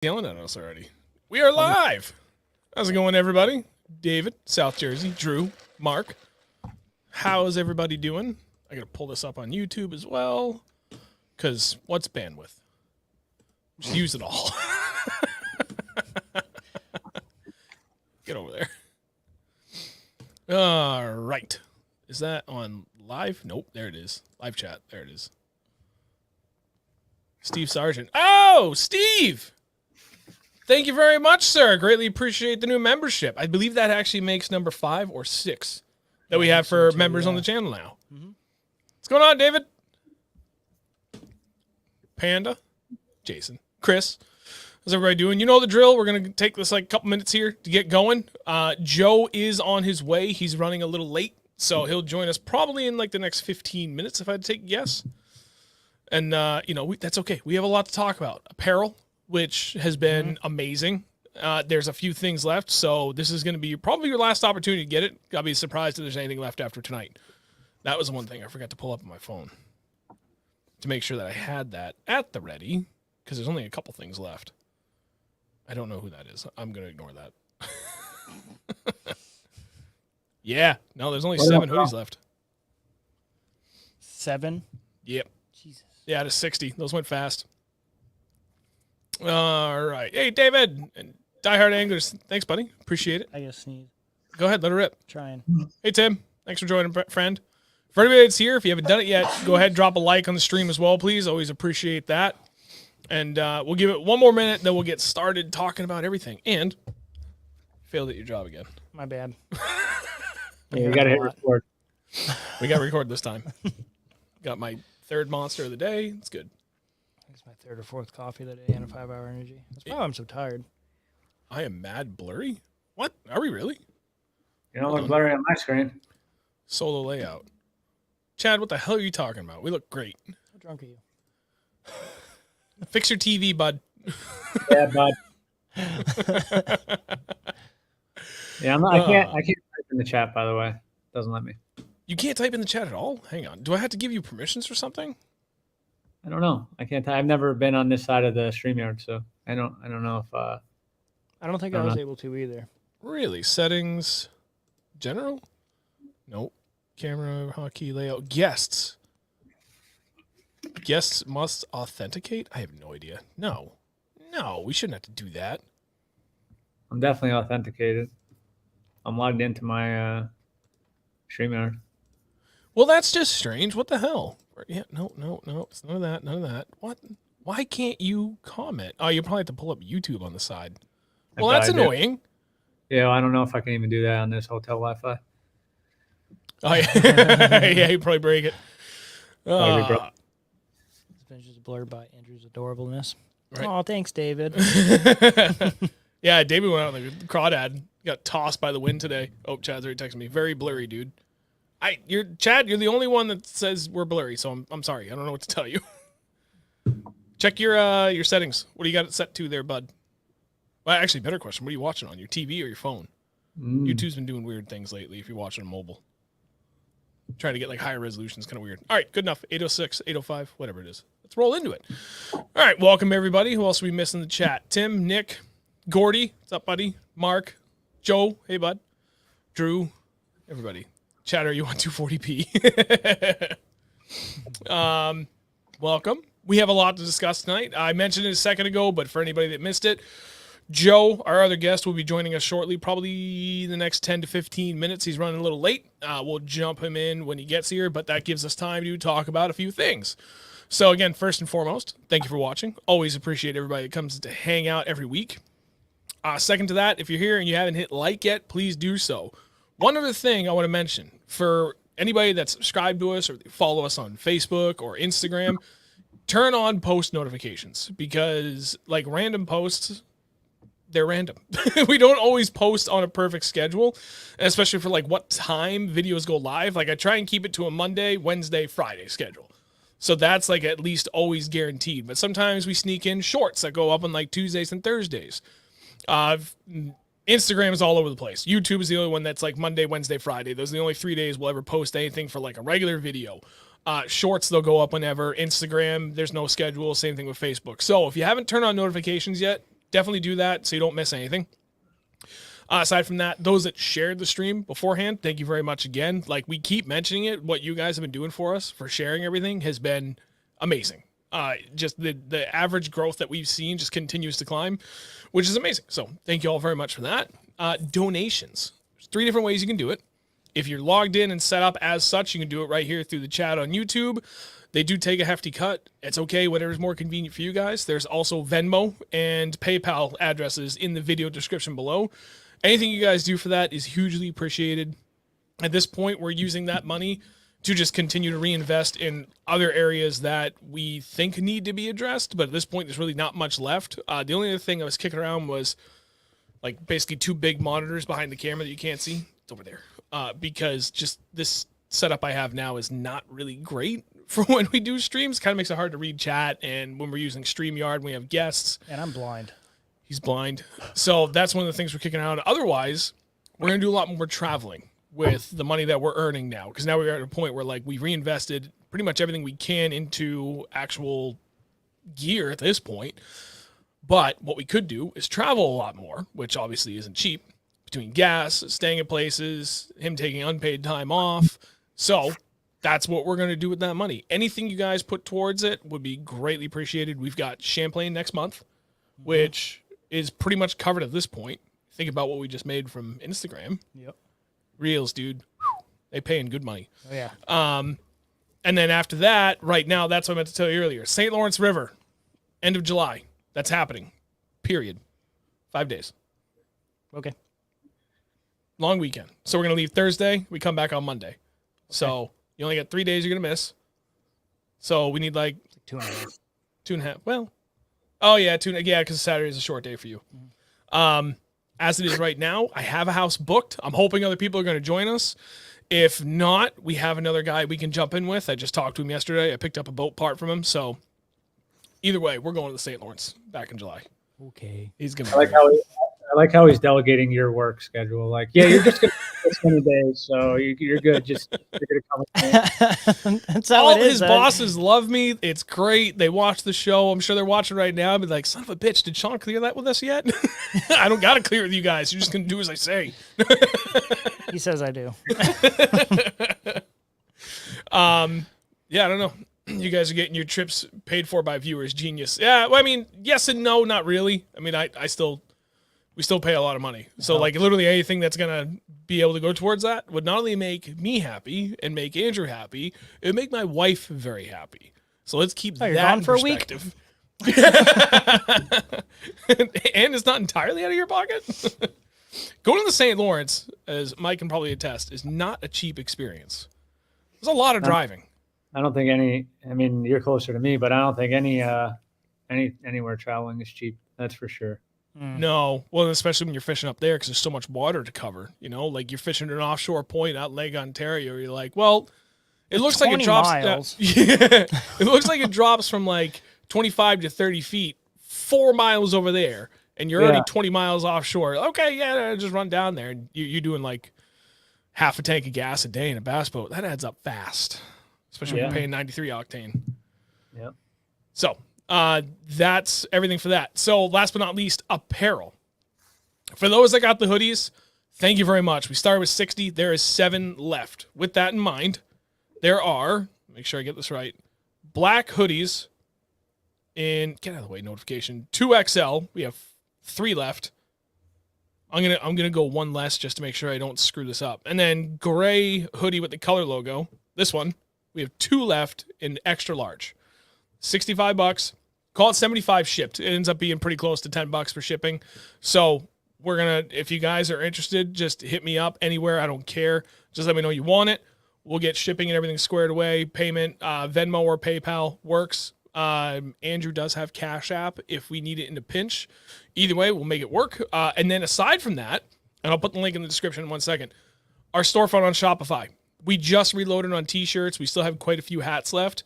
Yelling at us already. We are live. How's it going, everybody? David, South Jersey, Drew, Mark. How is everybody doing? I gotta pull this up on YouTube as well, because what's bandwidth? Just use it all. Get over there. All right. Is that on live? Nope. There it is. Live chat. There it is. Steve Sargent. Oh, Steve! Thank you very much, sir. Greatly appreciate the new membership. I believe that actually makes number 5 or 6 that we have for members on the channel now. What's going on, David? Panda, Jason, Chris. How's everybody doing? You know the drill. We're going to take this like a couple minutes here to get going. Joe is on his way. He's running a little late, so he'll join us probably in like the next 15 minutes if I had to take a guess. And, you know, that's okay. We have a lot to talk about. Apparel, which has been amazing. There's a few things left, so this is going to be probably your last opportunity to get it. I'll be surprised if there's anything left after tonight. That was the one thing I forgot to pull up on my phone to make sure that I had that at the ready, because there's only a couple things left. I don't know who that is. I'm going to ignore that. Yeah, no, there's only 7 hoodies left. 7? Yep. Jesus. Yeah, to 60. Those went fast. All right. Hey, David and Diehard Anglers. Thanks, buddy. Appreciate it. I gotta sneeze. Go ahead. Let it rip. Trying. Hey, Tim. Thanks for joining, friend. For anybody that's here, if you haven't done it yet, go ahead and drop a like on the stream as well, please. Always appreciate that. And we'll give it one more minute, then we'll get started talking about everything. And failed at your job again. My bad. Yeah, we got to hit record. We got to record this time. Got my 3rd monster of the day. It's good. It's my 3rd or 4th coffee of the day and a 5-hour energy. That's probably why I'm so tired. I am mad blurry. What? Are we really? You don't look blurry on my screen. Solo layout. Chad, what the hell are you talking about? We look great. How drunk are you? Fix your TV, bud. Yeah, bud. Yeah, I can't type in the chat, by the way. Doesn't let me. You can't type in the chat at all? Hang on. Do I have to give you permissions or something? I don't know. I can't. I've never been on this side of the StreamYard, so I don't know if. I don't think I was able to either. Really? Settings, general? Nope. Camera, hotkey, layout, guests. Guests must authenticate? I have no idea. No, we shouldn't have to do that. I'm definitely authenticated. I'm logged into my StreamYard. Well, that's just strange. What the hell? Yeah, no. It's none of that. None of that. What? Why can't you comment? Oh, you probably have to pull up YouTube on the side. Well, that's annoying. Yeah, I don't know if I can even do that on this hotel Wi-Fi. Oh, yeah. Yeah, you probably break it. This finish is blurred by Andrew's adorableness. Right. Oh, thanks, David. Yeah, David went out like a crawdad. Got tossed by the wind today. Oh, Chad's already texted me. Very blurry, dude. Chad, you're the only one that says we're blurry, so I'm sorry. I don't know what to tell you. Check your settings. What do you got it set to there, bud? Well, actually, better question. What are you watching on, your TV or your phone? YouTube's been doing weird things lately if you're watching on mobile. Trying to get like higher resolution is kind of weird. All right, good enough. 806, 805, whatever it is. Let's roll into it. All right, welcome everybody. Who else are we missing in the chat? Tim, Nick, Gordy, what's up, buddy? Mark, Joe, hey, bud. Drew, everybody. Chatter, you want 240p? Welcome. We have a lot to discuss tonight. I mentioned it a second ago, but for anybody that missed it, Joe, our other guest, will be joining us shortly, probably the next 10 to 15 minutes. He's running a little late. We'll jump him in when he gets here, but that gives us time to talk about a few things. So again, first and foremost, thank you for watching. Always appreciate everybody that comes to hang out every week. Second to that, if you're here and you haven't hit like yet, please do so. One other thing I want to mention, for anybody that's subscribed to us or follow us on Facebook or Instagram, turn on post notifications, because like random posts, they're random. We don't always post on a perfect schedule, especially for like what time videos go live. Like I try and keep it to a Monday, Wednesday, Friday schedule. So that's like at least always guaranteed. But sometimes we sneak in shorts that go up on like Tuesdays and Thursdays. Instagram is all over the place. YouTube is the only one that's like Monday, Wednesday, Friday. Those are the only 3 days we'll ever post anything for like a regular video. Shorts, they'll go up whenever. Instagram, there's no schedule. Same thing with Facebook. So if you haven't turned on notifications yet, definitely do that so you don't miss anything. Aside from that, those that shared the stream beforehand, thank you very much again. Like, we keep mentioning it, what you guys have been doing for us for sharing everything has been amazing. Just the average growth that we've seen just continues to climb, which is amazing. So thank you all very much for that. Donations. There's 3 different ways you can do it. If you're logged in and set up as such, you can do it right here through the chat on YouTube. They do take a hefty cut. It's okay, whatever's more convenient for you guys. There's also Venmo and PayPal addresses in the video description below. Anything you guys do for that is hugely appreciated. At this point, we're using that money to just continue to reinvest in other areas that we think need to be addressed. But at this point, there's really not much left. The only other thing I was kicking around was like basically 2 big monitors behind the camera that you can't see. It's over there. Because just this setup I have now is not really great for when we do streams. Kind of makes it hard to read chat. And when we're using StreamYard, and we have guests. And I'm blind. He's blind. So that's one of the things we're kicking around. Otherwise, we're going to do a lot more traveling with the money that we're earning now. Because now we're at a point where like we reinvested pretty much everything we can into actual gear at this point. But what we could do is travel a lot more, which obviously isn't cheap. Between gas, staying at places, him taking unpaid time off. So that's what we're going to do with that money. Anything you guys put towards it would be greatly appreciated. We've got Champlain next month, which is pretty much covered at this point. Think about what we just made from Instagram. Yep. Reels, dude. They pay in good money. Oh, yeah. And then after that, right now, that's what I meant to tell you earlier. St. Lawrence River, end of July. That's happening. Period. 5 days. Okay. Long weekend. So we're going to leave Thursday. We come back on Monday. Okay. So you only got 3 days you're going to miss. So we need like 2.5. 2.5. Well, oh yeah, because Saturday is a short day for you. As it is right now, I have a house booked. I'm hoping other people are going to join us. If not, we have another guy we can jump in with. I just talked to him yesterday. I picked up a boat part from him. So either way, we're going to the St. Lawrence back in July. Okay. He's gonna. I like how he's delegating your work schedule. Like, yeah, you're just gonna this many days, so you're good. Just you're gonna come with me. That's how All it is. his bosses love me. It's great. They watch the show. I'm sure they're watching right now. I'll be like, son of a bitch, did Sean clear that with us yet? I don't got to clear with you guys. You're just going to do as I say. He says I do. Yeah, I don't know. You guys are getting your trips paid for by viewers. Genius. Yeah, well, I mean, yes and no, not really. I mean, we still pay a lot of money. So like literally anything that's going to be able to go towards that would not only make me happy and make Andrew happy, it would make my wife very happy. So let's keep that gone in for a week? perspective. And it's not entirely out of your pocket. Going to the St. Lawrence, as Mike can probably attest, is not a cheap experience. There's a lot of driving. I don't think any. I mean, you're closer to me, but I don't think anywhere traveling is cheap. That's for sure. No, well, especially when you're fishing up there because there's so much water to cover. You know, like you're fishing an offshore point out Lake Ontario. You're like, well, it looks like it drops. Miles. Yeah, it looks like it drops from like 25 to 30 feet, 4 miles over there, and you're already 20 miles offshore. Okay, yeah, just run down there, and you're doing like half a tank of gas a day in a bass boat. That adds up fast, especially when you're paying 93 octane. Yeah. So. That's everything for that. So last but not least, apparel. For those that got the hoodies, thank you very much. We started with 60. There is 7 left. With that in mind, there are, make sure I get this right, black hoodies in, get out of the way, notification, 2XL. We have 3 left. I'm gonna go 1 less just to make sure I don't screw this up. And then gray hoodie with the color logo. This one, we have 2 left in extra large. $65. Call it 75 shipped. It ends up being pretty close to $10 for shipping. So we're going to, if you guys are interested, just hit me up anywhere. I don't care. Just let me know you want it. We'll get shipping and everything squared away. Payment, Venmo or PayPal works. Andrew does have Cash App if we need it in a pinch. Either way, we'll make it work. And then aside from that, and I'll put the link in the description in 1 second, our storefront on Shopify. We just reloaded on t-shirts. We still have quite a few hats left.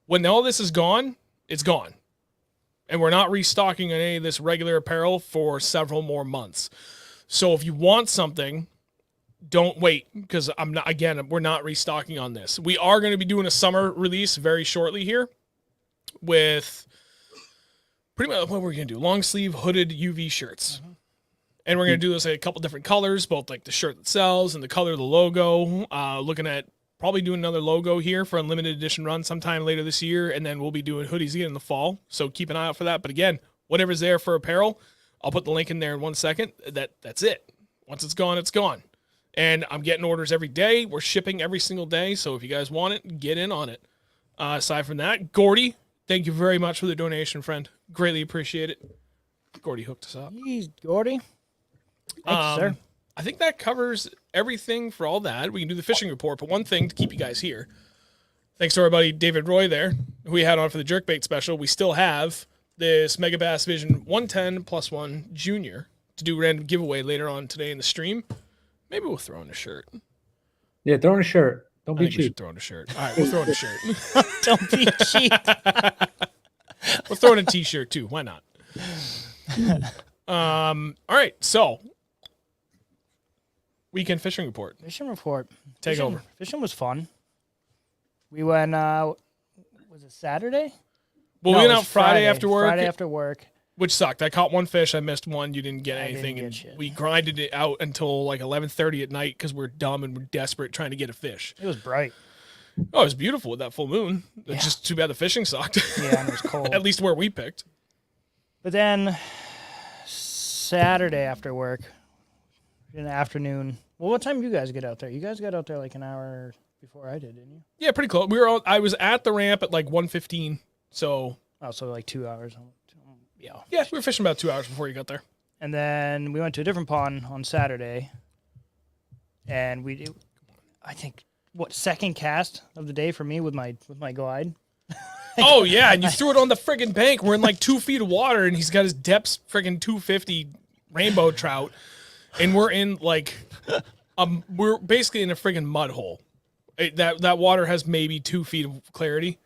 When all this is gone, it's gone. And we're not restocking on any of this regular apparel for several more months. So if you want something, don't wait, because we're not restocking on this. We are going to be doing a summer release very shortly here with pretty much what we're going to do. Long sleeve hooded UV shirts. And we're going to do this in a couple different colors, both like the shirt that sells and the color of the logo. Looking at probably doing another logo here for a limited edition run sometime later this year. And then we'll be doing hoodies again in the fall. So keep an eye out for that. But again, whatever's there for apparel, I'll put the link in there in 1 second. That's it. Once it's gone, it's gone. And I'm getting orders every day. We're shipping every single day. So if you guys want it, get in on it. Aside from that, Gordy, thank you very much for the donation, friend. Greatly appreciate it. Gordy hooked us up. Jeez, Gordy. Thanks, sir. I think that covers everything for all that. We can do the fishing report, but one thing to keep you guys here. Thanks to our buddy David Roy there, who we had on for the jerkbait special. We still have this Mega Bass Vision 110+1 Junior to do random giveaway later on today in the stream. Maybe we'll throw in a shirt. Yeah, throw in a shirt. Don't be We should cheap. throw in a shirt. All right, we'll throw in a shirt. Don't be cheap. We'll throw in a t-shirt too. Why not? All right, so weekend fishing report. Fishing report. Take over. Fishing was fun. We went, was it Saturday? Well, No, we it went was out Friday after work, Friday after work. which sucked. I caught one fish. I missed one. You didn't get I didn't anything. get And shit. we grinded it out until like 11:30 at night because we're dumb and we're desperate trying to get a fish. It was bright. Oh, it was beautiful with that full moon. It's Yeah. just too bad the fishing sucked. Yeah, and it was cold. At least where we picked. But then Saturday after work, in the afternoon. Well, what time did you guys get out there? You guys got out there like an hour before I did, didn't you? Yeah, pretty close. We were. I was at the ramp at like 1:15. So Oh, so like 2 hours. Yeah. yeah, we were fishing about 2 hours before you got there. And then we went to a different pond on Saturday, and I think, second cast of the day for me with my glide. Oh yeah, and you threw it on the friggin' bank. We're in like 2 feet of water, and he's got his depths friggin' 250 rainbow trout, and we're in like, we're basically in a friggin' mud hole. That water has maybe 2 feet of clarity.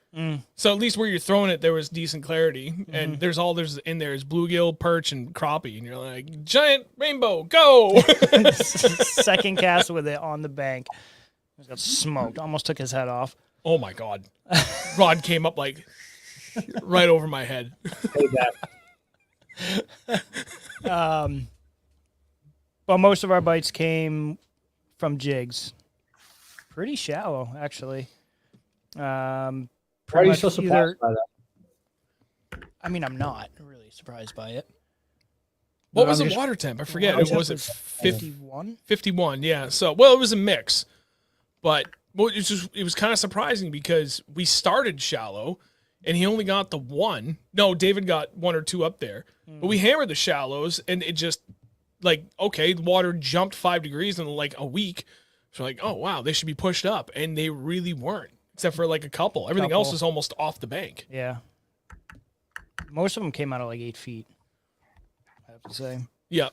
So at least where you're throwing it, there was decent clarity, and there's in there is bluegill, perch, and crappie, and you're like, giant rainbow, go! Second cast with it on the bank. Just got smoked. Almost took his head off. Oh my god, rod came up like right over my head. Hey, that. But most of our bites came from jigs. Pretty shallow, actually. Why are you so surprised by that? I mean, I'm not really surprised by it. What No, was I'm the just- water temp? I forget. Water It was temp it was 51? 51? 51, yeah. So, well, it was a mix, but it was kind of surprising because we started shallow, and he only got the one. No, David got 1 or 2 up there, but we hammered the shallows, and it just like, okay, the water jumped 5 degrees in like a week. So like, oh wow, they should be pushed up, and they really weren't, except for like a couple. Everything else is almost off the bank. Yeah. Most of them came out of like 8 feet, I have to say. Yeah.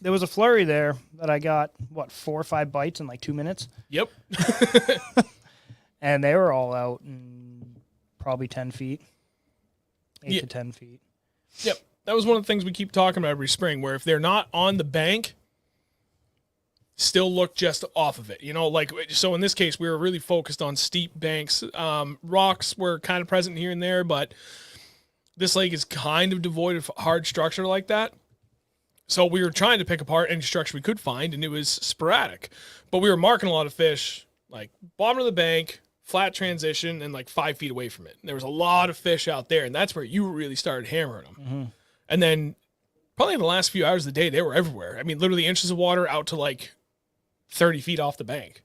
There was a flurry there that I got, 4 or 5 bites in like 2 minutes. Yep. And they were all out in probably 10 feet. 8 Yeah. to 10 feet. Yep. That was one of the things we keep talking about every spring, where if they're not on the bank, still look just off of it. You know, like, so in this case, we were really focused on steep banks. Rocks were kind of present here and there, but this lake is kind of devoid of hard structure like that. So we were trying to pick apart any structure we could find, and it was sporadic. But we were marking a lot of fish, like bottom of the bank, flat transition, and like 5 feet away from it. And there was a lot of fish out there, and that's where you really started hammering them. Mm-hmm. And then probably in the last few hours of the day, they were everywhere. I mean, literally inches of water out to like 30 feet off the bank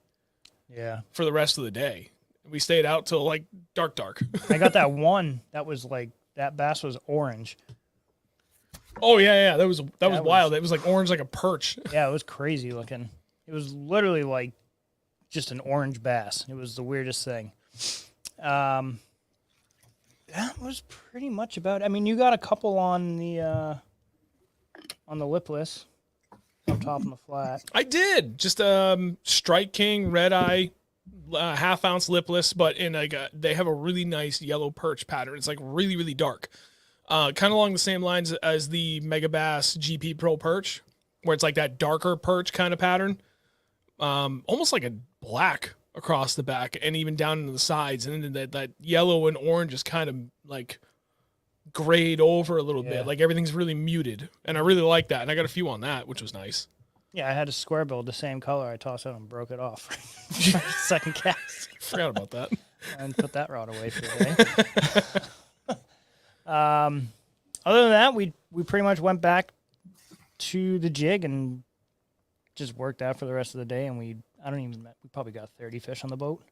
Yeah. for the rest of the day. We stayed out till like dark. I got that one that was like, that bass was orange. Oh yeah. That was was- wild. It was like orange, like a perch. Yeah, it was crazy looking. It was literally like just an orange bass. It was the weirdest thing. That was pretty much about it. I mean, you got a couple on the lipless up top on the flat. I did just Strike King, red eye, half-ounce lipless, but in like they have a really nice yellow perch pattern. It's like really, really dark. Kind of along the same lines as the Mega Bass GP Pro perch, where it's like that darker perch kind of pattern. Almost like a black across the back and even down into the sides. And then that yellow and orange is kind of like grayed over a little Yeah. bit. Like everything's really muted. And I really like that. And I got a few on that, which was nice. Yeah, I had a square bill the same color. I tossed it and broke it off. Second cast. Forgot about that. And put that rod away for the day. Other than that, we pretty much went back to the jig and just worked out for the rest of the day. And we probably got 30 fish on the boat.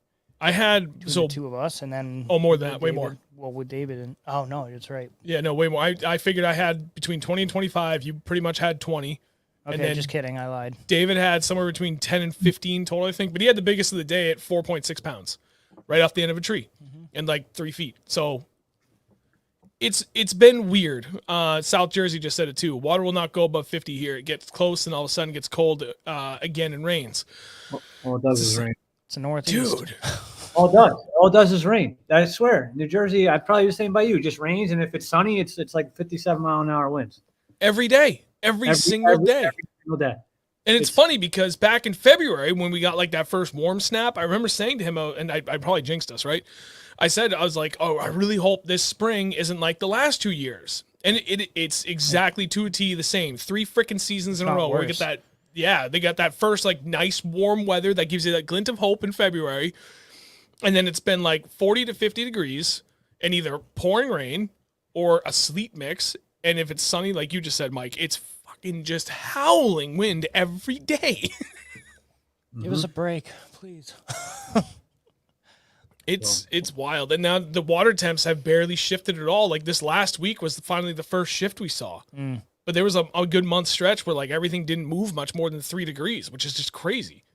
I had The two of us, and then more than that, way David- more. Well, with David and no, that's right. Yeah, no, way more. I figured I had between 20 and 25. You pretty much had 20. Okay, And then just kidding. I lied. David had somewhere between 10 and 15 total, I think. But he had the biggest of the day at 4.6 pounds, right off the end of a tree, and like 3 feet. So it's been weird. South Jersey just said it too. Water will not go above 50 here. It gets close, and all of a sudden it gets cold again and rains. All it does is rain. It's a northeast. Dude, All it does. All it does is rain. I swear. New Jersey, I'd probably be the same by you. It just rains, and if it's sunny, it's like 57-mile-an-hour winds. every day, every single day. Every single day. And it's funny because back in February when we got like that first warm snap, I remember saying to him, and I probably jinxed us, right? I was like, oh, I really hope this spring isn't like the last 2 years. And it's exactly to a T the same. 3 freaking seasons in a Not row where we worse. get that. Yeah, they got that first like nice warm weather that gives you that glint of hope in February. And then it's been like 40 to 50 degrees and either pouring rain or a sleet mix. And if it's sunny, like you just said, Mike, it's fucking just howling wind every day. Give us a break, please. It's wild. And now the water temps have barely shifted at all. Like this last week was finally the first shift we saw. But there was a good month stretch where like everything didn't move much more than 3 degrees, which is just crazy.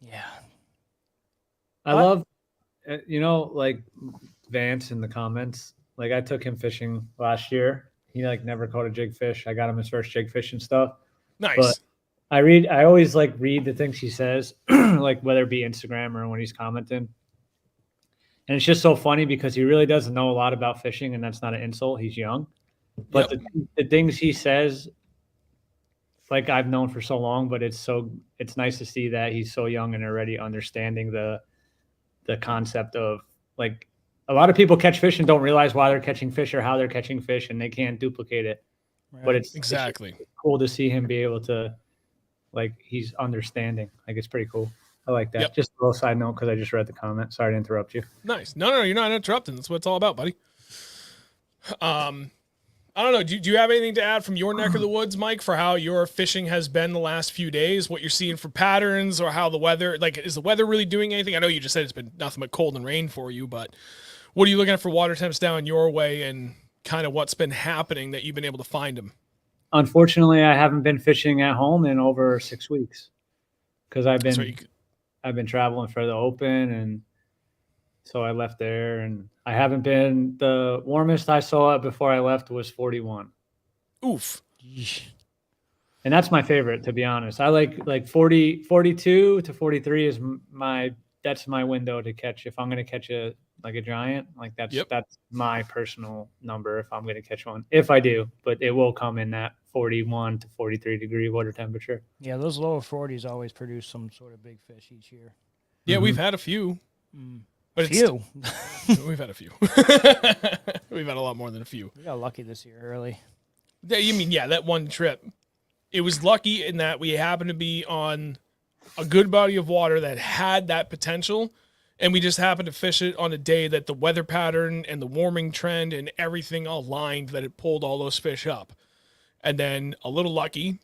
Yeah. I love, like Vance in the comments. Like I took him fishing last year. He like never caught a jig fish. I got him his first jig fish and stuff. Nice. But I always like read the things he says, like whether it be Instagram or when he's commenting. And it's just so funny because he really doesn't know a lot about fishing, and that's not an insult. He's young. But the things he says, like I've known for so long, but it's nice to see that he's so young and already understanding the concept of like a lot of people catch fish and don't realize why they're catching fish or how they're catching fish, and they can't duplicate it. Right. But it's exactly. it's cool to see him be able to, like, he's understanding. Like it's pretty cool. I like that. Yep. Just a little side note because I just read the comment. Sorry to interrupt you. Nice. No, you're not interrupting. That's what it's all about, buddy. I don't know. Do you have anything to add from your neck of the woods, Mike, for how your fishing has been the last few days? What you're seeing for patterns, or how the weather, like, is the weather really doing anything? I know you just said it's been nothing but cold and rain for you, but what are you looking at for water temps down your way, and kind of what's been happening that you've been able to find them? Unfortunately, I haven't been fishing at home in over 6 weeks because I've been traveling for the Open, and so I left there, and I haven't been. The warmest I saw it before I left was 41. Oof. And that's my favorite, to be honest. I like 40, 42 to 43 is that's my window to catch. If I'm going to catch a giant, like that's my personal number if I'm going to catch one. If I do, but it will come in that 41 to 43 degree water temperature. Yeah, those lower 40s always produce some sort of big fish each year. Yeah, we've had a few. But Few. We've had a few. We've had a lot more than a few. We got lucky this year early. You mean, yeah, that one trip. It was lucky in that we happened to be on a good body of water that had that potential, and we just happened to fish it on a day that the weather pattern and the warming trend and everything aligned that it pulled all those fish up. And then a little lucky.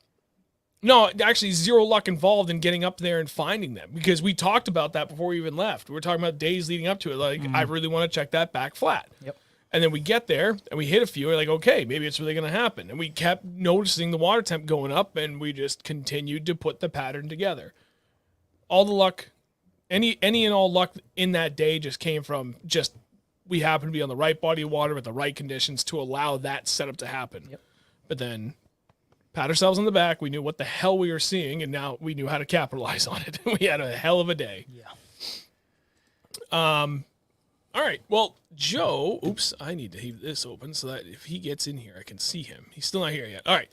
No, actually zero luck involved in getting up there and finding them, because we talked about that before we even left. We were talking about days leading up to it. Like, I really want to check that back flat. Yep. And then we get there and we hit a few. We're like, okay, maybe it's really going to happen. And we kept noticing the water temp going up, and we just continued to put the pattern together. All the luck, any and all luck in that day just came from just we happened to be on the right body of water with the right conditions to allow that setup to happen. Yep. But then pat ourselves on the back. We knew what the hell we were seeing, and now we knew how to capitalize on it. We had a hell of a day. Yeah. All right. Well, Joe, oops, I need to leave this open so that if he gets in here, I can see him. He's still not here yet. All right.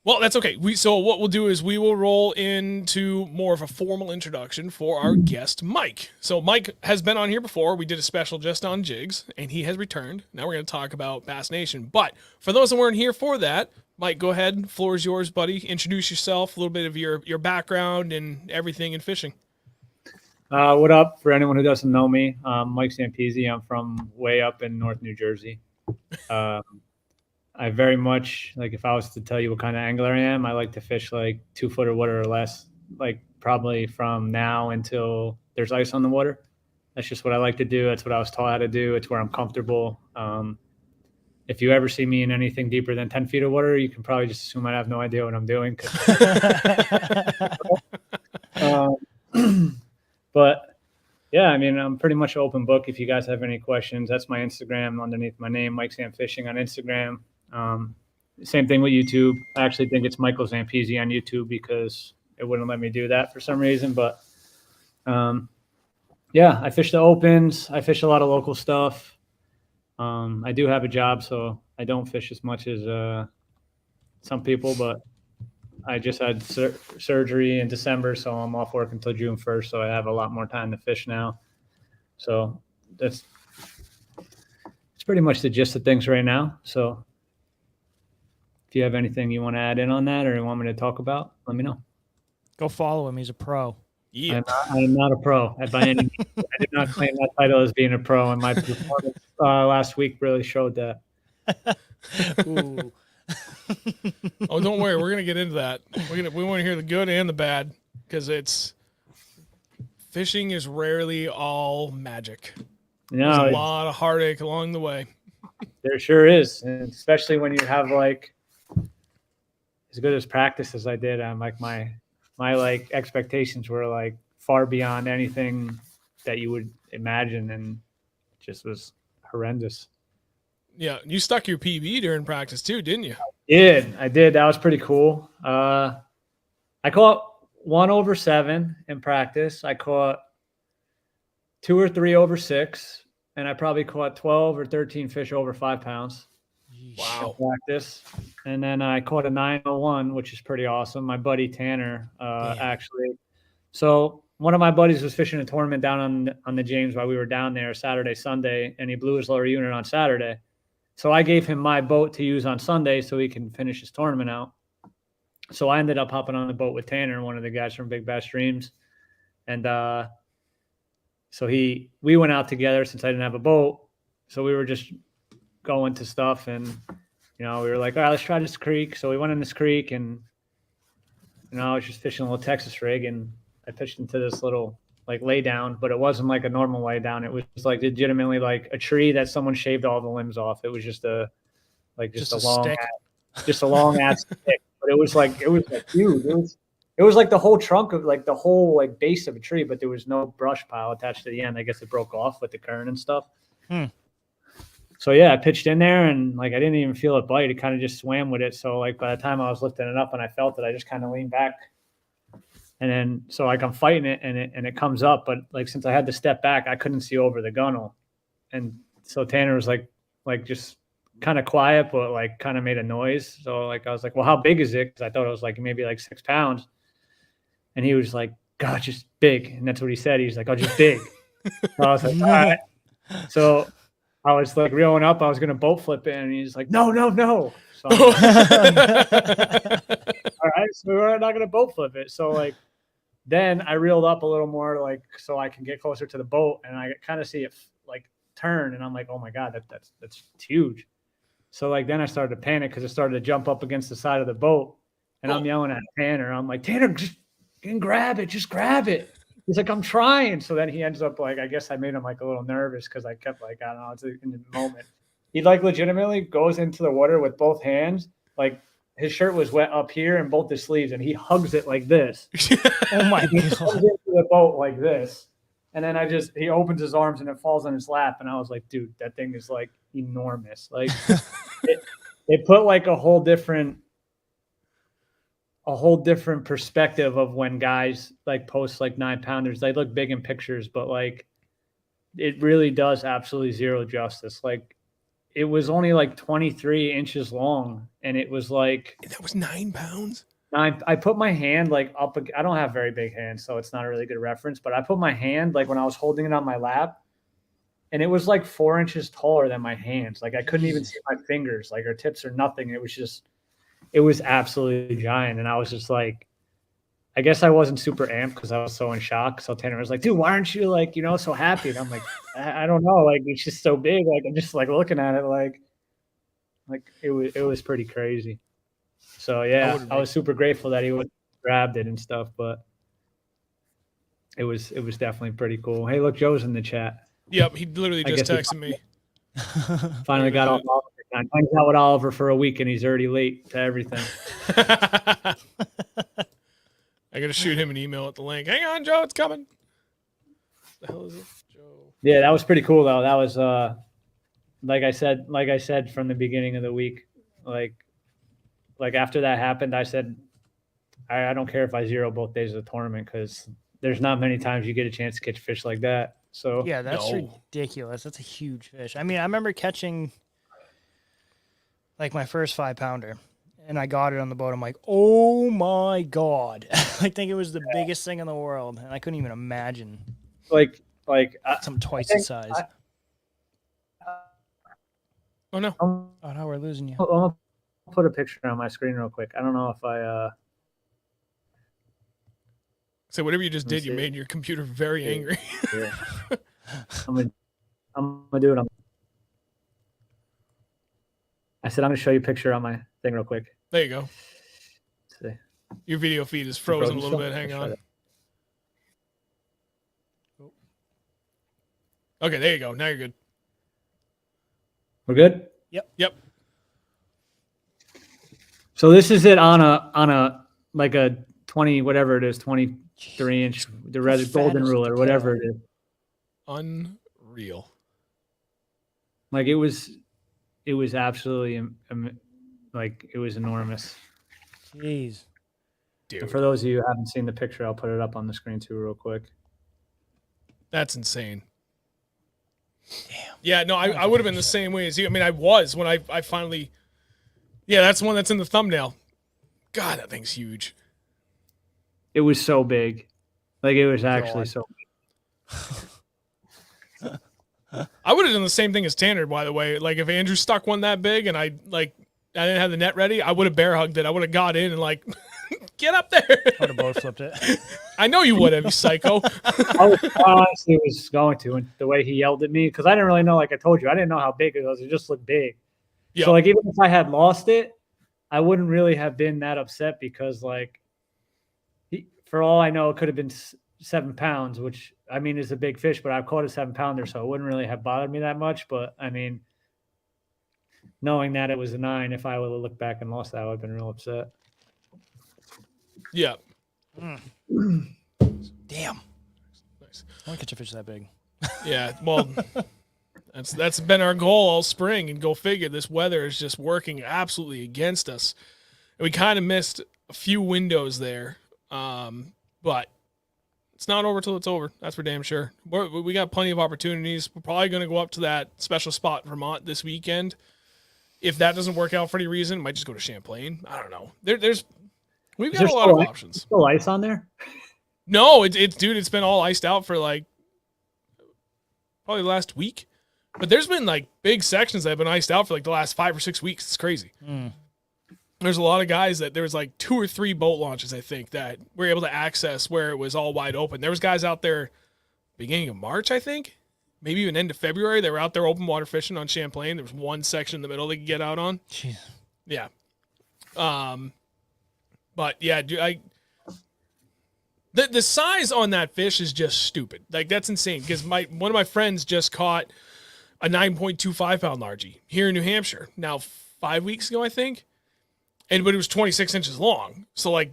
Well, that's okay. So what we'll do is we will roll into more of a formal introduction for our guest, Mike. So Mike has been on here before. We did a special just on jigs, and he has returned. Now we're going to talk about Bass Nation. But for those that weren't here for that, Mike, go ahead. Floor is yours, buddy. Introduce yourself, a little bit of your background and everything in fishing. What up? For anyone who doesn't know me, I'm Mike Zampese. I'm from way up in North New Jersey. I very much, like, if I was to tell you what kind of angler I am, I like to fish like 2 foot of water or less, like probably from now until there's ice on the water. That's just what I like to do. That's what I was taught how to do. It's where I'm comfortable. If you ever see me in anything deeper than 10 feet of water, you can probably just assume I have no idea what I'm doing. But yeah, I mean, I'm pretty much an open book. If you guys have any questions, that's my Instagram underneath my name, Mike Sam Fishing on Instagram. Same thing with YouTube. I actually think it's Michael Zampese on YouTube because it wouldn't let me do that for some reason. But yeah, I fish the opens. I fish a lot of local stuff. I do have a job, so I don't fish as much as some people, but I just had surgery in December, so I'm off work until June 1st, so I have a lot more time to fish now. So it's pretty much the gist of things right now. So if you have anything you want to add in on that or you want me to talk about, let me know. Go follow him. He's a pro. Yeah. I'm not a pro by any means. I did not claim that title as being a pro, and my performance last week really showed that. Ooh. Oh, don't worry. We're going to get into that. We want to hear the good and the bad because fishing is rarely all magic. No, There's a lot of heartache along the way. There sure is, and especially when you have like as good as practice as I did. I'm like my like expectations were like far beyond anything that you would imagine, and it just was horrendous. Yeah, you stuck your PB during practice too, didn't you? I did. That was pretty cool. I caught 1 over 7 in practice. I caught 2 or 3 over 6, and I probably caught 12 or 13 fish over 5 pounds. Wow. In practice. And then I caught a 901, which is pretty awesome. My buddy Tanner, actually. So one of my buddies was fishing a tournament down on the James while we were down there Saturday, Sunday, and he blew his lower unit on Saturday. So I gave him my boat to use on Sunday so he can finish his tournament out. So I ended up hopping on the boat with Tanner, one of the guys from Big Bass Dreams. And so we went out together since I didn't have a boat. So we were just going to stuff, and we were like, all right, let's try this creek. So we went in this creek, and I was just fishing a little Texas rig, and I pitched into this little like lay down, but it wasn't like a normal lay down. It was like legitimately like a tree that someone shaved all the limbs off. It was just a long ass stick, but it was like huge. It was like the whole trunk of like the whole like base of a tree, but there was no brush pile attached to the end. I guess it broke off with the current and stuff. So yeah, I pitched in there, and like I didn't even feel it bite. It kind of just swam with it. So like by the time I was lifting it up and I felt it, I just kind of leaned back. And then so like I'm fighting it, and it comes up, but like since I had to step back, I couldn't see over the gunnel. And so Tanner was like just kind of quiet, but like kind of made a noise. So like I was like, well, how big is it? Because I thought it was like maybe like 6 pounds. And he was like, God, just big. And that's what he said. He's like, oh, just big. So I was like, all right. So I was like reeling up. I was going to boat flip it. And he's like, no. So I'm like, all right. So we're not going to boat flip it. So like, then I reeled up a little more, like, so I can get closer to the boat, and I kind of see it like turn, and I'm like, oh my God, that's huge. So like, then I started to panic because it started to jump up against the side of the boat, and I'm yelling at Tanner. I'm like, Tanner, just grab it. Just grab it. He's like, I'm trying. So then he ends up like, I guess I made him like a little nervous because I kept like, I don't know, it's in the moment. He like legitimately goes into the water with both hands, like his shirt was wet up here and both his sleeves, and he hugs it like this. Oh my He God. comes into the boat like this. And then he opens his arms and it falls on his lap. And I was like, dude, that thing is like enormous. Like it put like a whole different perspective of when guys like post like 9-pounders. They look big in pictures, but like it really does absolutely zero justice. Like it was only like 23 inches long, and it was like And that was 9 pounds. I put my hand like up. I don't have very big hands, so it's not a really good reference. But I put my hand like when I was holding it on my lap, and it was like 4 inches taller than my hands. Like I couldn't even see my fingers, like or tips or nothing. It was absolutely giant, and I was just like, I guess I wasn't super amped because I was so in shock. So Tanner was like, "Dude, why aren't you like so happy?" And I'm like, I don't know, like it's just so big. Like I'm just like looking at it, like it was pretty crazy. So yeah, I was super grateful that he grabbed it and stuff, but it was definitely pretty cool. Hey, look, Joe's in the chat. Yep, he literally just texted me. Finally got off Oliver. I hung out with Oliver for a week, and he's already late to everything. I gotta shoot him an email with the link. Hang on, Joe, it's coming. What the hell is it, Joe? Yeah, that was pretty cool though. That was like I said from the beginning of the week, like after that happened, I said I don't care if I zero both days of the tournament because there's not many times you get a chance to catch fish like that. So Yeah, that's ridiculous. That's a huge fish. I mean, I remember catching like my first 5-pounder, and I got it on the boat. I'm like, oh my God. I think it was the biggest thing in the world, and I couldn't even imagine. Like something twice the size. Oh no. Oh no, we're losing you. I'll put a picture on my screen real quick. I don't know if I So whatever you just did, you made your computer very angry. Yeah. I'm gonna do it on. I said I'm gonna show you a picture on my thing real quick. There you go. Let's see. Your video feed is frozen a little bit. Hang on. Okay, there you go. Now you're good. We're good? Yep. So this is it on a like a 20 whatever it is, 23-inch the red golden ruler, whatever it is. Unreal. Like it was absolutely like it was enormous. Jeez. Dude. And for those of you who haven't seen the picture, I'll put it up on the screen too real quick. That's insane. Damn. Yeah, no, I would have been the same way as you. I mean, I was when I finally. Yeah, that's the one that's in the thumbnail. God, that thing's huge. It was so big. Like it was actually so big. I would have done the same thing as Tanner, by the way. Like if Andrew stuck one that big and I didn't have the net ready, I would have bear hugged it. I would have got in and like, get up there. I would have boat flipped it. I know you would have, you psycho. I honestly was going to, and the way he yelled at me, because I didn't really know, like I told you, I didn't know how big it was. It just looked big. Yep. So like even if I had lost it, I wouldn't really have been that upset because like for all I know, it could have been 7 pounds, which I mean is a big fish, but I've caught a 7-pounder, so it wouldn't really have bothered me that much. But I mean, knowing that it was a 9, if I would have looked back and lost that, I would have been real upset. Yeah. Damn. Nice. I want to catch a fish that big. Yeah. Well, that's been our goal all spring, and go figure. This weather is just working absolutely against us. And we kind of missed a few windows there, but it's not over till it's over. That's for damn sure. We got plenty of opportunities. We're probably going to go up to that special spot in Vermont this weekend. If that doesn't work out for any reason, might just go to Champlain. I don't know. We've got a lot of options. Still ice on there? No, it's been all iced out for like probably the last week. But there's been like big sections that have been iced out for like the last 5 or 6 weeks. It's crazy. There's a lot of guys that there was like 2 or 3 boat launches, I think, that were able to access where it was all wide open. There was guys out there beginning of March, I think, maybe even end of February. They were out there open water fishing on Champlain. There was one section in the middle they could get out on. Jeez. Yeah. But yeah, dude, the size on that fish is just stupid. Like that's insane because one of my friends just caught a 9.25 pound largie here in New Hampshire now 5 weeks ago, I think. But it was 26 inches long. So like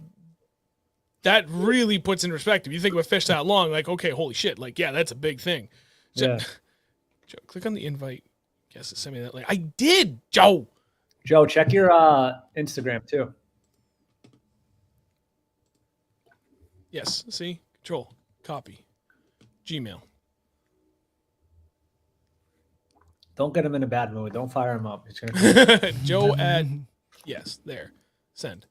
that really puts in perspective. You think of a fish that long, like, okay, holy shit. Like, yeah, that's a big thing. So, Yeah. Joe, click on the invite. Guess to send me that link. I did, Joe. Joe, check your Instagram too. Yes. See? Control. Copy. Gmail. Don't get him in a bad mood. Don't fire him up. It's gonna. Joe at yes, there. Send.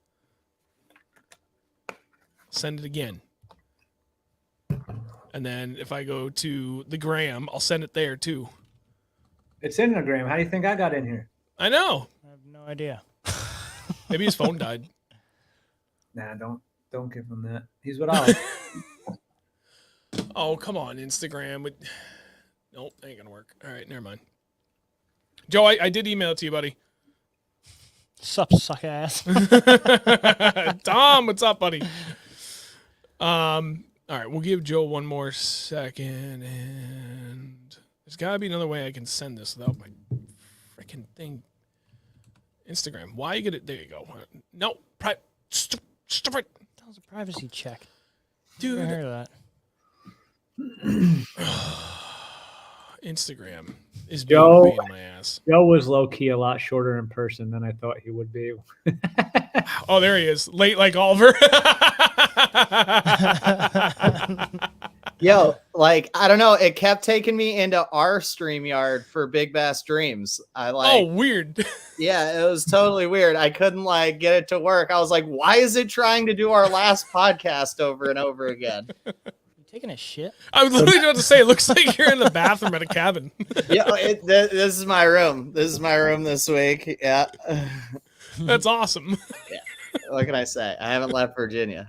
Send it again. And then if I go to the gram, I'll send it there too. It's in the gram. How do you think I got in here? I know. I have no idea. Maybe his phone died. Nah, don't give him that. He's with Olive. Oh, come on, Instagram. Nope, ain't gonna work. All right, never mind. Joe, I did email it to you, buddy. Sup, suck ass. Tom, what's up, buddy? All right, we'll give Joe one more second, and there's gotta be another way I can send this without my freaking thing. Instagram. Why you get it? There you go. No, stop it, That was a privacy check. dude. Never heard of that. Instagram is Joe- being a pain in my ass. Joe was low key a lot shorter in person than I thought he would be. Oh, there he is, late like Oliver. Yo, like, I don't know. It kept taking me into our StreamYard for Big Bass Dreams. Oh, weird. Yeah, it was totally weird. I couldn't like get it to work. I was like, why is it trying to do our last podcast over and over again? You taking a shit? I was literally about to say, it looks like you're in the bathroom at a cabin. Yeah, this is my room. This is my room this week. Yeah. That's awesome. What can I say? I haven't left Virginia.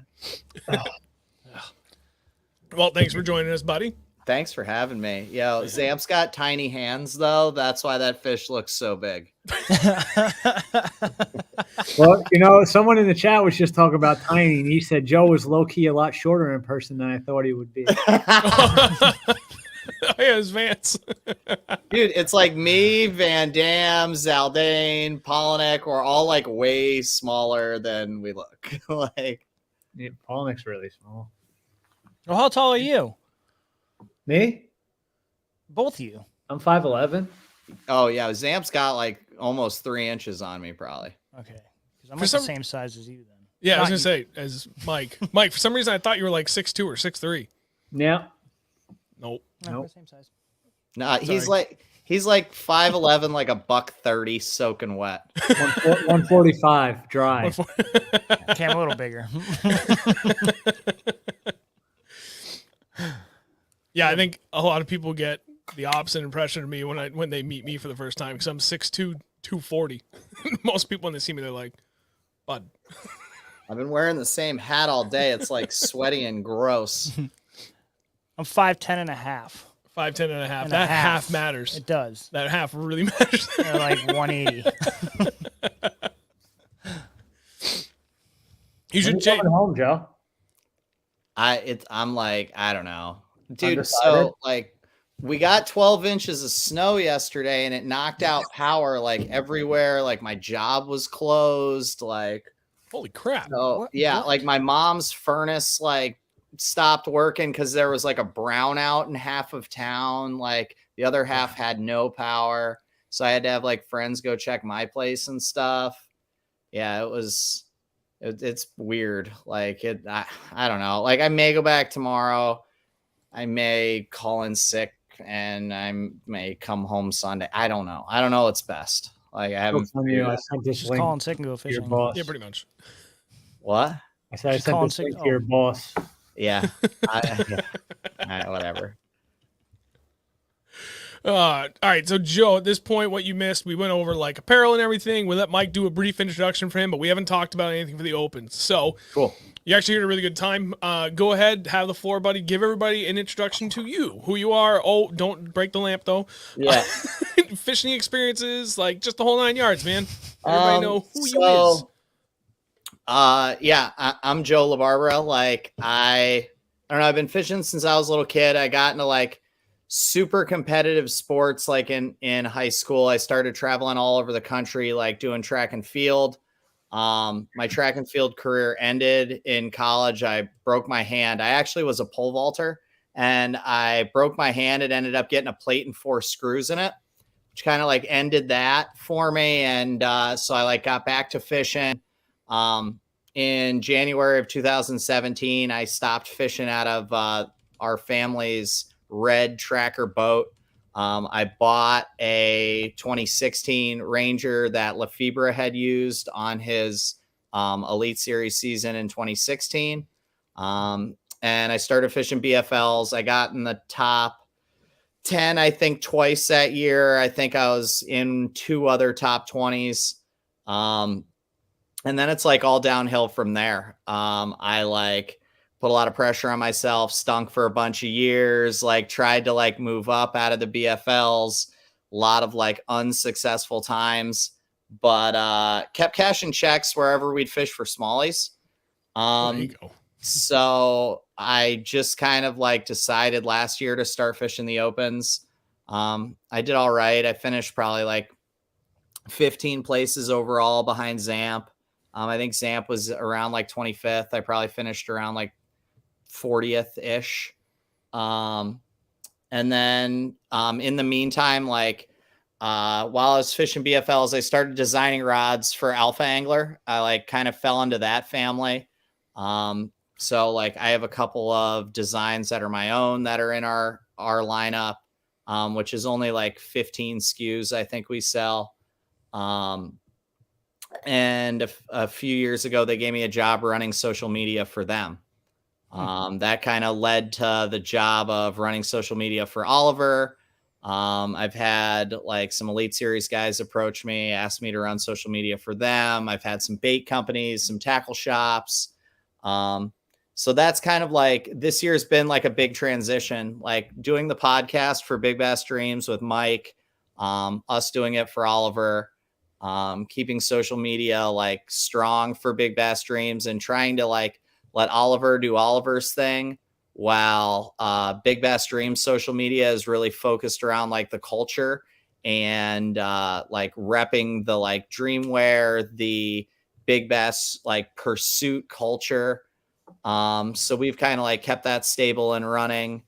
Well, thanks for joining us, buddy. Thanks for having me. Yo, Zamp's got tiny hands though. That's why that fish looks so big. Well, you know, someone in the chat was just talking about tiny, and he said Joe was low key a lot shorter in person than I thought he would be. Oh, yeah, his Vance. Dude, it's like me, Van Dam, Zaldane, Polinick, we're all like way smaller than we look. Like Yeah, Polnick's really small. Well, how tall are you? Me? Both of you. I'm 5'11". oh yeah, Zamp's got like almost 3 inches on me, probably. Okay. Because I'm For like some- the same size as you then. Yeah, I was Not gonna you. say as Mike. Mike, for some reason I thought you were like 6'2" or 6'3". Yeah. Nope. No, Nope. we're the same size. Nah, he's Sorry. like 5'11", like a $130 soaking wet. 145 dry. Okay, I'm a little bigger. Yeah, I think a lot of people get the opposite impression of me when they meet me for the first time because I'm 6'2", 240. Most people when they see me, they're like, "Bud." I've been wearing the same hat all day. It's like sweaty and gross. I'm 5'10" and a half. 5'10" and a half. And a That half half. matters. It does. That half really matters. They're like 180. You When should you change. coming home, Joe? I'm like, I don't know. Dude, Undecided? so like we got 12 inches of snow yesterday and it knocked out power like everywhere. Like my job was closed. Like, Holy crap! so What- yeah, what? like my mom's furnace like stopped working because there was like a brownout in half of town. Like the other half had no power. So I had to have like friends go check my place and stuff. Yeah, it's weird. Like I don't know. Like I may go back tomorrow. I may call in sick and I may come home Sunday. I don't know. I don't know what's best. Like I haven't. From you, I sent this Just link call in sick and go to your fishing. boss. Yeah, pretty much. What? I said I Just sent call this and link say- to your boss. Yeah. Yeah. All right, whatever. All right, so Joe, at this point, what you missed, we went over like apparel and everything. We let Mike do a brief introduction for him, but we haven't talked about anything for the Open. So Cool. you actually had a really good time. Go ahead, have the floor, buddy. Give everybody an introduction to you, who you are. Oh, don't break the lamp though. Yeah. Fishing experiences, like just the whole 9 yards, man. Everybody know who you is. Yeah, I'm Joe Labarbera. Like I don't know. I've been fishing since I was a little kid. I got into like super competitive sports. Like in high school, I started traveling all over the country, like doing track and field. My track and field career ended in college. I broke my hand. I actually was a pole vaulter and I broke my hand. It ended up getting a plate and 4 screws in it, which kind of like ended that for me. And so I like got back to fishing. In January of 2017, I stopped fishing out of our family's red tracker boat. I bought a 2016 Ranger that Labarbera had used on his Elite Series season in 2016. And I started fishing BFLs. I got in the top 10, I think, twice that year. I think I was in 2 other top 20s. And then it's like all downhill from there. I like put a lot of pressure on myself, stunk for a bunch of years, like tried to like move up out of the BFLs, a lot of like unsuccessful times, but kept cashing checks wherever we'd fish for smallies. There you go. So I just kind of like decided last year to start fishing the opens. I did all right. I finished probably like 15 places overall behind Zamp. I think Zamp was around like 25th. I probably finished around like 40th ish. And then in the meantime, like while I was fishing BFLs, I started designing rods for Alpha Angler. I like kind of fell into that family. So like I have a couple of designs that are my own that are in our lineup, which is only like 15 SKUs I think we sell. And a few years ago, they gave me a job running social media for them. That kind of led to the job of running social media for Oliver. I've had like some Elite Series guys approach me, ask me to run social media for them. I've had some bait companies, some tackle shops. So that's kind of like this year's been like a big transition, like doing the podcast for Big Bass Dreams with Mike, us doing it for Oliver, keeping social media like strong for Big Bass Dreams and trying to like let Oliver do Oliver's thing while Big Bass Dreams social media is really focused around like the culture and like repping the like dreamwear, the Big Bass like pursuit culture. So we've kind of like kept that stable and running.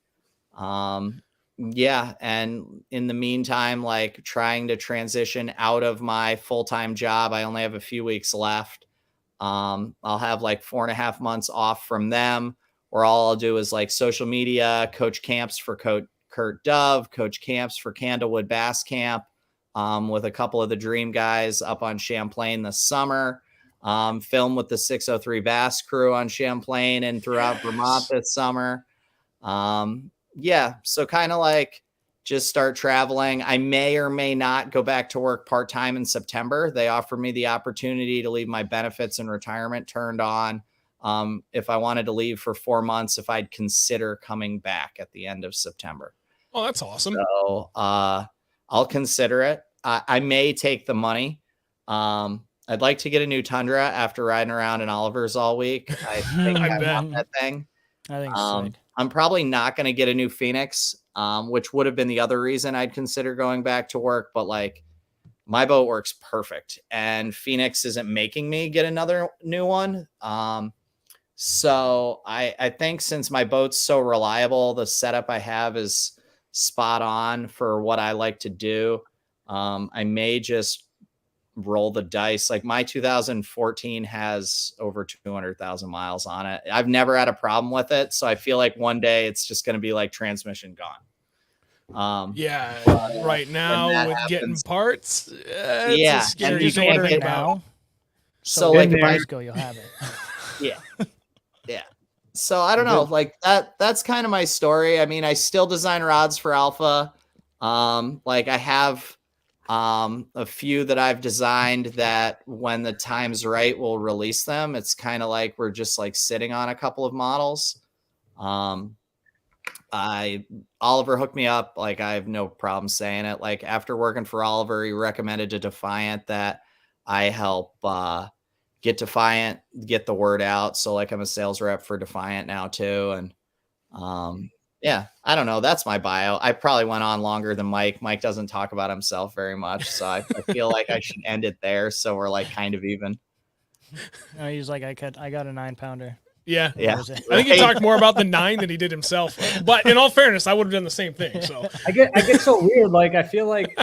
Yeah. And in the meantime, like trying to transition out of my full-time job. I only have a few weeks left. I'll have like 4.5 months off from them, where all I'll do is like social media, coach camps for Kurt Dove, coach camps for Candlewood Bass Camp, with a couple of the Dream guys up on Champlain this summer. Film with the 603 Bass crew on Champlain and throughout Vermont this summer. Yeah, so kind of like just start traveling. I may or may not go back to work part-time in September. They offered me the opportunity to leave my benefits and retirement turned on. If I wanted to leave for 4 months, if I'd consider coming back at the end of September. Oh, that's awesome. So I'll consider it. I may take the money. I'd like to get a new Tundra after riding around in Oliver's all week. I think I want that thing. I think it's sick. I'm probably not going to get a new Phoenix, which would have been the other reason I'd consider going back to work. But like my boat works perfect and Phoenix isn't making me get another new one. So I think since my boat's so reliable, the setup I have is spot on for what I like to do. I may just roll the dice. Like my 2014 has over 200,000 miles on it. I've never had a problem with it. So I feel like one day it's just going to be like transmission gone. Yeah, right now with happens, getting parts, it's yeah, a scary and you thing can't to get think about. now. So like if I go, you'll have it. yeah. Yeah. So I don't know, like that's kind of my story. I mean, I still design rods for Alpha. Like I have a few that I've designed that when the time's right, we'll release them. It's kind of like we're just like sitting on a couple of models. Oliver hooked me up. Like I have no problem saying it. Like after working for Oliver, he recommended to Defiant that I help get Defiant, get the word out. So like I'm a sales rep for Defiant now too. And yeah, I don't know. That's my bio. I probably went on longer than Mike. Mike doesn't talk about himself very much. So I feel like I should end it there. So we're like kind of even. No, he's like, I got a 9-pounder. Yeah. Yeah. That was it. I think he talked more about the 9 than he did himself. But in all fairness, I would have done the same thing. So I get so weird. Like I feel like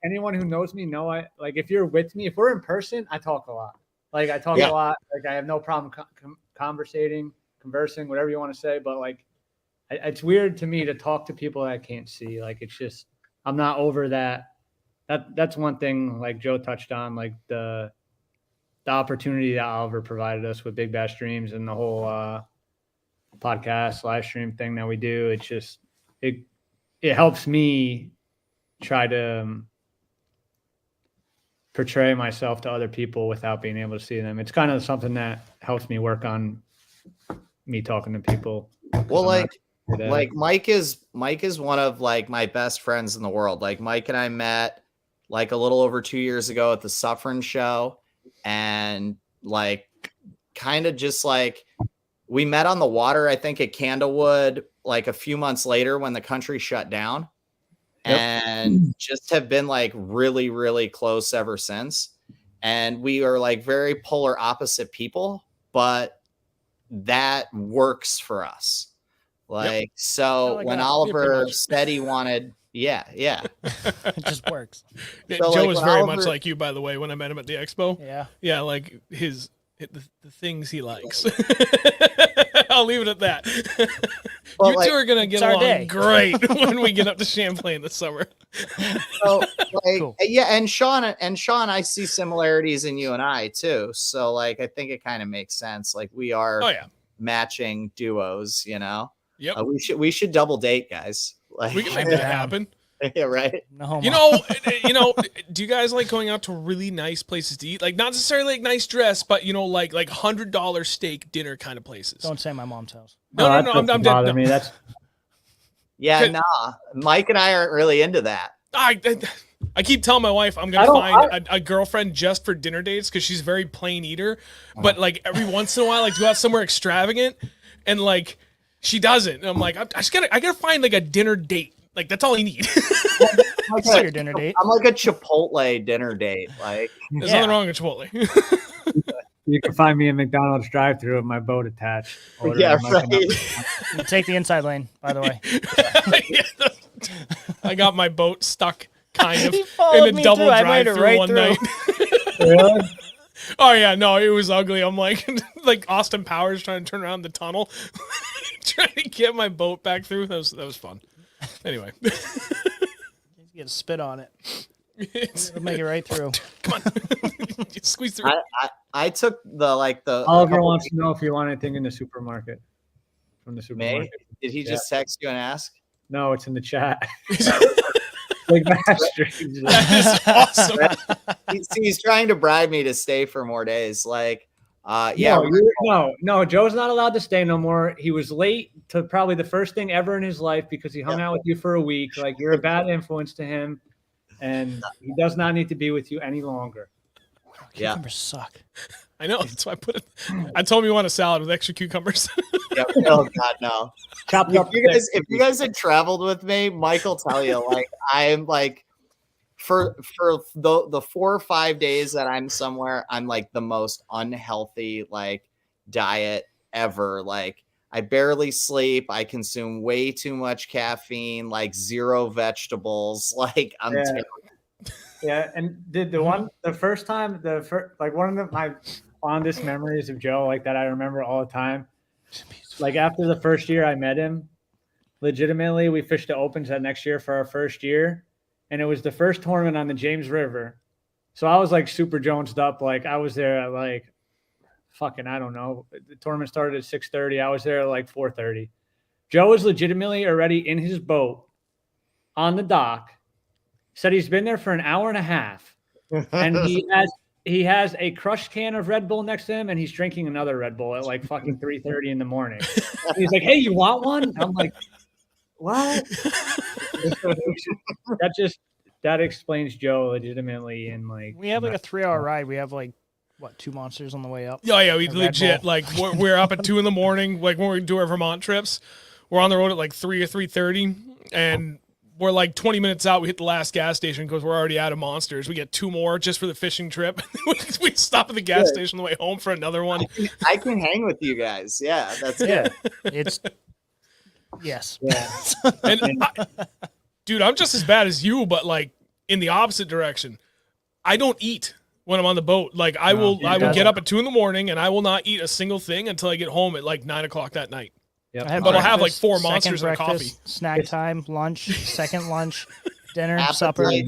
anyone who knows me know I like if you're with me, if we're in person, I talk a lot. Like I talk a lot. Like I have no problem conversing, whatever you want to say. But like, it's weird to me to talk to people that I can't see. Like it's just I'm not over that. That's one thing like Joe touched on, like the opportunity that Oliver provided us with Big Bass Dreams and the whole podcast live stream thing that we do. It's just it helps me try to portray myself to other people without being able to see them. It's kind of something that helps me work on me talking to people. Well, like Mike is one of like my best friends in the world. Like Mike and I met like a little over 2 years ago at the Suffering show, and like kind of just like we met on the water, I think at Candlewood, like a few months later when the country shut down. Yep. And just have been like really, really close ever since. And we are like very polar opposite people, but that works for us. Like, so like when that. Oliver said he wanted, yeah. It just works. So Joe like was very much like you, by the way, when I met him at the expo. Yeah, like the things he likes. I'll leave it at that. Well, you two are gonna get along great when we get up to Champlain this summer. So, like, cool. Yeah, and Sean, I see similarities in you and I too. So, like, I think it kind of makes sense. Like, we are matching duos, you know. Yep. We should double date, guys. Like, we can make that happen. Yeah, right. No, you know, do you guys like going out to really nice places to eat? Like not necessarily like nice dress, but you know, like $100 steak dinner kind of places. Don't say my mom's house. No, I'm dead. No. Me. That's nah. Mike and I aren't really into that. I keep telling my wife I'm gonna find a girlfriend just for dinner dates because she's a very plain eater. But like every once in a while, like to go out somewhere extravagant, and like she doesn't. And I'm like, I gotta find like a dinner date. Like that's all you need. Like your dinner date. I'm like a Chipotle dinner date. Like there's nothing wrong with Chipotle. You can find me in McDonald's drive-thru with my boat attached. Yeah, right. You take the inside lane, by the way. I got my boat stuck kind of in a double drive-thru one night. Really? Oh yeah, no, it was ugly. I'm like Austin Powers trying to turn around the tunnel, trying to get my boat back through. That was fun. Anyway, you get a spit on it. It'll make it right through. Come on, squeeze through. I took the Oliver wants to know if you want anything in the supermarket from the supermarket. Did he just text you and ask? No, it's in the chat. Like Master. That is awesome. He's trying to bribe me to stay for more days. Like, no, Joe's not allowed to stay no more. He was late to probably the first thing ever in his life because he hung out with you for a week. Like, you're a bad influence to him, and he does not need to be with you any longer. Cucumbers suck. I know. That's why I put it. I told him you want a salad with extra cucumbers. Oh God, no. If you guys had traveled with me, Mike will tell you. Like, I'm like, for the 4 or 5 days that I'm somewhere, I'm like the most unhealthy like diet ever. Like, I barely sleep. I consume way too much caffeine. Like 0 vegetables. Like I'm terrible. Yeah, and one of my fondest memories of Joe, like that I remember all the time. Like after the first year I met him, legitimately we fished the Opens that next year for our first year, and it was the first tournament on the James River. So I was like super jonesed up. Like I was there at like fucking, I don't know. The tournament started at 6:30. I was there at like 4:30. Joe was legitimately already in his boat on the dock. Said he's been there for an hour and a half, and he has a crushed can of Red Bull next to him, and he's drinking another Red Bull at like fucking 3:30 in the morning. And he's like, "Hey, you want one?" I'm like, "What?" that explains Joe legitimately. And like, we have like a 3-hour ride. We have like 2 monsters on the way up. Yeah, we legit like we're up at 2 a.m. Like when we do our Vermont trips, we're on the road at like 3 or 3:30, and we're like 20 minutes out. We hit the last gas station because we're already out of monsters. We get 2 more just for the fishing trip. We stop at the gas station on the way home for another one. I can hang with you guys. Yeah, that's good. It's yes. Yeah. And dude, I'm just as bad as you, but like in the opposite direction. I don't eat when I'm on the boat. Like I will get up at 2 a.m. and I will not eat a single thing until I get home at like 9 o'clock that night. Yep. But I'll have like 4 monsters and a coffee. Snack time, lunch, second lunch, dinner, supper. appetite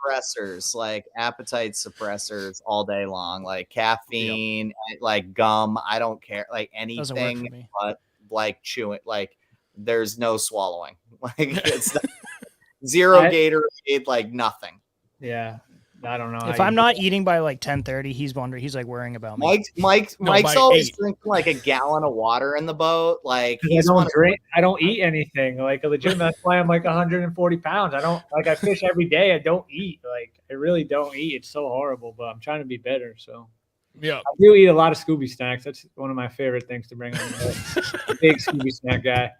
suppressors, like appetite suppressors all day long, like caffeine, like gum. I don't care, like Doesn't work for anything me. but like chewing. Like there's no swallowing. Like it's zero Gatorade, like nothing. Yeah, I don't know. If I'm not eating by like 10:30, he's wondering. He's like worrying about me. Mike's by always 8. drinking like a gallon of water in the boat. Like I don't drink. I don't eat anything. Like legit, that's why I'm like 140 pounds. I don't like. I fish every day. I don't eat. Like I really don't eat. It's so horrible. But I'm trying to be better. So Yeah. I do eat a lot of Scooby snacks. That's one of my favorite things to bring on. Big Scooby snack guy.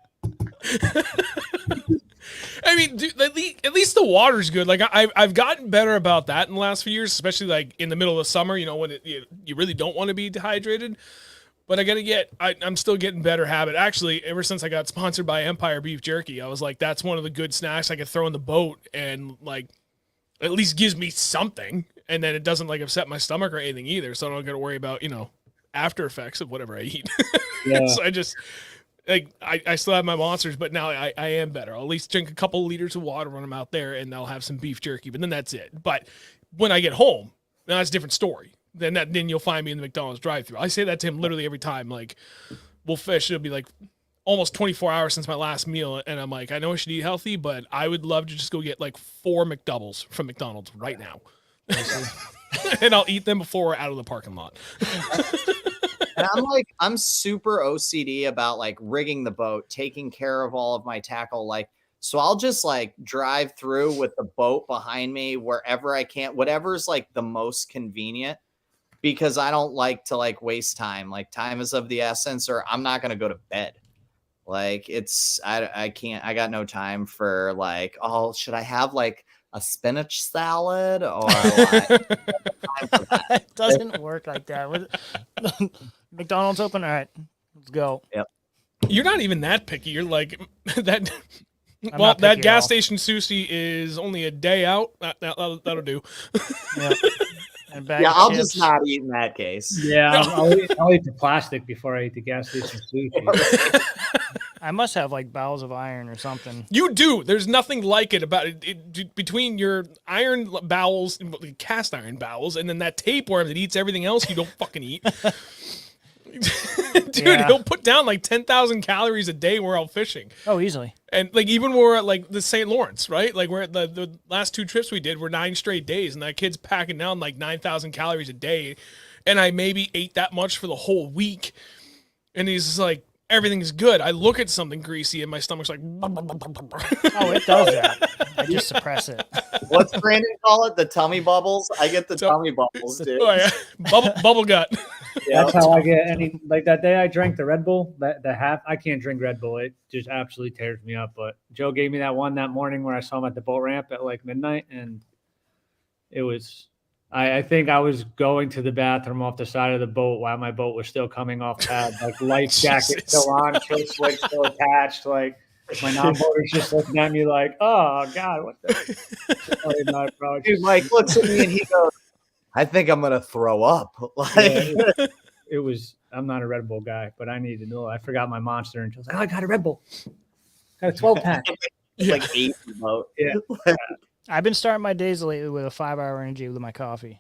I mean, dude, at least the water's good. Like I've gotten better about that in the last few years, especially like in the middle of summer. You know, when you really don't want to be dehydrated. But I'm still getting better habit. Actually, ever since I got sponsored by Empire Beef Jerky, I was like, that's one of the good snacks I could throw in the boat and like at least gives me something, and then it doesn't like upset my stomach or anything either. So I don't got to worry about after effects of whatever I eat. Yeah. So I just. Like I still have my monsters, but now I am better. I'll at least drink a couple liters of water when I'm out there, and I'll have some beef jerky. But then that's it. But when I get home, now that's a different story. Then you'll find me in the McDonald's drive-thru. I say that to him literally every time. Like we'll fish, it'll be like almost 24 hours since my last meal, and I'm like, I know I should eat healthy, but I would love to just go get like 4 McDoubles from McDonald's right now, and I'll eat them before we're out of the parking lot. And I'm super OCD about like rigging the boat, taking care of all of my tackle. Like, so I'll just like drive through with the boat behind me wherever I can, whatever's like the most convenient, because I don't like to like waste time. Like time is of the essence, or I'm not going to go to bed. Like I can't, I got no time for like, oh, should I have like a spinach salad or like, It doesn't work like that. McDonald's open. All right, let's go. Yep. You're not even that picky. You're like that. I'm Well, not that picky at gas all. station sushi is only a day out. That'll do. Yeah. And a bag yeah, of I'll chips. just not eat in that case. Yeah, I'll eat the plastic before I eat the gas station sushi. I must have like bowels of iron or something. You do. There's nothing like it about it between your iron bowels, cast iron bowels, and then that tapeworm that eats everything else you don't fucking eat. Dude, Yeah. he'll put down like 10,000 calories a day when we're out fishing. Oh, easily. And like even when we're at like the St. Lawrence, right? Like we're at the last 2 trips we did were 9 straight days, and that kid's packing down like 9,000 calories a day, and I maybe ate that much for the whole week. And he's just like, everything's good. I look at something greasy and my stomach's like, Oh, it does that. I just suppress it. What's Brandon call it? The tummy bubbles? I get the tummy bubbles, dude. oh yeah, bubble gut. Yeah. That's how I get any. Like that day I drank the Red Bull, the half. I can't drink Red Bull. It just absolutely tears me up. But Joe gave me that one that morning where I saw him at the boat ramp at like midnight, and it was. I think I was going to the bathroom off the side of the boat while my boat was still coming off pad, like life jacket Jesus. still on, kill switch still attached. Like my non-boater's just looking at me like, "Oh God, what the?" Sorry, not approach. Dude, Mike looks at me and he goes, I think I'm gonna throw up. Like Yeah, it was. I'm not a Red Bull guy, but I needed to know. I forgot my Monster, and she was like, "Oh, I got a Red Bull. Got a 12-pack." Yeah. like 8 remote. Yeah. I've been starting my days lately with a 5-hour energy with my coffee.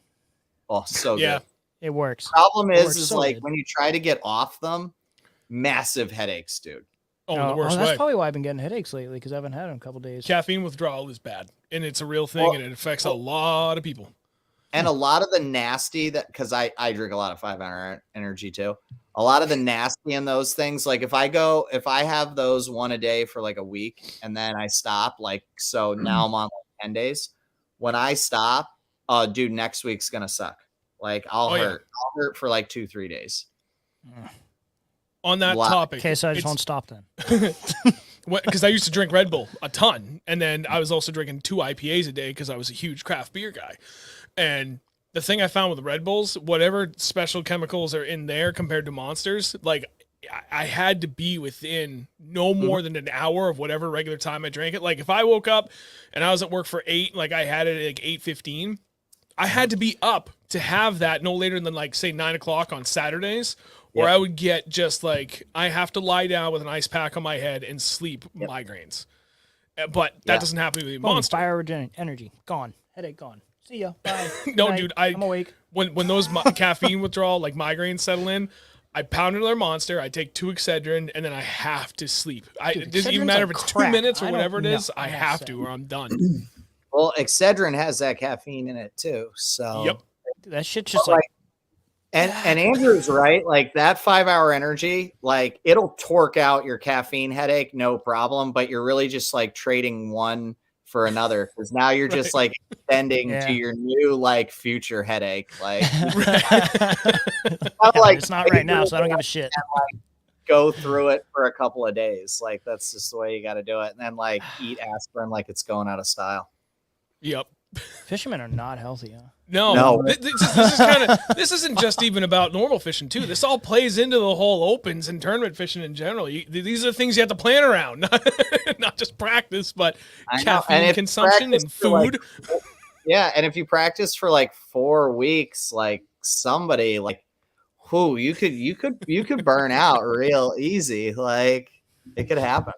Oh, so Yeah. good. It works. Problem It works is so like good. when you try to get off them, massive headaches, dude. Oh, in the worst that's way. probably why I've been getting headaches lately because I haven't had them in a couple days. Caffeine withdrawal is bad, and it's a real thing, Well- and it affects a lot of people. And a lot of the nasty that, because I drink a lot of 5-hour energy too. A lot of the nasty in those things, like if I have those one a day for like a week and then I stop, like so now I'm on like 10 days. When I stop, dude, next week's gonna suck. Like I'll Oh, yeah. hurt. I'll hurt for like 2-3 days. On that Wow. topic, Okay, so I just it's- won't stop then. because I used to drink Red Bull a ton, and then I was also drinking 2 IPAs a day because I was a huge craft beer guy. And the thing I found with the Red Bulls, whatever special chemicals are in there compared to Monsters, like I had to be within no more than an hour of whatever regular time I drank it. Like if I woke up and I was at work for 8, like I had it at like 8:15, I had to be up to have that no later than like say 9 o'clock on Saturdays. Or Yep. I would get just like I have to lie down with an ice pack on my head and sleep migraines. but that Yeah. doesn't happen with the Boom, Monster. fire energy gone, headache gone. See ya. Bye. Good No, night. dude, I'm awake. when those caffeine withdrawal, like migraines settle in, I pound another Monster, I take 2 Excedrin, and then I have to sleep. It doesn't even Excedrin's matter like if it's crack. 2 minutes or I whatever it don't is. know. I I'm have upset. to, or I'm done. Well, Excedrin has that caffeine in it too. So Yep. Dude, that shit's just But, like and Andrew's right. Like that 5-hour energy, like it'll torque out your caffeine headache, no problem. But you're really just like trading one for another because now you're just like extending Yeah. to your new like future headache. Like yeah, like, it's not right now, so I don't give a shit. go through it for a couple of days. Like that's just the way you got to do it. And then like eat aspirin like it's going out of style. Yep. Fishermen are not healthy, huh? No. This isn't just even about normal fishing too. This all plays into the whole opens and tournament fishing in general. These are the things you have to plan around, not just practice, but I know. And caffeine if consumption and practice for, like, food. yeah, and if you practice for like 4 weeks, like somebody like who you could burn out real easy. Like it could happen.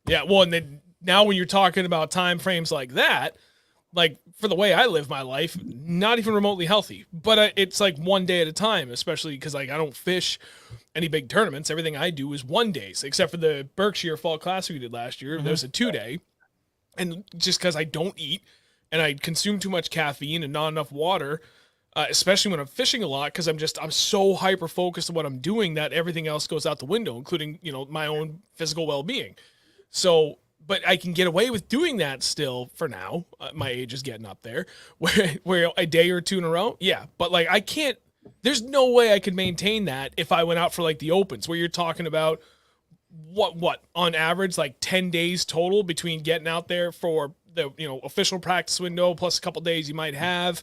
Yeah, well, and then now when you're talking about time frames like that, like for the way I live my life, not even remotely healthy. But it's like one day at a time, especially because like I don't fish any big tournaments. Everything I do is 1 days, except for the Berkshire Fall Classic we did last year. That was a 2-day, and just because I don't eat and I consume too much caffeine and not enough water. Especially when I'm fishing a lot, because I'm so hyper focused on what I'm doing that everything else goes out the window, including my own physical well being. So, but I can get away with doing that still for now. My age is getting up there, where a day or two in a row, yeah. But like I can't. There's no way I could maintain that if I went out for like the opens, where you're talking about what on average like 10 days total between getting out there for the official practice window plus a couple days you might have.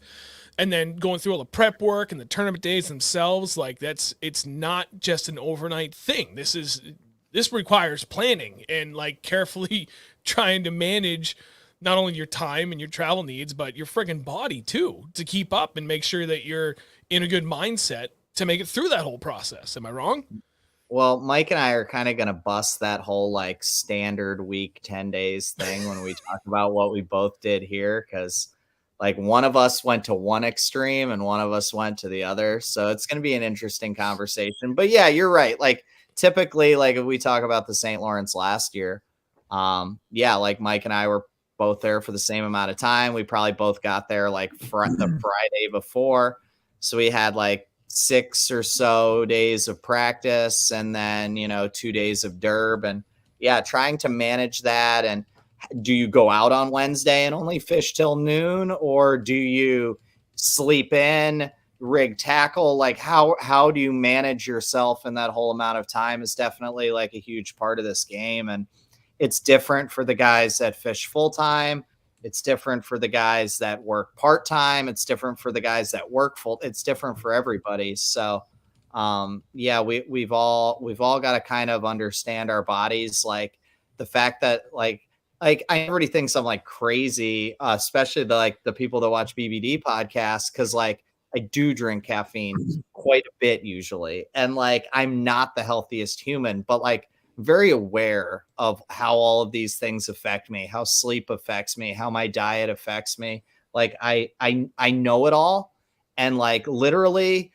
And then going through all the prep work and the tournament days themselves, like it's not just an overnight thing. This requires planning and like carefully trying to manage not only your time and your travel needs, but your friggin' body too, to keep up and make sure that you're in a good mindset to make it through that whole process. Am I wrong? Well, Mike and I are kind of going to bust that whole like standard week, 10 days thing when we talk about what we both did here. Cause like one of us went to one extreme and one of us went to the other. So it's going to be an interesting conversation. But yeah, you're right. Like typically, like if we talk about the St. Lawrence last year, yeah, like Mike and I were both there for the same amount of time. We probably both got there like the Friday before. So we had like 6 or so days of practice and then, 2 days of derb. And yeah, trying to manage that. And do you go out on Wednesday and only fish till noon, or do you sleep in, rig tackle? Like how do you manage yourself in that whole amount of time is definitely like a huge part of this game. And it's different for the guys that fish full time. It's different for the guys that work part time. It's different for the guys that work full. It's different for everybody. So yeah, we've all got to kind of understand our bodies. Like the fact that like everybody thinks I'm like crazy, especially the people that watch BBD podcasts. Cause like I do drink caffeine quite a bit usually. And like, I'm not the healthiest human, but like very aware of how all of these things affect me, how sleep affects me, how my diet affects me. Like I know it all. And like literally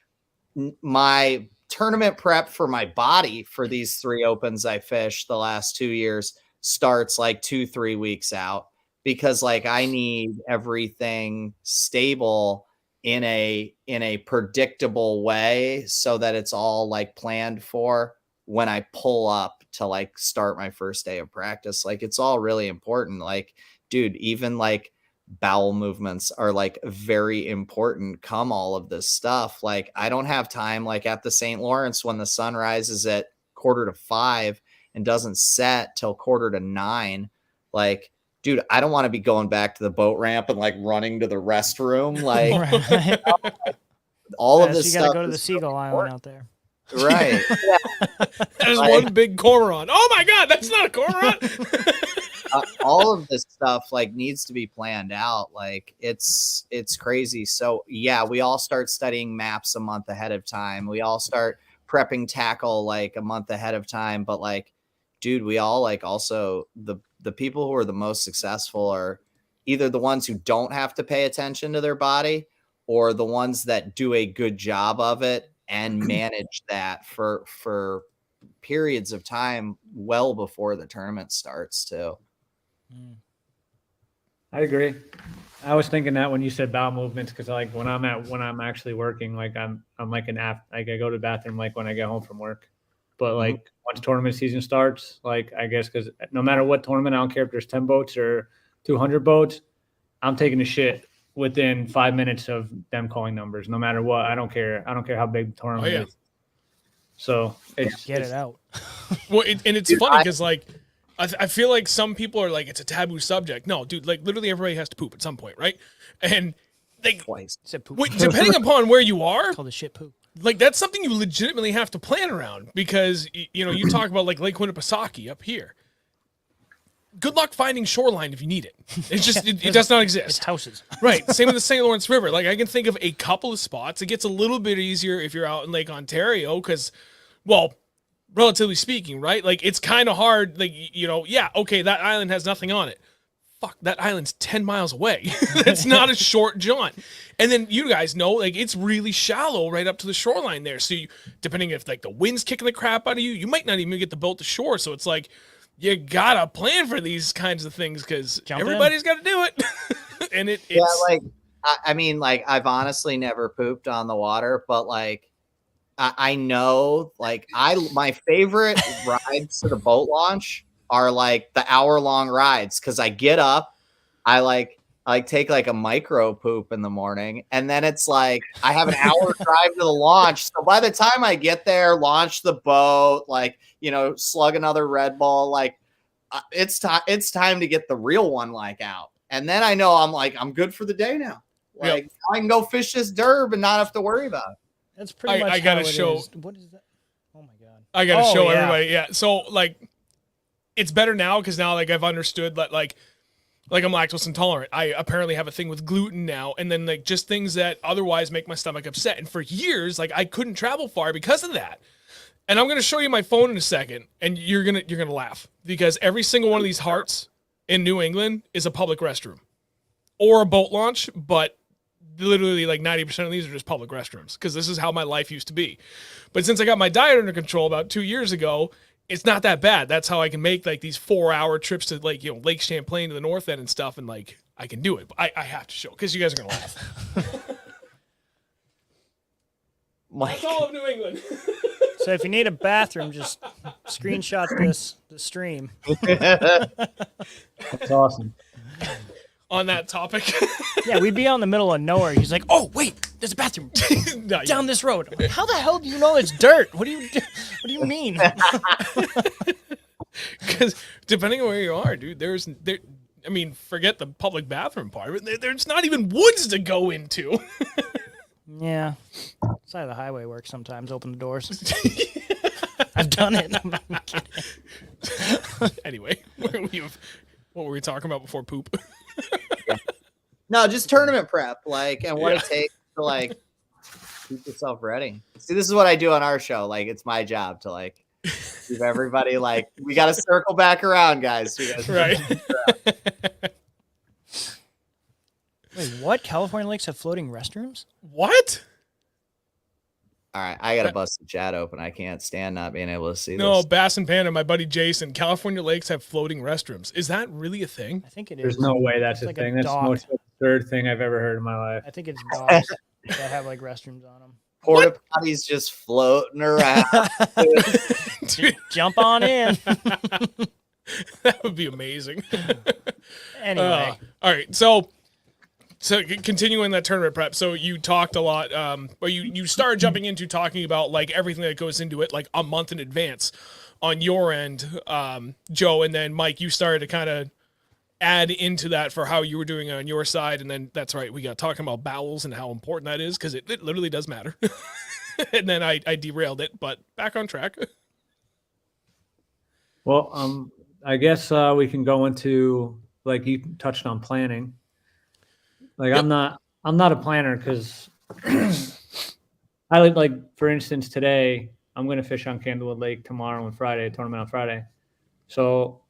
my tournament prep for my body for these 3 opens I fished the last 2 years starts like 2-3 weeks out, because like I need everything stable in a predictable way so that it's all like planned for when I pull up to like start my first day of practice. Like it's all really important. Like, dude, even like bowel movements are like very important come all of this stuff. Like I don't have time like at the St. Lawrence when the sun rises at 4:45 and doesn't set till 8:45. Like, dude, I don't want to be going back to the boat ramp and like running to the restroom. Like Right. all of Yeah, this so you stuff. gotta go to the is Seagull Island out there. right. That is Like- one big cormorant. Oh my God, that's not a cormorant. All of this stuff like needs to be planned out. Like it's crazy. So yeah, we all start studying maps a month ahead of time. We all start prepping tackle like a month ahead of time. But like, dude, we all like also the people who are the most successful are either the ones who don't have to pay attention to their body or the ones that do a good job of it and manage that for periods of time well before the tournament starts too. I agree. I was thinking that when you said bowel movements, because like when I'm actually working, like I'm like an app. Like I go to the bathroom like when I get home from work, but like once tournament season starts, like I guess because no matter what tournament, I don't care if there's 10 boats or 200 boats, I'm taking a shit within 5 minutes of them calling numbers. No matter what, I don't care. I don't care how big the tournament is. So Get it out. Well, and it's funny because like I feel like some people are like it's a taboo subject. No, dude, like literally everybody has to poop at some point, right? And they Twice. Said poop. depending upon where you are, Called the shit poop. like that's something you legitimately have to plan around because you know you talk about like Lake Winnipesaukee up here. Good luck finding shoreline if you need it. It's just it does not It's exist. houses. Right. Same with the St. Lawrence River. Like I can think of a couple of spots. It gets a little bit easier if you're out in Lake Ontario because, well, relatively speaking, right? Like it's kind of hard. Like you know, yeah, okay, that island has nothing on it. Fuck, that island's 10 miles away. That's not a short jaunt. And then you guys know, like it's really shallow right up to the shoreline there. So you, depending if like the wind's kicking the crap out of you, you might not even get the boat to shore. So it's like you gotta plan for these kinds of things because everybody's got to do it. And it's like I mean, like I've honestly never pooped on the water, but like I know, like my favorite rides to the boat launch are like the hour-long rides because I get up, I take like a micro poop in the morning, and then it's like I have an hour drive to the launch. So by the time I get there, launch the boat, like you know, slug another Red Bull, like it's time to get the real one like out, and then I know I'm good for the day now. Like I can go fish this derb and not have to worry about it. That's pretty much I gotta how it show. is. What is that? Oh my god! I gotta show yeah. everybody. Yeah. So like, it's better now because now like I've understood that like I'm lactose intolerant. I apparently have a thing with gluten now, and then like just things that otherwise make my stomach upset. And for years, like I couldn't travel far because of that. And I'm gonna show you my phone in a second, and you're gonna laugh because every single one of these hearts in New England is a public restroom or a boat launch, but literally like 90% of these are just public restrooms because this is how my life used to be. But since I got my diet under control about 2 years ago, it's not that bad. That's how I can make like these 4-hour trips to like, you know, Lake Champlain to the north end and stuff. And like, I can do it, but I have to show because you guys are going to laugh. That's all of New England. So if you need a bathroom, just screenshot the stream. That's awesome. On that topic. Yeah, we'd be out in the middle of nowhere. He's like, "Oh wait, there's a bathroom No, down this road." I'm like, how the hell do you know it's dirt? What do you mean? Because depending on where you are, dude, I mean, forget the public bathroom part. There's not even woods to go into. Yeah, side of the highway works sometimes. Open the doors. I've done it. I'm kidding. Anyway, what were we talking about before poop? No, just tournament prep, like, and what it takes to like keep yourself ready. See, this is what I do on our show. Like, it's my job to like keep everybody like. We got to circle back around, guys. Right. Wait, what? California lakes have floating restrooms? What? All right, I gotta bust the chat open. I can't stand not being able to see No, this. Bass and Panda, my buddy Jason. California lakes have floating restrooms. Is that really a thing? I think it is. There's no way that's It's a like a thing. That's the dock. most absurd thing I've ever heard in my life. I think it's docks that have like restrooms on them. Porta potties just floating around. Dude, Jump on in. that would be amazing. Anyway, All right, so continuing that tournament prep. So you talked a lot, or you started jumping into talking about like everything that goes into it, like a month in advance on your end, Joe, and then Mike, you started to kind of add into that for how you were doing it on your side, and then that's right, we got talking about bowels and how important that is because it literally does matter. And then I derailed it, but back on track. Well, I guess we can go into like you touched on planning. Like Yep. I'm not a planner because I like for instance today I'm going to fish on Candlewood Lake tomorrow and Friday, tournament on Friday. So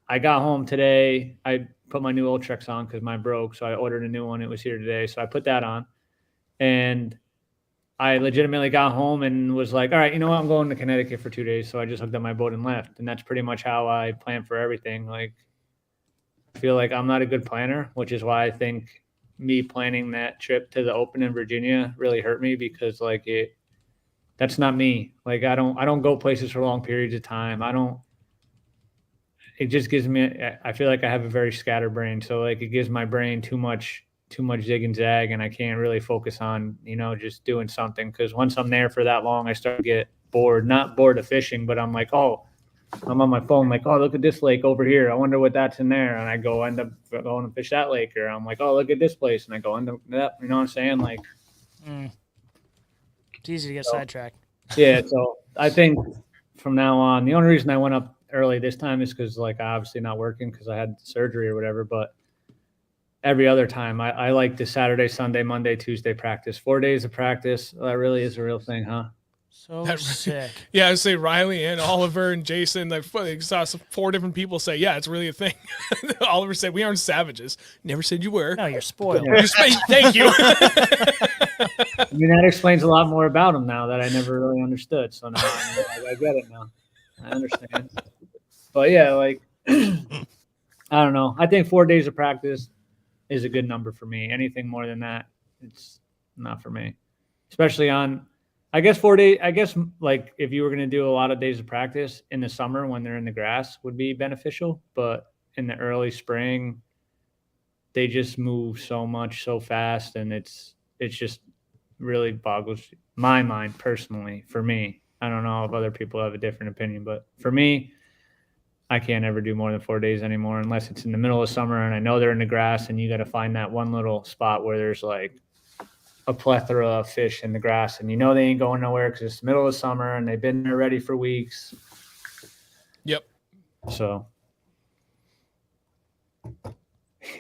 I got home today. I put my new Ultrex on because mine broke. So I ordered a new one. It was here today. So I put that on. And I legitimately got home and was like, all right, you know what? I'm going to Connecticut for 2 days. So I just hooked up my boat and left. And that's pretty much how I plan for everything. Like, I feel like I'm not a good planner, which is why I think me planning that trip to the Open in Virginia really hurt me because like that's not me. Like I don't go places for long periods of time. It just gives me, I feel like I have a very scattered brain. So like it gives my brain too much zig and zag and I can't really focus on, just doing something. Cause once I'm there for that long, I start to get bored, not bored of fishing, but I'm like, oh, I'm on my phone, like, oh, look at this lake over here. I wonder what that's in there. And I end up going to fish that lake. Or I'm like, oh, look at this place. And I go into that, you know what I'm saying? Like, it's easy to get sidetracked. Yeah. So I think from now on, the only reason I went up early this time is because like I obviously not working because I had surgery or whatever, but every other time I like the Saturday, Sunday, Monday, Tuesday practice, 4 days of practice. That really is a real thing, huh? So sick. Yeah, I say Riley and Oliver and Jason. I saw 4 different people say, "Yeah, it's really a thing." Oliver said, "We aren't savages." Never said you were. No, you're spoiled. Thank you. I mean, that explains a lot more about him now that I never really understood. So now I get it now. I understand. But yeah, like I don't know. I think 4 days of practice is a good number for me. Anything more than that, it's not for me. Especially on, I guess 4 days. I guess like if you were going to do a lot of days of practice in the summer when they're in the grass would be beneficial. But in the early spring, they just move so much so fast, and it's just really boggles my mind personally. For me, I don't know if other people have a different opinion, but for me, I can't ever do more than 4 days anymore unless it's in the middle of summer and I know they're in the grass and you got to find that one little spot where there's like a plethora of fish in the grass and they ain't going nowhere because it's the middle of summer and they've been there ready for weeks. Yep. So.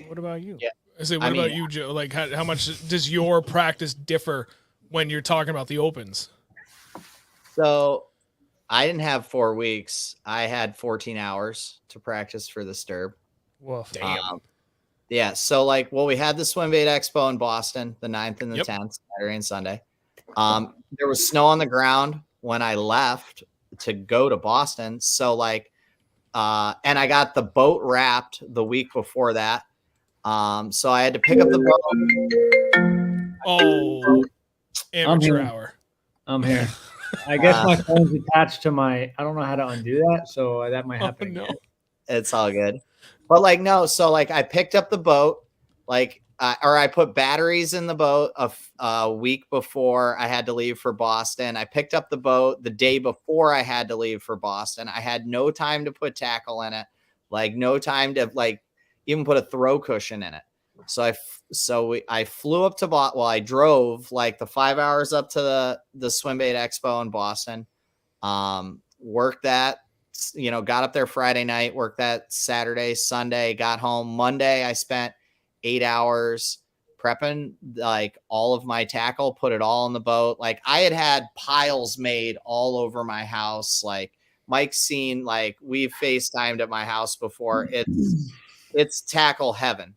What about you? Yeah. I say, what about you, Joe? Like, how much does your practice differ when you're talking about the opens? So I didn't have 4 weeks. I had 14 hours to practice for the Sturb. Woof. Damn. Yeah. So like, we had the Swim Bait Expo in Boston, the 9th and the 10th, Saturday and Sunday. There was snow on the ground when I left to go to Boston. So like, and I got the boat wrapped the week before that. So I had to pick up the boat. Oh, amateur hour. I'm here. I guess my phone's attached to I don't know how to undo that. So that might happen. No. It's all good. But like, no. So like I picked up the boat, like, or I put batteries in the boat a week before I had to leave for Boston. I picked up the boat the day before I had to leave for Boston. I had no time to put tackle in it, like no time to like even put a throw cushion in it. So I flew up to Boston. Well, I drove like the 5 hours up to the Swim Bait Expo in Boston. Worked that, got up there Friday night, worked that Saturday, Sunday, got home Monday. I spent 8 hours prepping like all of my tackle, put it all in the boat. Like I had piles made all over my house. Like Mike's seen, like we've FaceTimed at my house before. It's tackle heaven.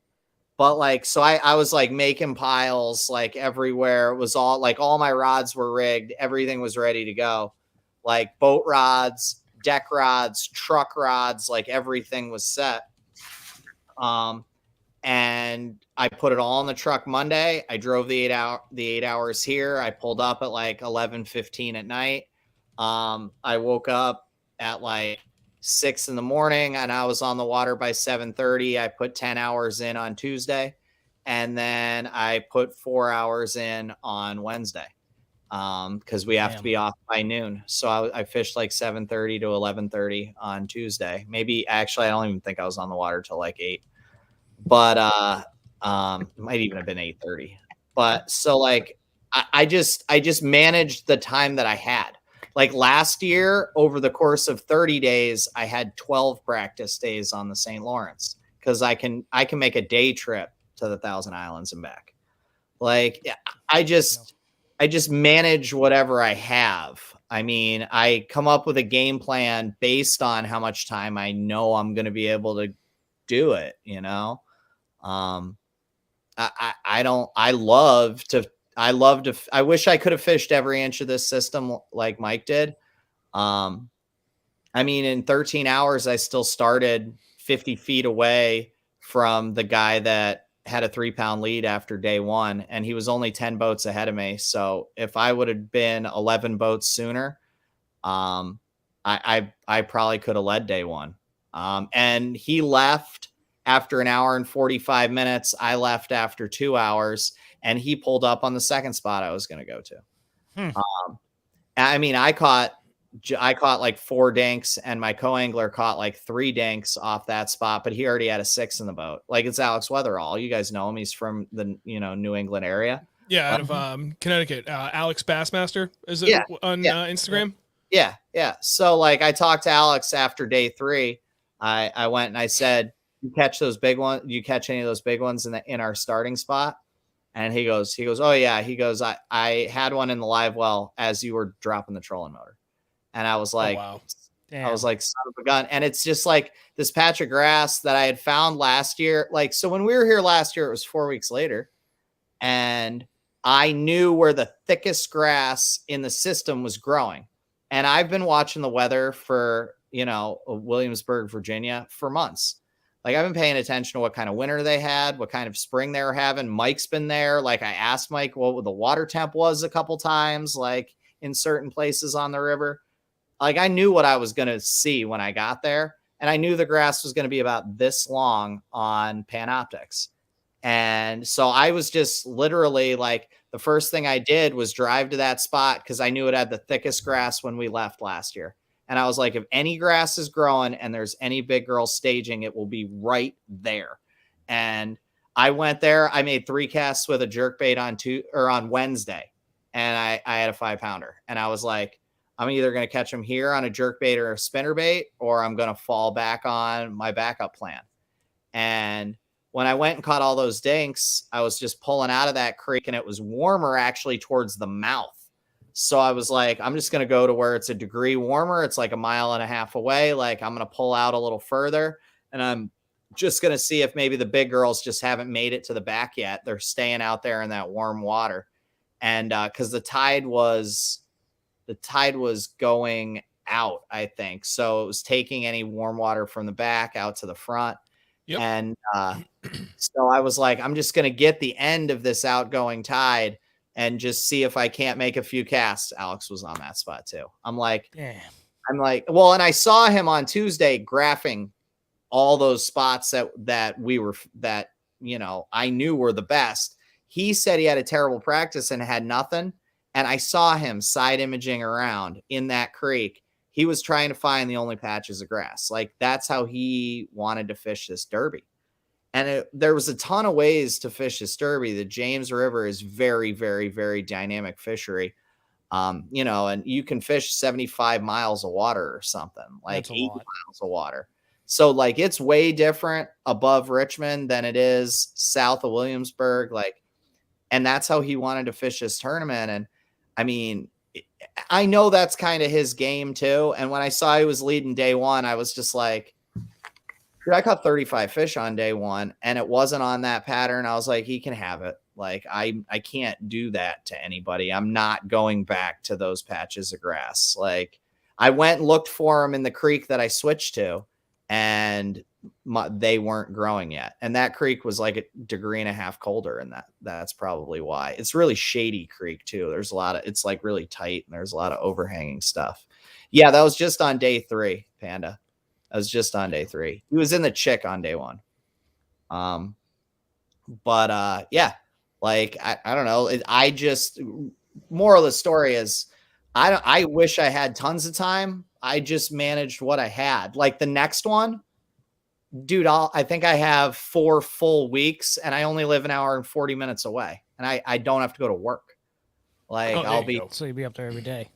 But like, so I was like making piles like everywhere. It was all like all my rods were rigged. Everything was ready to go. Like boat rods, deck rods, truck rods, like everything was set. And I put it all in the truck Monday. I drove the 8 hours here. I pulled up at like 11:15 at night. I woke up at like 6 a.m. and I was on the water by 7:30. I put 10 hours in on Tuesday, and then I put 4 hours in on Wednesday because we have to be off by noon. So I fished like 7:30 to 11:30 on Tuesday. Maybe actually, I don't even think I was on the water till like 8, but it might even have been 8:30. But so like I just managed the time that I had. Like last year, over the course of 30 days, I had 12 practice days on the St. Lawrence because I can make a day trip to the Thousand Islands and back. Like I just manage whatever I have. I mean, I come up with a game plan based on how much time I know I'm going to be able to do it, you know? I don't, I wish I could have fished every inch of this system like Mike did. I mean, in 13 hours, I still started 50 feet away from the guy that had a 3-pound lead after day one, and he was only 10 boats ahead of me. So if I would have been 11 boats sooner, I probably could have led day one. And he left after an hour and 45 minutes. I left after 2 hours, and he pulled up on the second spot I was going to go to. I mean, I caught like 4 dinks, and my co-angler caught like 3 dinks off that spot, but he already had a 6 in the boat. Like, it's Alex Weatherall. You guys know him. He's from the, New England area. Yeah, out of Connecticut. Alex Bassmaster is it on Instagram? Yeah. So like, I talked to Alex after day 3. I went and I said, "You catch those big ones? You catch any of those big ones in our starting spot?" And he goes, "Oh yeah." He goes, I had one in the live well as you were dropping the trolling motor. And I was like, wow. I was like, son of a gun. And it's just like this patch of grass that I had found last year. Like, so when we were here last year, it was 4 weeks later. And I knew where the thickest grass in the system was growing. And I've been watching the weather for, Williamsburg, Virginia for months. Like, I've been paying attention to what kind of winter they had, what kind of spring they were having. Mike's been there. Like, I asked Mike what the water temp was a couple times, like in certain places on the river. Like, I knew what I was going to see when I got there. And I knew the grass was going to be about this long on Panoptics. And so I was just literally like, the first thing I did was drive to that spot because I knew it had the thickest grass when we left last year. And I was like, if any grass is growing and there's any big girl staging, it will be right there. And I went there. I made 3 casts with a jerkbait on Wednesday. And I had a 5-pounder. And I was like, I'm either going to catch them here on a jerkbait or a spinnerbait, or I'm going to fall back on my backup plan. And when I went and caught all those dinks, I was just pulling out of that creek, and it was warmer actually towards the mouth. So I was like, I'm just going to go to where it's a degree warmer. It's like 1.5 miles away. Like, I'm going to pull out a little further, and I'm just going to see if maybe the big girls just haven't made it to the back yet. They're staying out there in that warm water. And because the tide was going out, I think. So it was taking any warm water from the back out to the front. Yep. And so I was like, I'm just going to get the end of this outgoing tide and just see if I can't make a few casts. Alex was on that spot too. I'm like, well, and I saw him on Tuesday graphing all those spots that I knew were the best. He said he had a terrible practice and had nothing. And I saw him side imaging around in that creek. He was trying to find the only patches of grass. Like, that's how he wanted to fish this derby. And there was a ton of ways to fish this derby. The James River is very, very, very dynamic fishery. And you can fish 75 miles of water or something, like 80 miles of water. So like, it's way different above Richmond than it is south of Williamsburg. Like, and that's how he wanted to fish this tournament. And I mean, I know that's kind of his game too. And when I saw he was leading day one, I was just like, dude, I caught 35 fish on day one, and it wasn't on that pattern. I was like, he can have it. Like, I can't do that to anybody. I'm not going back to those patches of grass. Like, I went and looked for them in the creek that I switched to, and they weren't growing yet. And that creek was like 1.5 degrees colder. And that's probably why. It's really shady creek too. There's it's like really tight, and there's a lot of overhanging stuff. Yeah. That was just on day 3, Panda. I was just on day 3. He was in the chick on day 1. Yeah, like, I don't know. I just, moral of the story is, I wish I had tons of time. I just managed what I had. Like, the next one, dude, I think I have 4 full weeks, and I only live 1 hour and 40 minutes away, and I don't have to go to work. Like, so you'll be up there every day.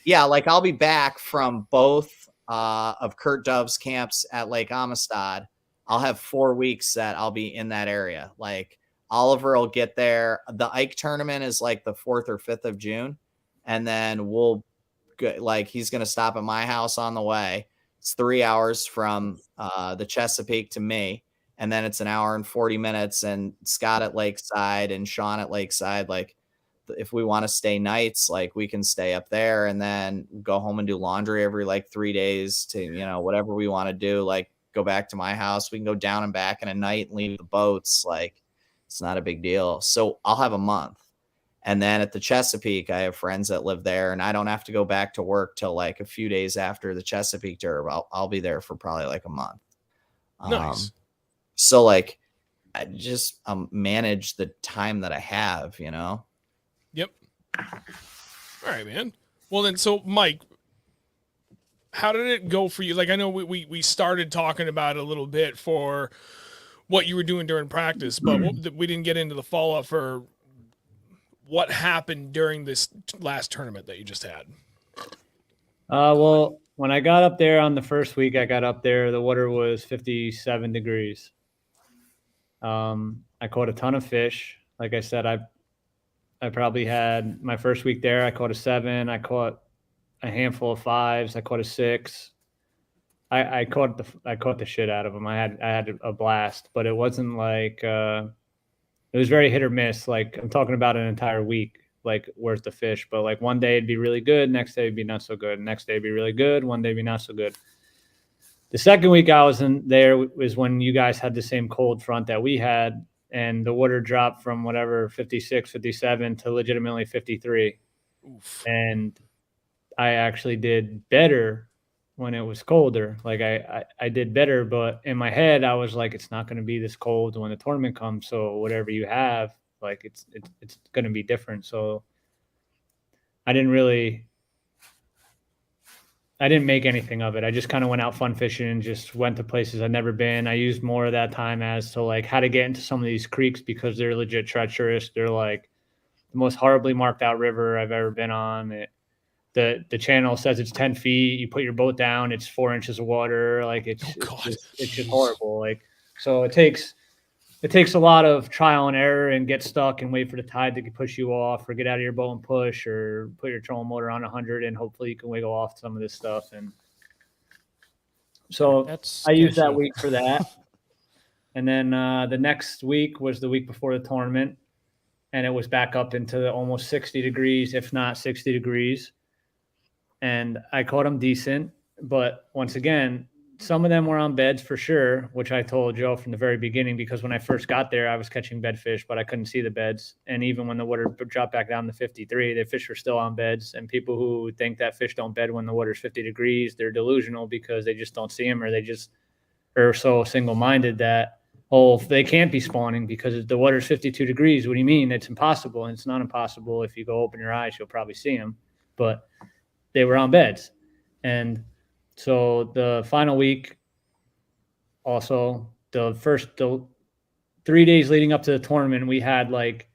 Yeah. Like, I'll be back from both of Kurt Dove's camps at Lake Amistad. I'll have 4 weeks that I'll be in that area. Like, Oliver will get there. The Ike tournament is like the 4th or 5th of June. And then we'll like he's going to stop at my house on the way. It's 3 hours from the Chesapeake to me. And then it's an hour and 40 minutes, and Scott at Lakeside and Sean at Lakeside. Like, if we want to stay nights, like we can stay up there and then go home and do laundry every like 3 days to, you know, whatever we want to do, like go back to my house. We can go down and back in a night and leave the boats. Like, it's not a big deal. So I'll have a month. And then at the Chesapeake, I have friends that live there, and I don't have to go back to work till like a few days after the Chesapeake tour. I'll be there for probably like a month. Nice. So like, I just manage the time that I have, you know? Yep. All right, man. Well then, so Mike, how did it go for you? Like, I know we started talking about it a little bit for what you were doing during practice, but we didn't get into the follow-up for what happened during this last tournament that you just had. Well, when I got up there on the first week, I got up there, the water was 57 degrees. I caught a ton of fish. Like I said, I probably had my first week there. I caught a 7. I caught a handful of 5s. I caught a 6. I caught the shit out of them. I had a blast, but it wasn't like it was very hit or miss. Like, I'm talking about an entire week, like, worth of fish. But like, one day it'd be really good, next day it'd be not so good, next day it'd be really good, one day it'd be not so good. The second week I was in there was when you guys had the same cold front that we had, and the water dropped from whatever 56, 57 to legitimately 53. Oof. And I actually did better when it was colder. Like, I did better, but in my head I was like, it's not going to be this cold when the tournament comes. So whatever you have, like, it's going to be different. So I didn't make anything of it. I just kind of went out fun fishing, just went to places I'd never been. I used more of that time as to like how to get into some of these creeks because they're legit treacherous. They're like the most horribly marked out river I've ever been on. The channel says it's 10 feet. You put your boat down, it's 4 inches of water. Like, it's just horrible. Like, so it takes a lot of trial and error and get stuck and wait for the tide to push you off, or get out of your boat and push, or put your trolling motor on 100 and hopefully you can wiggle off some of this stuff. And so I used that week for that. And then the next week was the week before the tournament, and it was back up into almost 60 degrees, if not 60 degrees. And I caught them decent, but once again, some of them were on beds for sure, which I told Joe from the very beginning, because when I first got there, I was catching bedfish, but I couldn't see the beds. And even when the water dropped back down to 53, the fish were still on beds. And people who think that fish don't bed when the water's 50 degrees, they're delusional because they just don't see them, or they just are so single-minded that, oh, they can't be spawning because the water's 52 degrees. What do you mean? It's impossible. And it's not impossible. If you go open your eyes, you'll probably see them. But they were on beds. And so the final week, also the 3 days leading up to the tournament, we had like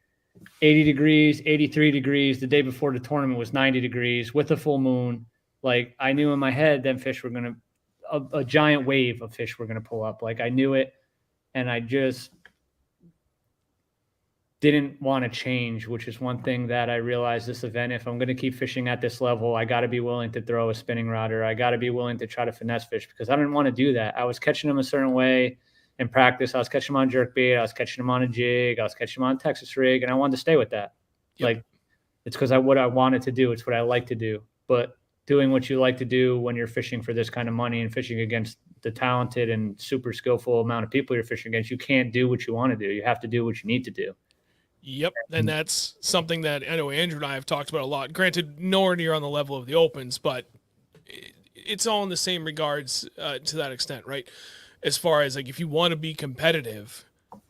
80 degrees, 83 degrees. The day before the tournament was 90 degrees with a full moon. Like, I knew in my head that fish were going to, a giant wave of fish were going to pull up. Like, I knew it. And I just didn't want to change, which is one thing that I realized this event. If I'm going to keep fishing at this level, I got to be willing to throw a spinning rod, or I got to be willing to try to finesse fish, because I didn't want to do that. I was catching them a certain way in practice. I was catching them on jerkbait. I was catching them on a jig. I was catching them on a Texas rig, and I wanted to stay with that. Yep. Like, it's because what I wanted to do. It's what I like to do. But doing what you like to do when you're fishing for this kind of money and fishing against the talented and super skillful amount of people you're fishing against, you can't do what you want to do. You have to do what you need to do. Yep, and that's something that I know Andrew and I have talked about a lot. Granted, nowhere near on the level of the Opens, but it's all in the same regards to that extent, right? As far as, like, if you want to be competitive,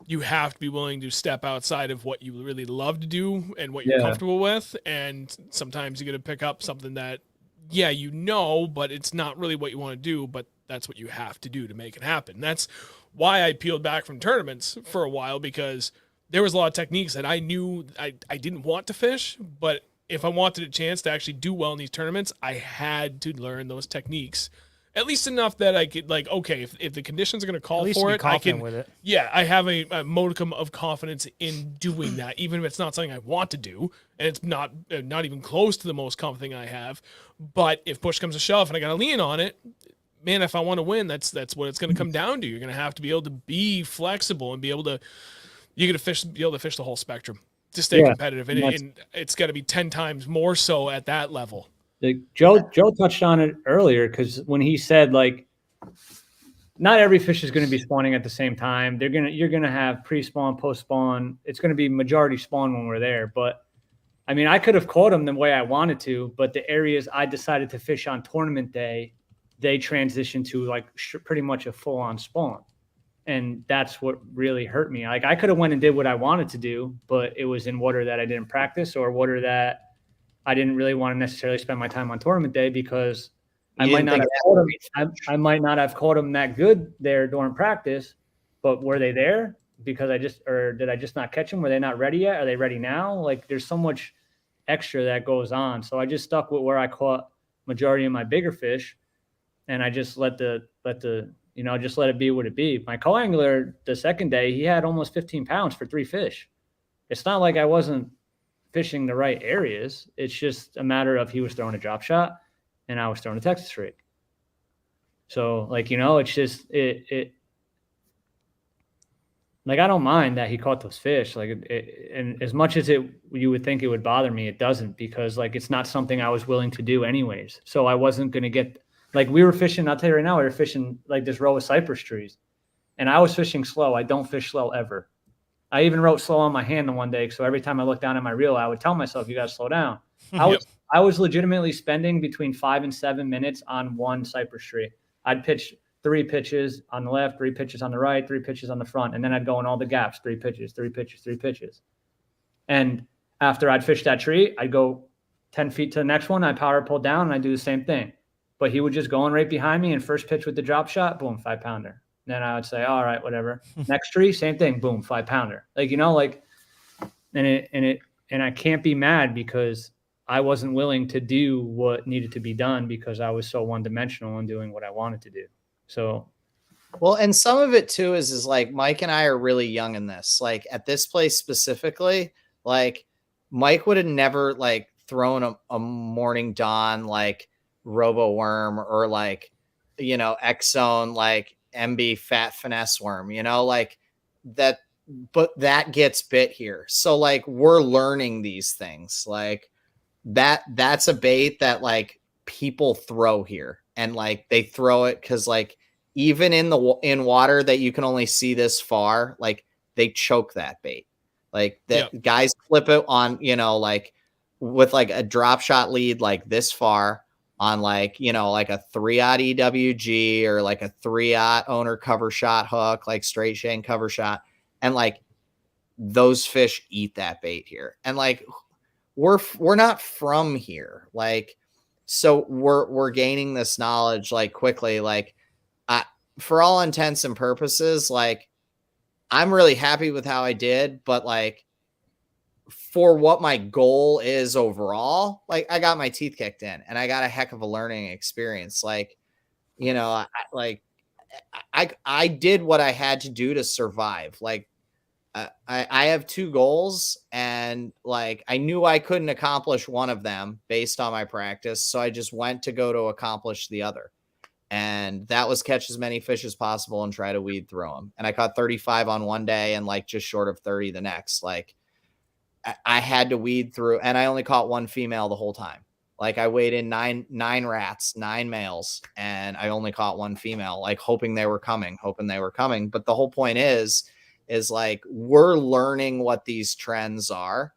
you have to be willing to step outside of what you really love to do and what you're comfortable with, and sometimes you got to pick up something that, but it's not really what you want to do, but that's what you have to do to make it happen. That's why I peeled back from tournaments for a while, because there was a lot of techniques that I knew I didn't want to fish, but if I wanted a chance to actually do well in these tournaments, I had to learn those techniques at least enough that I could like, okay, if the conditions are going to At call least for be it, I confident can. with it. Yeah, I have a modicum of confidence in doing that, even if it's not something I want to do, and it's not even close to the most confident thing I have. But if push comes to shove and I got to lean on it, man, if I want to win, that's what it's going to come down to. You're going to have to be able to be flexible and be able to be able to fish the whole spectrum to stay Yeah, competitive, and it's got to be 10 times more so at that level. like Joe touched on it earlier, because when he said, like, not every fish is going to be spawning at the same time. You're gonna have pre-spawn, post-spawn. It's going to be majority spawn when we're there. But I mean, I could have caught them the way I wanted to, but the areas I decided to fish on tournament day, they transitioned to like pretty much a full-on spawn, and that's what really hurt me. Like, I could have went and did what I wanted to do, but it was in water that I didn't practice, or water that I didn't really want to necessarily spend my time on tournament day, because I might not have caught them that good there during practice. But were they there because did I just not catch them? Were they not ready yet? Are they ready now? Like, there's so much extra that goes on. So I just stuck with where I caught majority of my bigger fish, and I just let it be what it be. My co-angler the second day, he had almost 15 pounds for 3 fish. It's not like I wasn't fishing the right areas. It's just a matter of he was throwing a drop shot and I was throwing a Texas rig. So, like, it's just like, I don't mind that he caught those fish. Like, and as much as you would think it would bother me, it doesn't, because like, it's not something I was willing to do anyways. So I wasn't going to get, like, we were fishing, I'll tell you right now, we were fishing like this row of cypress trees, and I was fishing slow. I don't fish slow ever. I even wrote slow on my hand the one day. So every time I looked down at my reel, I would tell myself, you got to slow down. I was legitimately spending between 5 and 7 minutes on one cypress tree. I'd pitch 3 pitches on the left, 3 pitches on the right, 3 pitches on the front. And then I'd go in all the gaps, 3 pitches, 3 pitches, 3 pitches. And after I'd fish that tree, I'd go 10 feet to the next one. I'd power pull down and I'd do the same thing. But he would just go in right behind me, and first pitch with the drop shot, boom, 5-pounder. Then I would say, all right, whatever. Next tree, same thing, boom, 5-pounder. Like, and I can't be mad because I wasn't willing to do what needed to be done because I was so one-dimensional in doing what I wanted to do. So, well, and some of it too is like Mike and I are really young in this. Like, at this place specifically, like, Mike would have never like thrown a morning dawn like robo worm or like, X Zone like MB fat finesse worm, like that, but that gets bit here. So like, we're learning these things. Like, that's a bait that like people throw here, and like they throw it because like even in water that you can only see this far, like they choke that bait. Like that guys flip it on, like with like a drop shot lead like this far on like, like a 3-aught EWG or like a 3-aught owner cover shot hook, like straight shank cover shot, and like those fish eat that bait here. And like we're not from here, like, so we're gaining this knowledge like quickly. Like, for all intents and purposes, like, I'm really happy with how I did, but like for what my goal is overall, like I got my teeth kicked in and I got a heck of a learning experience. Like, I did what I had to do to survive. Like, I have 2 goals, and like I knew I couldn't accomplish one of them based on my practice, so I just went to go to accomplish the other, and that was catch as many fish as possible and try to weed through them. And I caught 35 on one day and like just short of 30 the next. Like, I had to weed through, and I only caught 1 female the whole time. Like, I weighed in nine rats, 9 males, and I only caught 1 female, like hoping they were coming. But the whole point is like, we're learning what these trends are.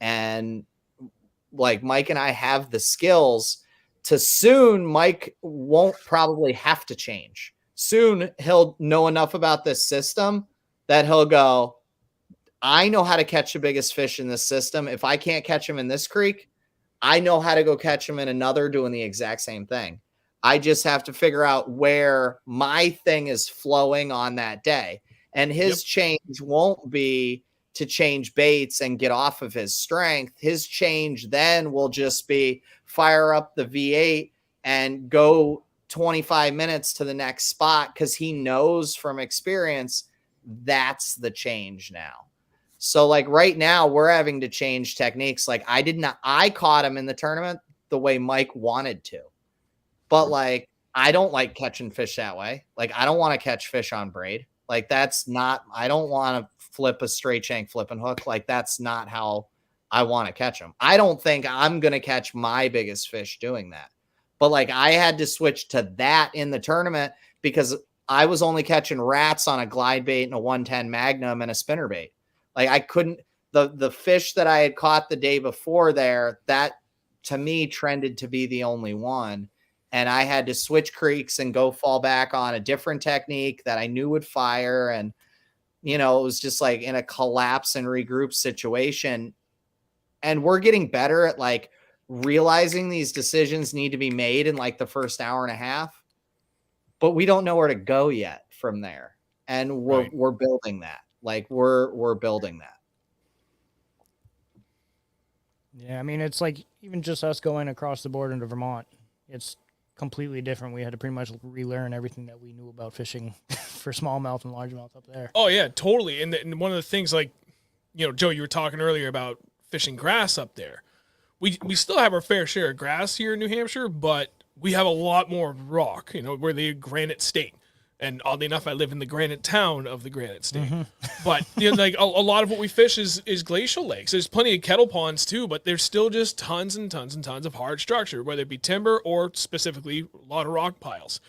And like Mike and I have the skills to soon. Mike won't probably have to change. Soon he'll know enough about this system that he'll go, I know how to catch the biggest fish in this system. If I can't catch him in this creek, I know how to go catch him in another doing the exact same thing. I just have to figure out where my thing is flowing on that day. And his change won't be to change baits and get off of his strength. His change then will just be fire up the V8 and go 25 minutes to the next spot because he knows from experience that's the change now. So like right now we're having to change techniques. Like I caught him in the tournament the way Mike wanted to, but like I don't like catching fish that way. Like I don't want to catch fish on braid. Like that's not, I don't want to flip a straight shank flipping hook. Like that's not how I want to catch them. I don't think I'm going to catch my biggest fish doing that. But like I had to switch to that in the tournament because I was only catching rats on a glide bait and a 110 Magnum and a spinner bait. Like I couldn't, the fish that I had caught the day before there, that to me trended to be the only one. And I had to switch creeks and go fall back on a different technique that I knew would fire. And, you know, it was just like in a collapse and regroup situation. And we're getting better at like realizing these decisions need to be made in like the first hour and a half, but we don't know where to go yet from there. And we're building that. Like we're building that. Yeah, I mean, it's like even just us going across the border into Vermont, it's completely different. We had to pretty much relearn everything that we knew about fishing for smallmouth and largemouth up there. Oh yeah, totally. And one of the things, like, you know, Joe, you were talking earlier about fishing grass up there. We still have our fair share of grass here in New Hampshire, but we have a lot more rock. You know, we're the granite state. And oddly enough, I live in the granite town of the granite state. Mm-hmm. But you know, like a lot of what we fish is glacial lakes. There's plenty of kettle ponds too, but there's still just tons and tons and tons of hard structure, whether it be timber or specifically a lot of rock piles.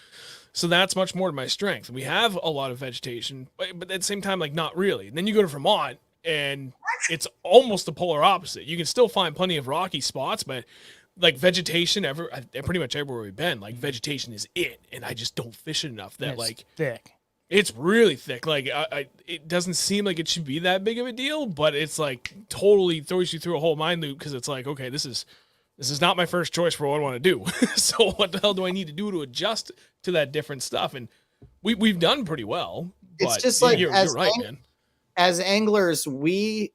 So that's much more to my strength. We have a lot of vegetation, but at the same time, like not really. And then you go to Vermont, and it's almost the polar opposite. You can still find plenty of rocky spots, but like vegetation, pretty much everywhere we've been, like vegetation is it, and I just don't fish it enough. That it's like thick. It's really thick. Like it doesn't seem like it should be that big of a deal, but it's like totally throws you through a whole mind loop because it's like, okay, this is not my first choice for what I want to do. So what the hell do I need to do to adjust to that different stuff? And we've done pretty well. It's but just like you're right, man. As anglers, we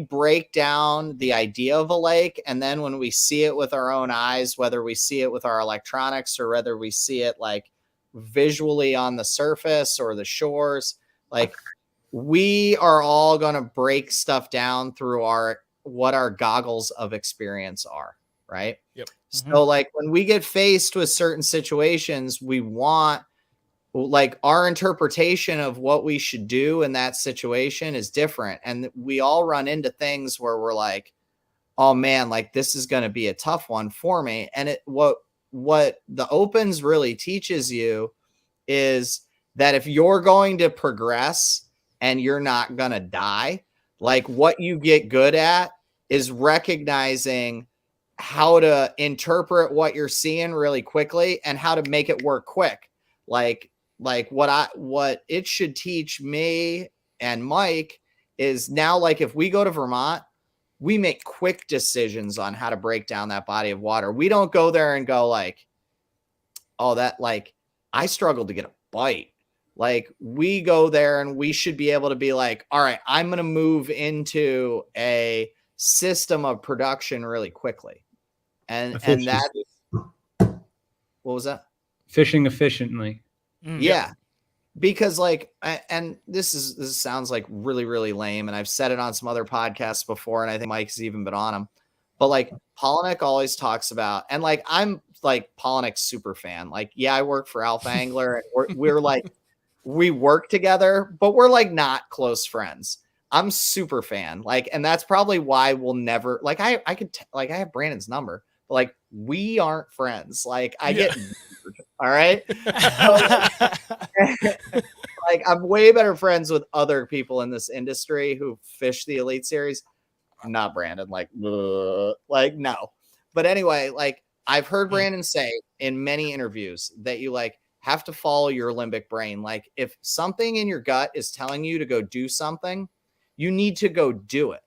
break down the idea of a lake, and then when we see it with our own eyes, whether we see it with our electronics or whether we see it like visually on the surface or the shores, like we are all going to break stuff down through what our goggles of experience are, right? Yep. So like when we get faced with certain situations, we want, like, our interpretation of what we should do in that situation is different. And we all run into things where we're like, oh man, like this is going to be a tough one for me. And what the opens really teaches you is that if you're going to progress and you're not going to die, like what you get good at is recognizing how to interpret what you're seeing really quickly and how to make it work quick. Like what it should teach me and Mike is now, like, if we go to Vermont, we make quick decisions on how to break down that body of water. We don't go there and go like, oh, that, like, I struggled to get a bite. Like, we go there and we should be able to be like, all right, I'm going to move into a system of production really quickly. And that, what was that? Fishing efficiently. Yeah. Because like, and this sounds like really, really lame. And I've said it on some other podcasts before, and I think Mike's even been on them, but like Polnick always talks about, and like, I'm like Polnick's super fan. Like, yeah, I work for Alpha Angler, and we're like, we work together, but we're like not close friends. I'm super fan. Like, and that's probably why we'll never, like, I have Brandon's number, but like, we aren't friends. Like, I get all right. Like, I'm way better friends with other people in this industry who fish the Elite Series. I'm not Brandon. Like no. But anyway, like, I've heard Brandon say in many interviews that you like have to follow your limbic brain. Like, if something in your gut is telling you to go do something, you need to go do it.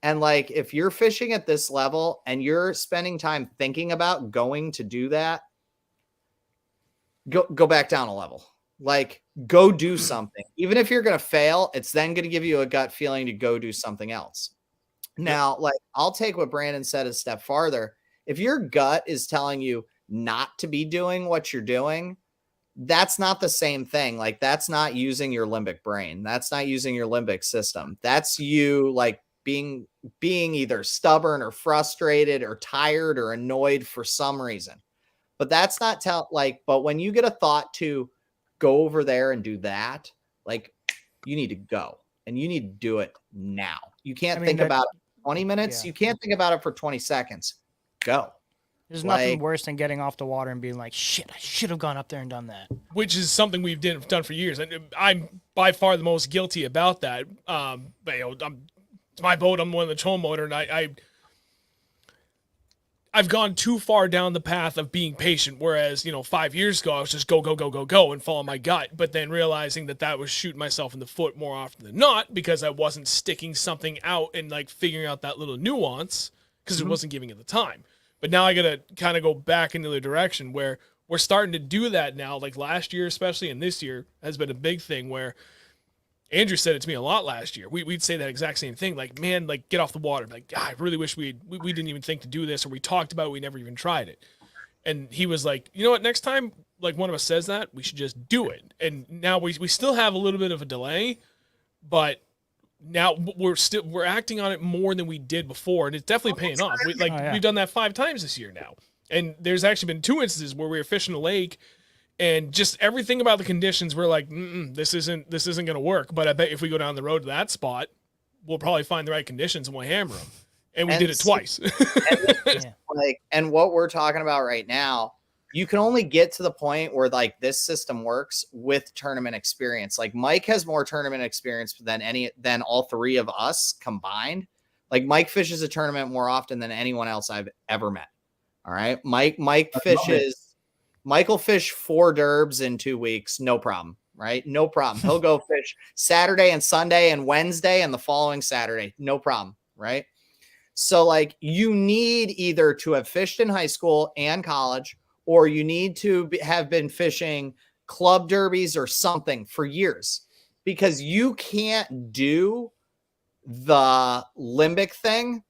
And like, if you're fishing at this level and you're spending time thinking about going to do that, go back down a level. Like, go do something. Even if you're going to fail, it's then going to give you a gut feeling to go do something else. Now, like, I'll take what Brandon said a step farther. If your gut is telling you not to be doing what you're doing, that's not the same thing. Like, that's not using your limbic brain. That's not using your limbic system. That's you like being either stubborn or frustrated or tired or annoyed for some reason. But that's not but when you get a thought to go over there and do that, like, you need to go and you need to do it now. You can't think about it for 20 minutes. Yeah. You can't think about it for 20 seconds. Go. There's nothing worse than getting off the water and being like, shit, I should have gone up there and done that. Which is something we've done for years. And I'm by far the most guilty about that. But, it's my boat. I'm one of the tow motor, and I've gone too far down the path of being patient. Whereas, 5 years ago, I was just go and follow my gut. But then realizing that was shooting myself in the foot more often than not, because I wasn't sticking something out and like figuring out that little nuance because it wasn't giving it the time. But now I got to kind of go back into the direction where we're starting to do that now. Like last year, especially, and this year has been a big thing where Andrew said it to me a lot last year. We'd say that exact same thing. Like, man, like, get off the water. Like, God, I really wish we didn't even think to do this, or we talked about it, we never even tried it. And he was like, you know what, next time, like, one of us says that, we should just do it. And now we still have a little bit of a delay, but now we're acting on it more than we did before, and it's definitely paying off. We've done that 5 times this year now. And there's actually been 2 instances where we were fishing a lake, and just everything about the conditions, we're like, this isn't going to work. But I bet if we go down the road to that spot, we'll probably find the right conditions and we'll hammer them. And we did it twice. And what we're talking about right now, you can only get to the point where like this system works with tournament experience. Like Mike has more tournament experience than all 3 of us combined. Like Mike fishes a tournament more often than anyone else I've ever met. All right. Michael fish 4 derbs in 2 weeks. No problem. Right. No problem. He'll go fish Saturday and Sunday and Wednesday and the following Saturday. No problem. Right. So like you need either to have fished in high school and college, or you need to have been fishing club derbies or something for years, because you can't do the limbic thing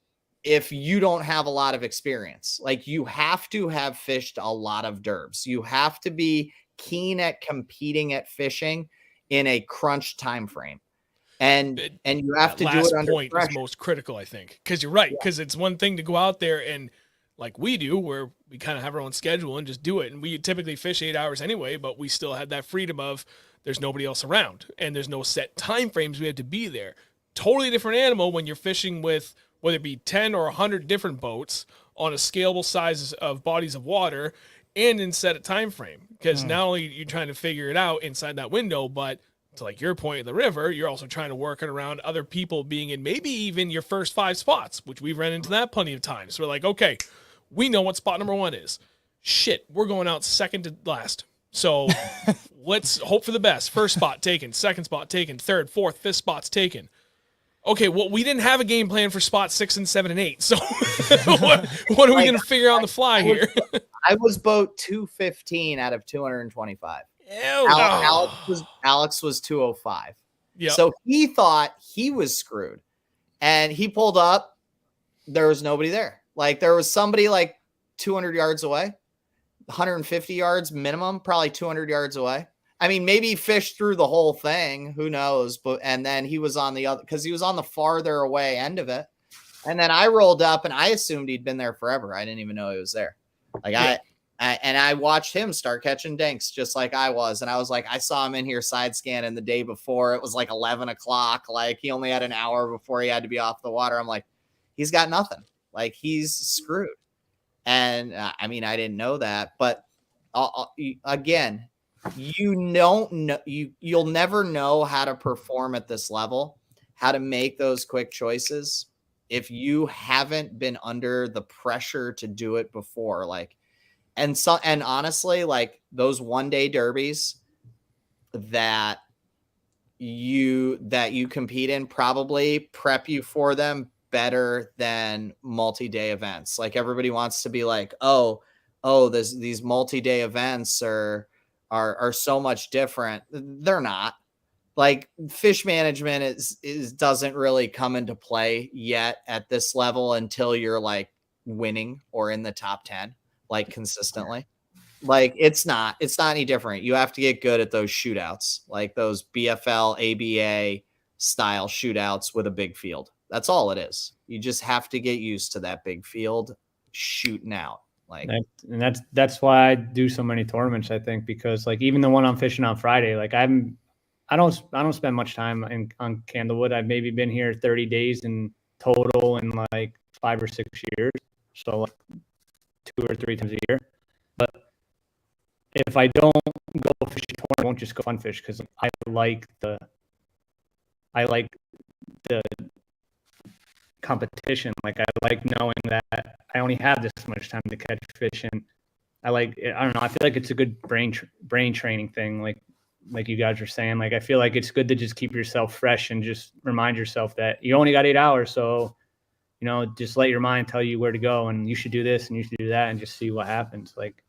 if you don't have a lot of experience. Like you have to have fished a lot of derbs. You have to be keen at competing at fishing in a crunch time frame. And you have to do it under point pressure. is most critical, I think, because you're right. Because it's one thing to go out there and like we do, where we kind of have our own schedule and just do it. And we typically fish 8 hours anyway, but we still had that freedom of there's nobody else around and there's no set time frames we have to be there. Totally different animal when you're fishing with whether it be 10 or 100 different boats on a scalable size of bodies of water and in set time frame. Because not only you're trying to figure it out inside that window, but to like your point of the river, you're also trying to work it around other people being in maybe even your first 5 spots, which we've ran into that plenty of times. So we're like, okay, we know what spot number 1 is. Shit, we're going out second to last. So let's hope for the best. First spot taken, second spot taken, third, fourth, fifth spots taken. Okay, well, we didn't have a game plan for spots 6 and 7 and 8. So what are we going to figure out on the fly here? I was boat 215 out of 225. Ew. Alex was 205. Yeah. So he thought he was screwed, and he pulled up. There was nobody there. Like there was somebody like 200 yards away, 150 yards minimum, probably 200 yards away. I mean, maybe he fished through the whole thing. Who knows? And then he was on the other, because he was on the farther away end of it. And then I rolled up and I assumed he'd been there forever. I didn't even know he was there. Like I watched him start catching dinks just like I was. And I was like, I saw him in here side scanning the day before. It was like 11 o'clock. Like he only had an hour before he had to be off the water. I'm like, he's got nothing. Like he's screwed. And I mean, I didn't know that, but again, you don't know, you'll never know how to perform at this level, how to make those quick choices if you haven't been under the pressure to do it before. Like, and honestly, like those 1-day derbies that you compete in probably prep you for them better than multi-day events. Like everybody wants to be like, these multi-day events are so much different. They're not. Like fish management doesn't really come into play yet at this level until you're like winning or in the top 10, like consistently. Like it's not any different. You have to get good at those shootouts, like those BFL, ABA style shootouts with a big field. That's all it is. You just have to get used to that big field shooting out. Like, and that's why I do so many tournaments, I think, because like even the one I'm fishing on Friday, like I don't spend much time on Candlewood. I've maybe been here 30 days in total in like 5 or 6 years. So like 2 or 3 times a year. But if I don't go fishing tournament, I won't just go fun fish because I like the competition. Like I like knowing that I only have this much time to catch fish, and I don't know. I feel like it's a good brain training thing. Like you guys are saying, like I feel like it's good to just keep yourself fresh and just remind yourself that you only got 8 hours. So, you know, just let your mind tell you where to go, and you should do this and you should do that, and just see what happens. Like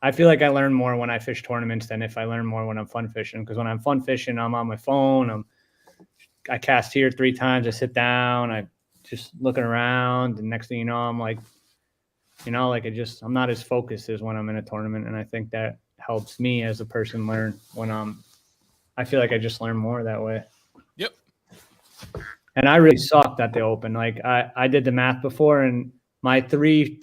I feel like I learn more when I fish tournaments than if I learn more when I'm fun fishing. Because when I'm fun fishing, I'm on my phone. I cast here 3 times. I sit down. I just looking around, and next thing you know, I'm like, you know, like I'm not as focused as when I'm in a tournament, and I think that helps me as a person learn when I feel like I just learn more that way. Yep. And I really sucked at the Open. Like I did the math before, and my three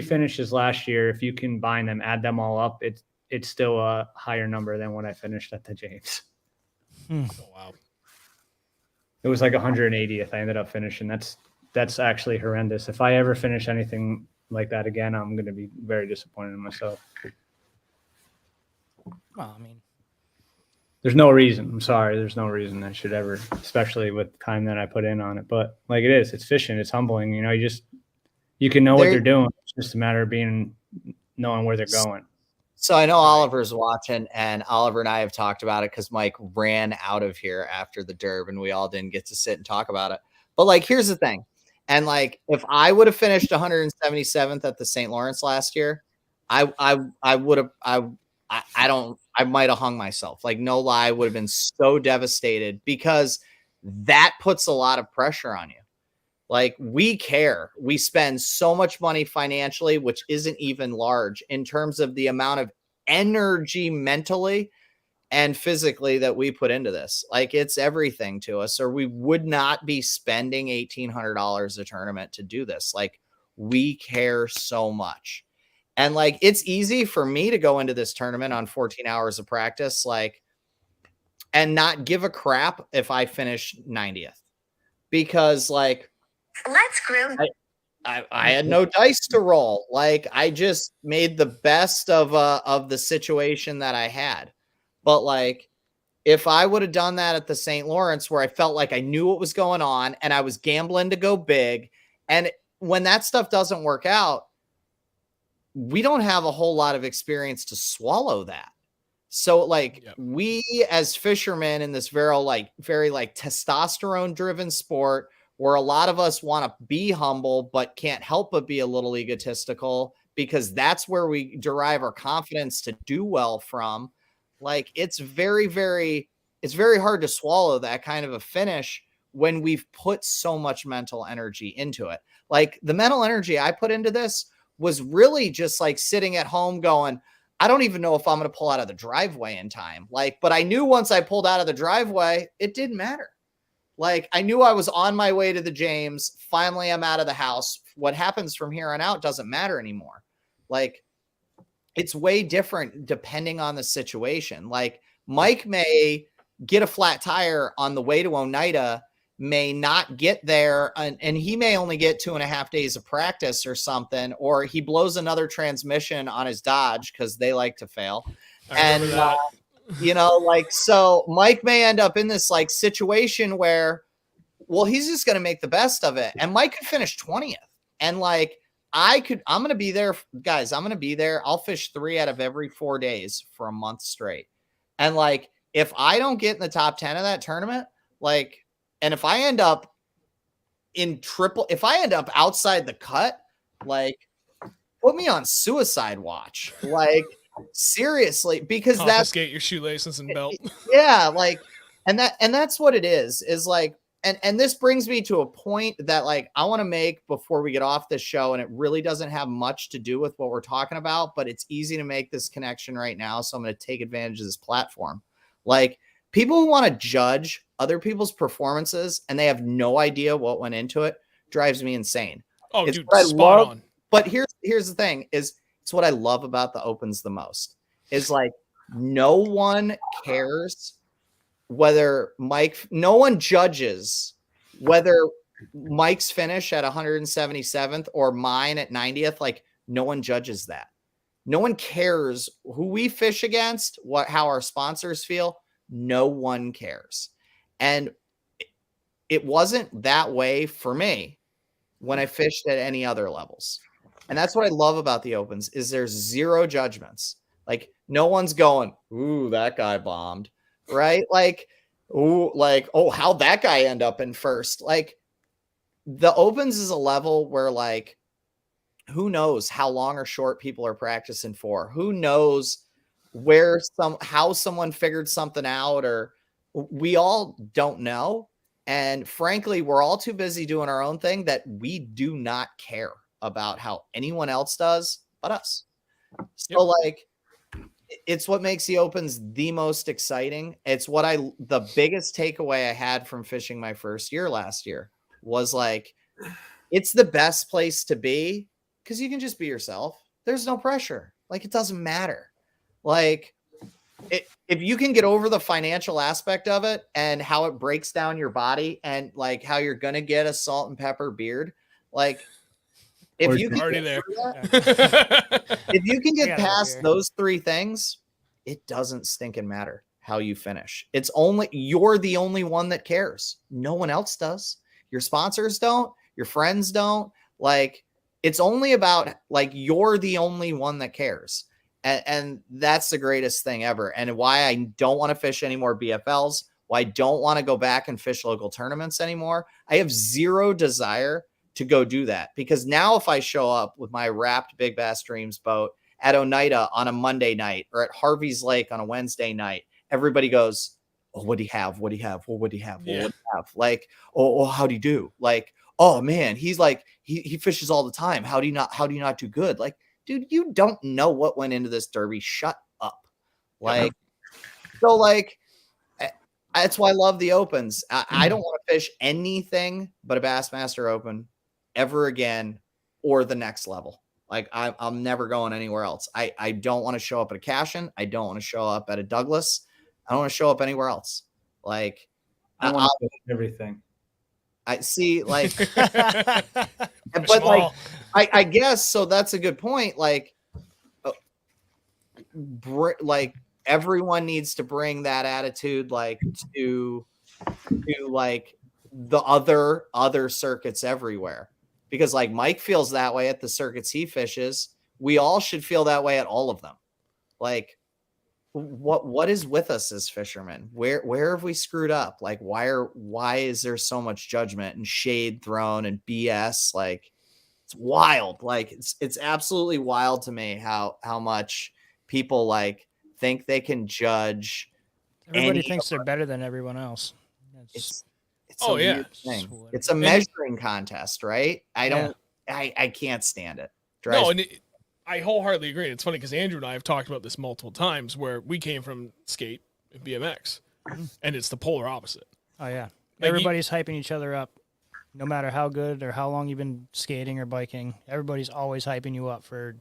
finishes last year, if you combine them, add them all up, it's still a higher number than what I finished at the James. Oh, wow. It was like 180th I ended up finishing. That's actually horrendous. If I ever finish anything like that again, I'm going to be very disappointed in myself. Well, I mean, there's no reason. I'm sorry. There's no reason I should ever, especially with the time that I put in on it. But like it's fishing. It's humbling. You know, you can know what they're doing. It's just a matter of knowing where they're going. So I know Oliver's watching, and Oliver and I have talked about it because Mike ran out of here after the Derb, and we all didn't get to sit and talk about it. But like, here's the thing. And like, if I would have finished 177th at the St. Lawrence last year, I would have, I might have hung myself. Like, no lie, I would have been so devastated because that puts a lot of pressure on you. Like we care. We spend so much money financially, which isn't even large in terms of the amount of energy mentally and physically that we put into this. Like it's everything to us, or we would not be spending $1,800 a tournament to do this. Like we care so much. And like, it's easy for me to go into this tournament on 14 hours of practice, like, and not give a crap if I finish 90th because like, let's groom. I had no dice to roll. Like I just made the best of the situation that I had. But like, if I would have done that at the St. Lawrence where I felt like I knew what was going on and I was gambling to go big, and when that stuff doesn't work out, we don't have a whole lot of experience to swallow that. So like we as fishermen in this very testosterone driven sport, where a lot of us want to be humble, but can't help but be a little egotistical because that's where we derive our confidence to do well from. Like it's very, very hard to swallow that kind of a finish when we've put so much mental energy into it. Like the mental energy I put into this was really just like sitting at home going, I don't even know if I'm going to pull out of the driveway in time. Like, but I knew once I pulled out of the driveway, it didn't matter. Like I knew I was on my way to the James. Finally, I'm out of the house. What happens from here on out doesn't matter anymore. Like it's way different depending on the situation. Like Mike may get a flat tire on the way to Oneida, may not get there, and he may only get 2.5 days of practice or something, or he blows another transmission on his Dodge because they like to fail. And you know, like, so Mike may end up in this like situation where, well, he's just going to make the best of it. And Mike could finish 20th. And like, I'm going to be there, guys. I'm going to be there. I'll fish 3 out of every 4 days for a month straight. And like, if I don't get in the top 10 of that tournament, like, and if I end up if I end up outside the cut, like put me on suicide watch. Like, seriously, because confiscate your shoelaces and belt. Yeah, like, and that's what it is like and this brings me to a point that like I want to make before we get off this show, and it really doesn't have much to do with what we're talking about, but it's easy to make this connection right now. So I'm going to take advantage of this platform. Like people who want to judge other people's performances and they have no idea what went into it drives me insane. Oh, It's dude, what I spot love. on. But here's the thing is it's what I love about the opens the most is like no one cares whether no one judges whether Mike's finish at 177th or mine at 90th. Like no one judges that. No one cares who we fish against, how our sponsors feel. No one cares. And it wasn't that way for me when I fished at any other levels. And that's what I love about the opens is there's zero judgments. Like no one's going, ooh, that guy bombed, right? Like, ooh, like, oh, how'd that guy end up in first? Like the opens is a level where like, who knows how long or short people are practicing for? Who knows how someone figured something out, or we all don't know. And frankly, we're all too busy doing our own thing that we do not care about how anyone else does but us. So like, it's what makes the opens the most exciting. It's what the biggest takeaway I had from fishing my first year last year was like, it's the best place to be because you can just be yourself. There's no pressure. Like, it doesn't matter. Like, if you can get over the financial aspect of it and how it breaks down your body and like how you're going to get a salt and pepper beard, like if you can already there. if you can get Yeah, past here. those three things, it doesn't stinking matter how you finish. It's only you're the only one that cares. No one else does. Your sponsors don't, your friends don't. Like it's only about like you're the only one that cares. And that's the greatest thing ever. And why I don't want to fish any more BFLs, why I don't want to go back and fish local tournaments anymore. I have zero desire to go do that because now if I show up with my wrapped Big Bass Dreams boat at Oneida on a Monday night or at Harvey's Lake on a Wednesday night, everybody goes, oh, what do you have? What do you have? Well, what do you have? Well, what do you have? Like, oh, how do you do? Like, oh man, he's like, he fishes all the time. How do you not do good? Like, dude, you don't know what went into this derby. Shut up. Like, so like, that's why I love the opens. I don't want to fish anything but a Bassmaster Open ever again or the next level. Like I'm never going anywhere else. I don't want to show up at a Cashin. I don't want to show up at a Douglas. I don't want to show up anywhere else. Like I want to fish everything. I see like, But but like, I guess, so that's a good point. Like, like everyone needs to bring that attitude, like to like the other circuits everywhere, because like Mike feels that way at the circuits he fishes. We all should feel that way at all of them. Like, what is with us as fishermen? Where have we screwed up? Like, why is there so much judgment and shade thrown and BS? Like, it's wild. Like, it's absolutely wild to me how much people like think they can judge. Everybody thinks they're better than everyone else. It's Oh, a yeah. weird thing. It's a measuring contest, right? I can't stand it. No, and I wholeheartedly agree. It's funny because Andrew and I have talked about this multiple times where we came from skate and BMX, and it's the polar opposite. Oh yeah, Like everybody's hyping each other up, no matter how good or how long you've been skating or biking. Everybody's always hyping you up for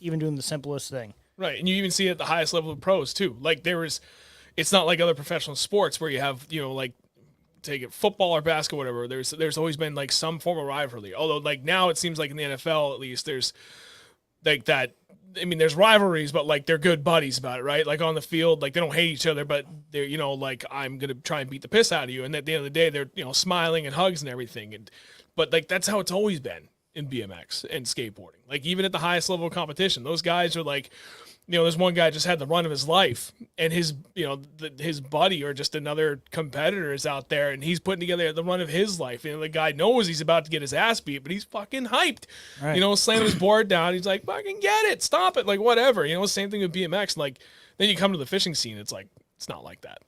even doing the simplest thing. Right, and you even see it at the highest level of pros too. Like it's not like other professional sports where you have, like take it football or basketball, whatever. There's always been like some form of rivalry. Although like now it seems like in the NFL at least there's like that. I mean, there's rivalries, but like they're good buddies about it, right? Like on the field, like they don't hate each other, but they're like I'm gonna try and beat the piss out of you, and at the end of the day, they're smiling and hugs and everything. But like that's how it's always been in BMX and skateboarding. Like even at the highest level of competition, those guys are like. There's one guy just had the run of his life, and his, his buddy or just another competitor is out there, and he's putting together the run of his life. The guy knows he's about to get his ass beat, but he's fucking hyped. Right. Slamming his board down. He's like, fucking get it, stop it, like whatever. Same thing with BMX. Like then you come to the fishing scene, it's like It's not like that.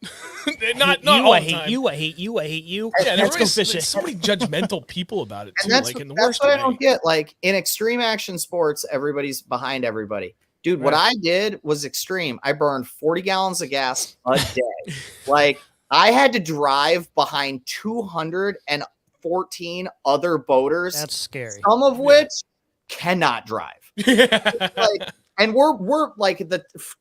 not you, all I the hate time. you. I hate you. I hate you. Yeah, Let's go there's fishing. so many judgmental people about it too, And like in the that's worst what way. I don't get. Like in extreme action sports, everybody's behind everybody. Dude, what I did was extreme. I burned 40 gallons of gas a day. Like I had to drive behind 214 other boaters. That's scary. Some of which cannot drive. Yeah. Like, and we're like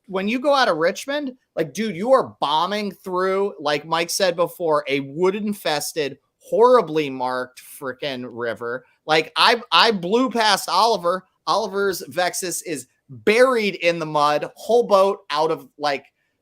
when you go out of Richmond, like, dude, you are bombing through, like Mike said before, a wood infested, horribly marked freaking river. Like I blew past Oliver. Oliver's Vexus is buried in the mud, whole boat out of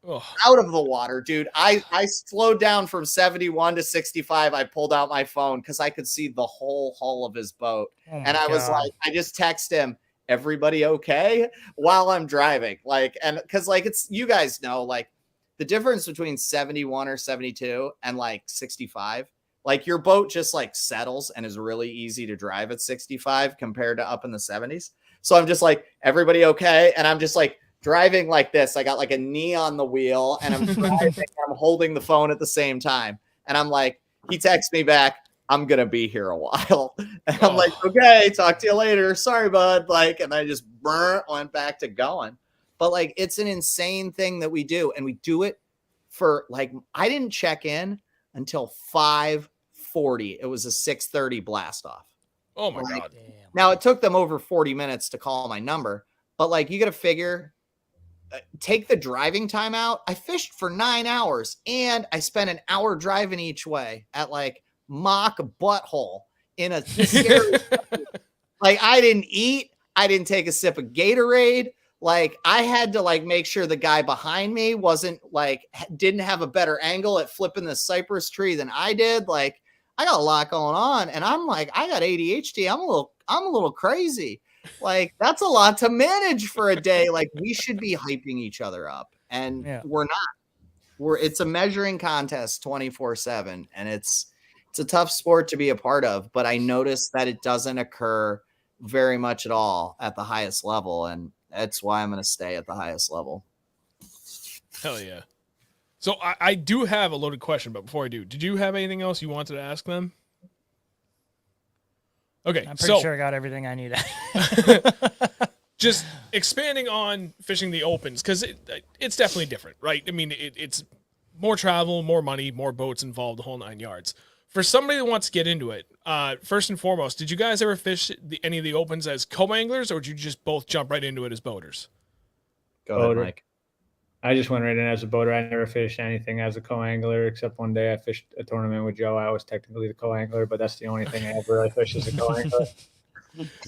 the water, dude. I slowed down from 71 to 65. I pulled out my phone because I could see the whole hull of his boat. And I was like, I just text him, everybody okay? While I'm driving. Like, and because like it's, you guys know, like the difference between 71 or 72 and like 65, like your boat just like settles and is really easy to drive at 65 compared to up in the 70s. So I'm just like, everybody okay? And I'm just like driving like this. I got like a knee on the wheel and I'm driving, I'm holding the phone at the same time. And I'm like, he texts me back, I'm going to be here a while. And I'm like, okay, talk to you later. Sorry, bud. Like, and I just went back to going. But like, it's an insane thing that we do. And we do it for like, I didn't check in until 5:40. It was a 6:30 blast off. Oh my God. Damn. Now it took them over 40 minutes to call my number, but like, you got to figure, take the driving time out. I fished for 9 hours and I spent an hour driving each way at like mock butthole in a scary like I didn't eat. I didn't take a sip of Gatorade. Like I had to like make sure the guy behind me wasn't like, didn't have a better angle at flipping the cypress tree than I did. Like I got a lot going on and I'm like, I got ADHD. I'm a little crazy. Like that's a lot to manage for a day. Like we should be hyping each other up and we're not. It's a measuring contest 24/7 and it's a tough sport to be a part of, but I noticed that it doesn't occur very much at all at the highest level. And that's why I'm going to stay at the highest level. Hell yeah. So I do have a loaded question, but before I do, did you have anything else you wanted to ask them? Okay. I'm pretty sure I got everything I need. Just expanding on fishing the opens, because it's definitely different, right? I mean, it's more travel, more money, more boats involved, the whole 9 yards. For somebody that wants to get into it, first and foremost, did you guys ever fish any of the opens as co-anglers, or did you just both jump right into it as boaters? Go ahead, Boater. Mike. I just went right in as a boater. I never fished anything as a co-angler, except one day I fished a tournament with Joe. I was technically the co-angler, but that's the only thing I ever really fished as a co-angler.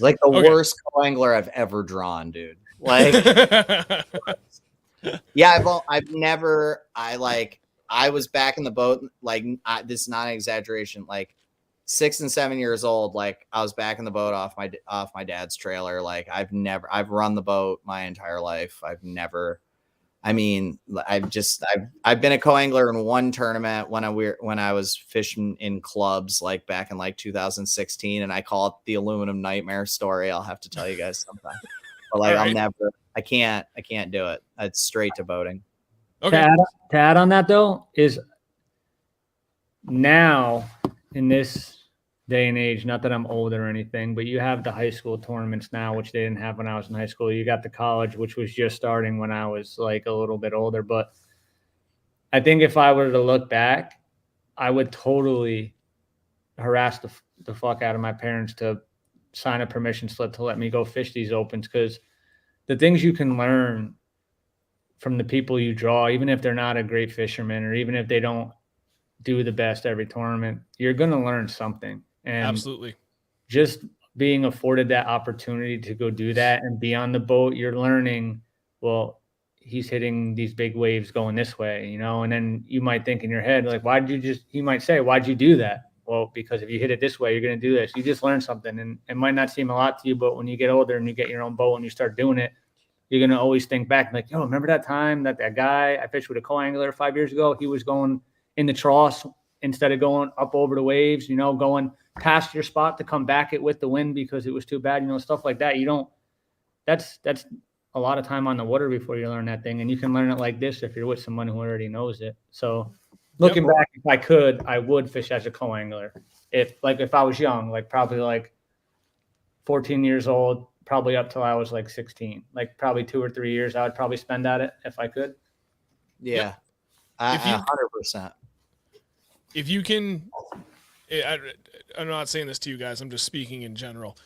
Like the worst co-angler I've ever drawn, dude. Like, yeah, I was back in the boat. Like, this is not an exaggeration. Like 6 and 7 years old. Like I was back in the boat off my dad's trailer. Like I've run the boat my entire life. I've been a co-angler in one tournament when I was fishing in clubs, like back in like 2016, and I call it the aluminum nightmare story. I'll have to tell you guys sometime. But like, right. I can't do it. It's straight to boating. Okay. To add on that though, is now in this day and age, not that I'm old or anything, but you have the high school tournaments now, which they didn't have when I was in high school. You got the college, which was just starting when I was like a little bit older. But I think if I were to look back, I would totally harass the fuck out of my parents to sign a permission slip to let me go fish these opens, because the things you can learn from the people you draw, even if they're not a great fisherman or even if they don't do the best every tournament, you're going to learn something. And absolutely, just being afforded that opportunity to go do that and be on the boat, you're learning, well, he's hitting these big waves going this way, you know? And then you might think in your head, like, you might say, why'd you do that? Well, because if you hit it this way, you're going to do this. You just learn something, and it might not seem a lot to you, but when you get older and you get your own boat and you start doing it, you're going to always think back like, yo, remember that time that guy I fished with a co-angler 5 years ago, he was going in the troughs instead of going up over the waves, you know, going past your spot to come back it with the wind because it was too bad, you know, stuff like that. You don't, that's a lot of time on the water before you learn that thing. And you can learn it like this if you're with someone who already knows it. So looking back, if I could, I would fish as a co-angler. If I was young, like probably like 14 years old, probably up till I was like 16, like probably 2 or 3 years, I would probably spend at it if I could. Yeah. If you- 100%. If you can, I'm not saying this to you guys, I'm just speaking in general.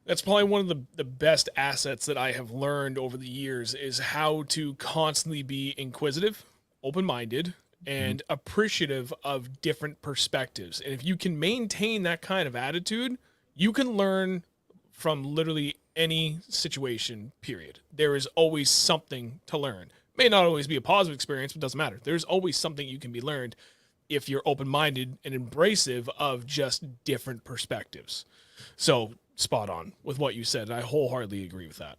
That's probably one of the best assets that I have learned over the years is how to constantly be inquisitive, open-minded, and appreciative of different perspectives. And if you can maintain that kind of attitude, you can learn from literally any situation, period. There is always something to learn. May not always be a positive experience, but it doesn't matter. There's always something you can be learned if you're open-minded and embracive of just different perspectives. So spot on with what you said. I wholeheartedly agree with that.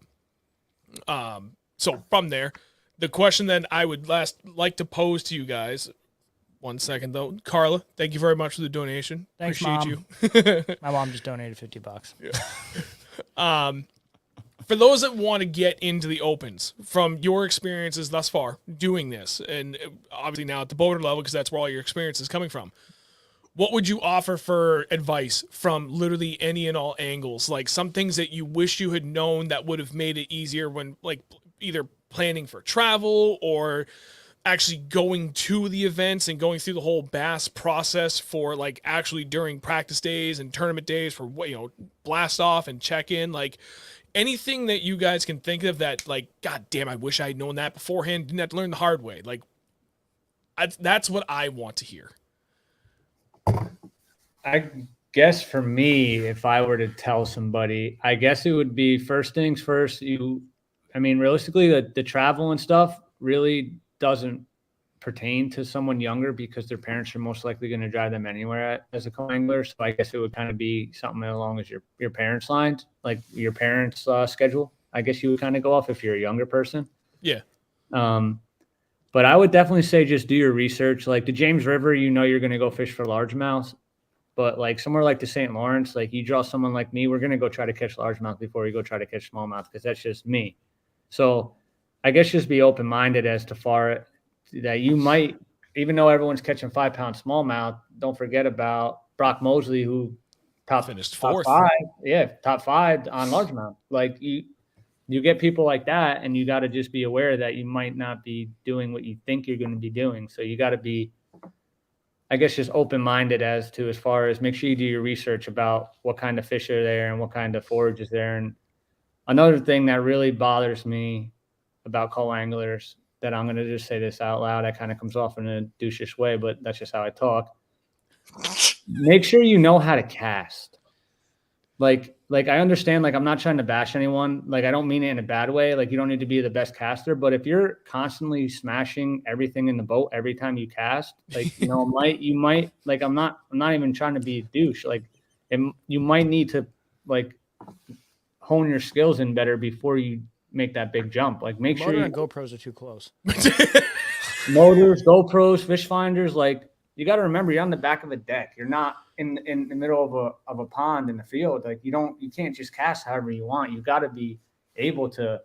So from there, the question that I would like to pose to you guys, one second though, Carla, thank you very much for the donation. Thanks, Appreciate Mom. you. My mom just donated $50. For those that want to get into the opens, from your experiences thus far doing this, and obviously now at the boater level, because that's where all your experience is coming from, what would you offer for advice from literally any and all angles? Like some things that you wish you had known that would have made it easier when, like, either planning for travel or actually going to the events and going through the whole bass process for, like, actually during practice days and tournament days for, blast off and check in, like anything that you guys can think of that, like, God damn, I wish I had known that beforehand. Didn't have to learn the hard way. Like, that's what I want to hear. I guess for me, if I were to tell somebody, I guess it would be first things first. Realistically, the travel and stuff really doesn't pertain to someone younger because their parents are most likely going to drive them anywhere as a co-angler. So I guess it would kind of be something along as your parents' lines, like your parents' schedule. I guess you would kind of go off if you're a younger person. Yeah. But I would definitely say just do your research. Like the James River, you're going to go fish for largemouth. But like somewhere like the St. Lawrence, like you draw someone like me, we're going to go try to catch largemouth before we go try to catch smallmouth because that's just me. So I guess just be open-minded as to far that you might, even though everyone's catching 5-pound smallmouth, don't forget about Brock Mosley, who finished fourth. Top five on largemouth. Like you get people like that, and you got to just be aware that you might not be doing what you think you're going to be doing. So you got to be, I guess, just open-minded as far as make sure you do your research about what kind of fish are there and what kind of forage is there. And another thing that really bothers me about co-anglers, that I'm going to just say this out loud, that kind of comes off in a douchish way, but that's just how I talk. Make sure you know how to cast. Like I understand, like I'm not trying to bash anyone. Like I don't mean it in a bad way. Like you don't need to be the best caster, but if you're constantly smashing everything in the boat every time you cast, like, you might like, I'm not even trying to be a douche. Like you might need to like hone your skills in better before you make that big jump. Like make Motor sure and GoPros are too close. motors, GoPros, fish finders, like you got to remember you're on the back of a deck. You're not in the middle of a pond in the field. Like you can't just cast however you want. You got to be able to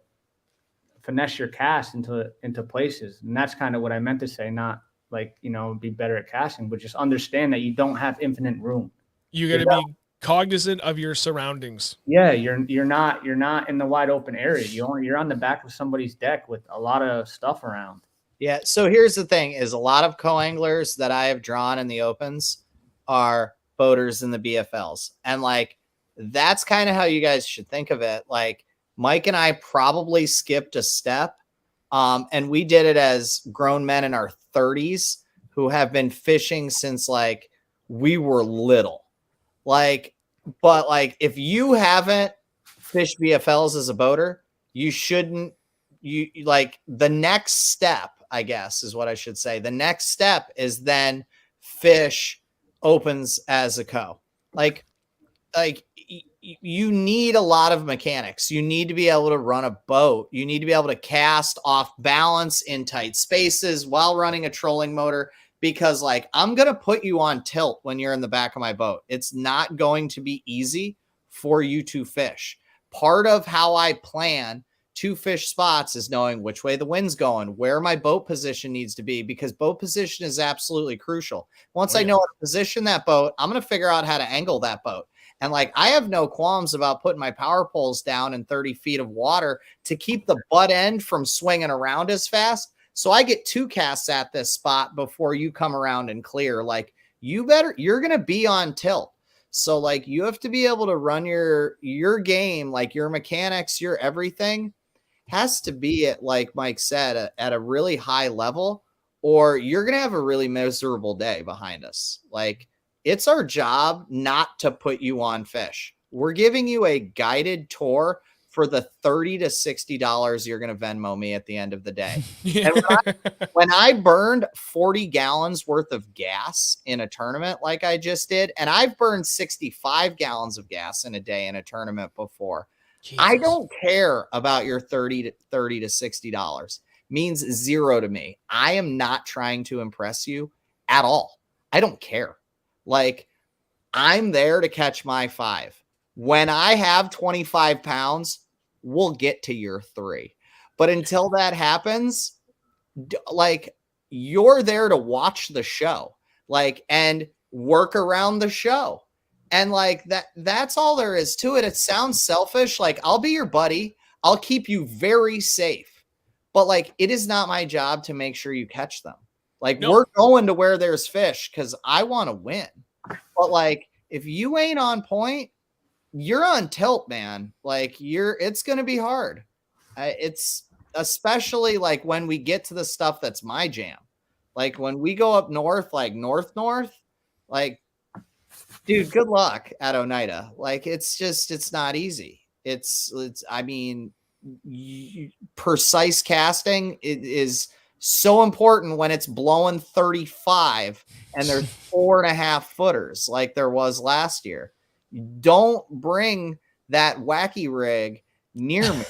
finesse your cast into places. And that's kind of what I meant to say. Not like, be better at casting, but just understand that you don't have infinite room. You got to be cognizant of your surroundings. Yeah. You're not in the wide open area. You're on the back of somebody's deck with a lot of stuff around. Yeah. So here's the thing is a lot of co-anglers that I have drawn in the opens are boaters in the BFLs. And like, that's kind of how you guys should think of it. Like Mike and I probably skipped a step. And we did it as grown men in our 30s who have been fishing since like we were little. Like, but like, if you haven't fished BFLs as a boater, you like the next step, I guess is what I should say. The next step is then fish opens as a co. Like you need a lot of mechanics. You need to be able to run a boat. You need to be able to cast off balance in tight spaces while running a trolling motor, because like I'm going to put you on tilt when you're in the back of my boat. It's not going to be easy for you to fish. Part of how I plan to fish spots is knowing which way the wind's going, where my boat position needs to be, because boat position is absolutely crucial. Once I know how to position that boat, I'm going to figure out how to angle that boat. And like, I have no qualms about putting my power poles down in 30 feet of water to keep the butt end from swinging around as fast. So I get 2 casts at this spot before you come around and clear. Like, you're going to be on tilt. So like, you have to be able to run your game, like your mechanics, your everything has to be at, like Mike said, at a really high level, or you're going to have a really miserable day behind us. Like, it's our job not to put you on fish. We're giving you a guided tour for the $30 to $60 you're going to Venmo me at the end of the day. And when I burned 40 gallons worth of gas in a tournament like I just did, and I've burned 65 gallons of gas in a day in a tournament before, Jesus. I don't care about your $30 to $60. Means zero to me. I am not trying to impress you at all. I don't care. Like, I'm there to catch my 5. When I have 25 pounds, we'll get to your 3. But until that happens, like, you're there to watch the show, like, and work around the show. And like, that's all there is to it. It sounds selfish. Like, I'll be your buddy. I'll keep you very safe. But like, it is not my job to make sure you catch them. Like, we're going to where there's fish because I want to win. But like, if you ain't on point, you're on tilt, man. Like, it's going to be hard. It's especially like when we get to the stuff that's my jam. Like when we go up north, like north, like, dude, good luck at Oneida. Like, it's not easy. I mean, precise casting is so important when it's blowing 35 and there's 4.5 footers like there was last year. Don't bring that wacky rig near me.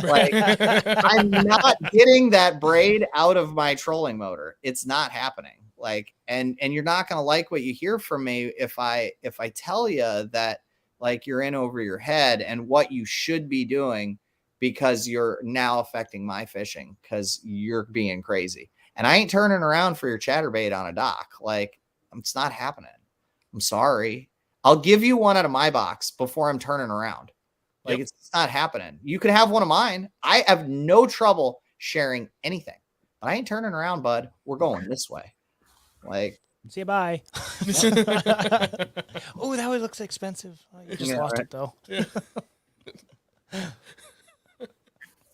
Like, I'm not getting that braid out of my trolling motor. It's not happening. Like, and you're not going to like what you hear from me if I tell you that, like, you're in over your head and what you should be doing, because you're now affecting my fishing because you're being crazy. And I ain't turning around for your chatterbait on a dock. Like, it's not happening. I'm sorry. I'll give you one out of my box before I'm turning around. Like, it's not happening. You can have one of mine. I have no trouble sharing anything, but I ain't turning around, bud. We're going this way. Like, see you, bye. Oh, that one looks expensive. Oh, you just lost it though. Yeah.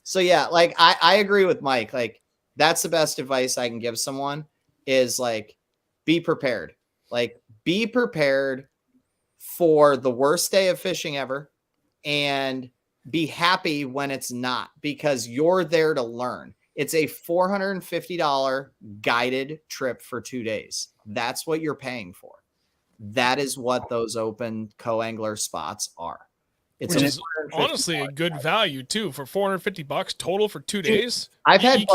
So yeah, like, I agree with Mike. Like, that's the best advice I can give someone is, like, be prepared. Like, be prepared for the worst day of fishing ever, and be happy when it's not, because you're there to learn. It's a $450 guided trip for 2 days. That's what you're paying for. That is what those open co-angler spots are. Which is honestly a good value too, for $450 total for 2 days. I've had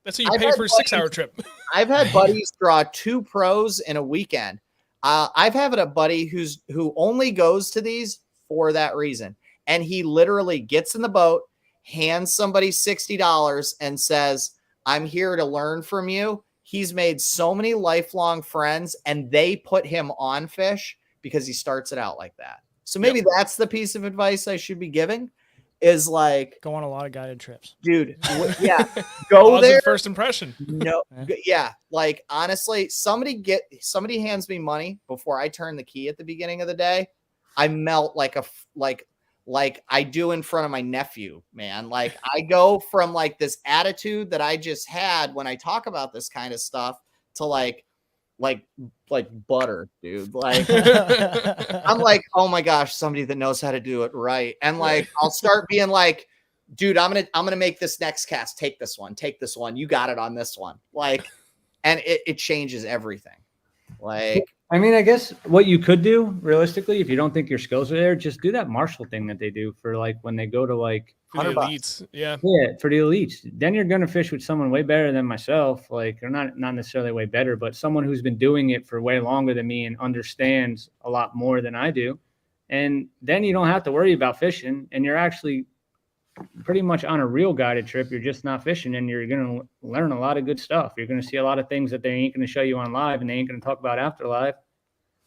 that's what you pay for a 6-hour trip. I've had buddies draw 2 pros in a weekend. I've had a buddy who only goes to these for that reason. And he literally gets in the boat, hands somebody $60 and says, I'm here to learn from you. He's made so many lifelong friends, and they put him on fish because he starts it out like that. So maybe that's the piece of advice I should be giving, is like, go on a lot of guided trips, dude. Yeah. Go there. First impression. No. Yeah. Like, honestly, somebody hands me money before I turn the key at the beginning of the day. I melt like I do in front of my nephew, man. Like, I go from like this attitude that I just had when I talk about this kind of stuff to like butter, dude. Like, I'm like, oh my gosh, somebody that knows how to do it right. And like, I'll start being like, dude, I'm gonna make this next cast. Take this one. You got it on this one. Like, and it changes everything. Like, I mean, I guess what you could do realistically, if you don't think your skills are there, just do that Marshall thing that they do for like when they go to like for the elites. Yeah, for the elites. Then you're gonna fish with someone way better than myself. Like, they're not necessarily way better, but someone who's been doing it for way longer than me and understands a lot more than I do. And then you don't have to worry about fishing, and you're actually pretty much on a real guided trip. You're just not fishing, and you're going to learn a lot of good stuff. You're going to see a lot of things that they ain't going to show you on live, and they ain't going to talk about after live.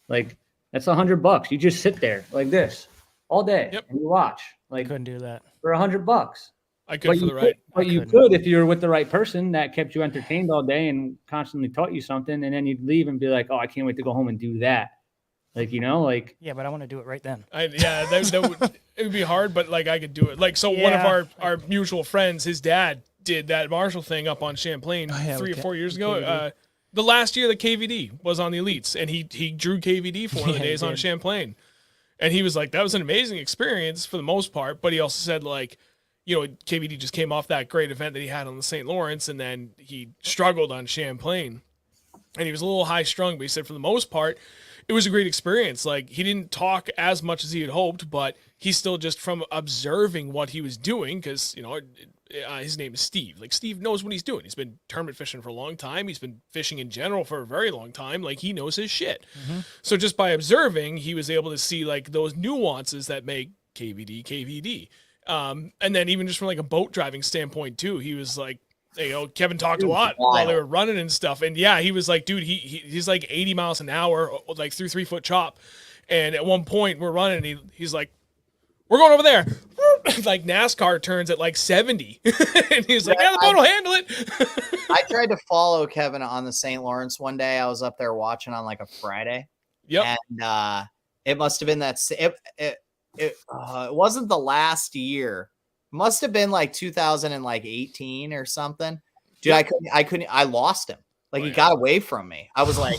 Like, that's $100. You just sit there like this all day and you watch. Like, Couldn't do that for $100. I could for the right. But you could if you were with the right person that kept you entertained all day and constantly taught you something, and then you'd leave and be like, "Oh, I can't wait to go home and do that." Like, you know, like, yeah, but I want to do it right then. It would be hard, but like I could do it. Like, so one of our mutual friends, his dad did that Marshall thing up on Champlain 3 or 4 years ago. The last year that KVD was on the Elites, and he drew KVD for one of the days on Champlain. And he was like, that was an amazing experience for the most part, but he also said, like, you know, KVD just came off that great event that he had on the St. Lawrence, and then he struggled on Champlain. And he was a little high strung, but he said for the most part, it was a great experience. Like, he didn't talk as much as he had hoped, but he still just from observing what he was doing, because, you know, his name is Steve. Like, Steve knows what he's doing. He's been tournament fishing for a long time. He's been fishing in general for a very long time. Like, he knows his shit. Mm-hmm. So just by observing, he was able to see, like, those nuances that make KVD. And then even just from, like, a boat driving standpoint, too, he was like, you know, Kevin talked a lot while they were running and stuff. And yeah, he was like, dude, he's like 80 miles an hour, like through 3-foot chop. And at one point we're running and he's like, we're going over there. Like NASCAR turns at like 70. And he's like, yeah, the boat will handle it. I tried to follow Kevin on the St. Lawrence one day. I was up there watching on like a Friday. Yep. And it must have been that it wasn't the last year. Must have been like 2018 or something. Dude, I lost him. Like, he got away from me. I was like,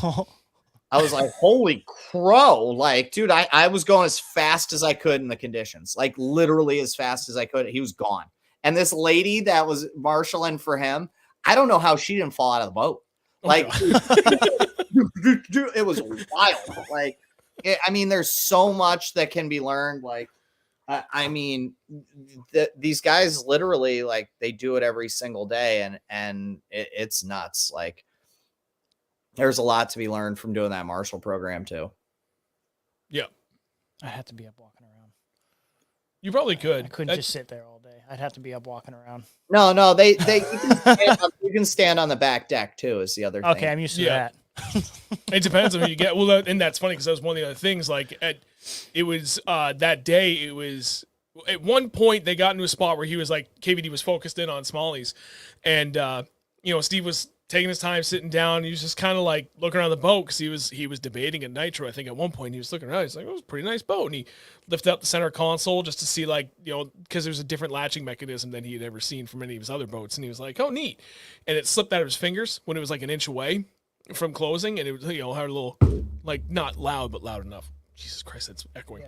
holy crow. Like, dude, I was going as fast as I could in the conditions, like literally as fast as I could. He was gone. And this lady that was marshaling for him, I don't know how she didn't fall out of the boat. Like, it was wild. Like, I mean, there's so much that can be learned. Like, I mean, these guys literally, like, they do it every single day, and it's nuts. Like, there's a lot to be learned from doing that Marshall program too. Yeah, I had to be up walking around. You probably could. I couldn't just sit there all day. I'd have to be up walking around. No, you can stand on the back deck too. Is the other thing. Okay, I'm used to that. It depends on who you get. Well, and that's funny because that was one of the other things. Like, it was that day. It was at one point they got into a spot where he was like, KVD was focused in on smallies, and you know, Steve was taking his time sitting down. He was just kind of like looking around the boat because he was debating at Nitro. I think at one point he was looking around. He's like, "Oh, it was a pretty nice boat," and he lifted up the center console just to see, like, you know, because there's a different latching mechanism than he had ever seen from any of his other boats, and he was like, "Oh, neat," and it slipped out of his fingers when it was like an inch away from closing, and it was, you know, had a little, like, not loud but loud enough. Jesus Christ, that's echoing.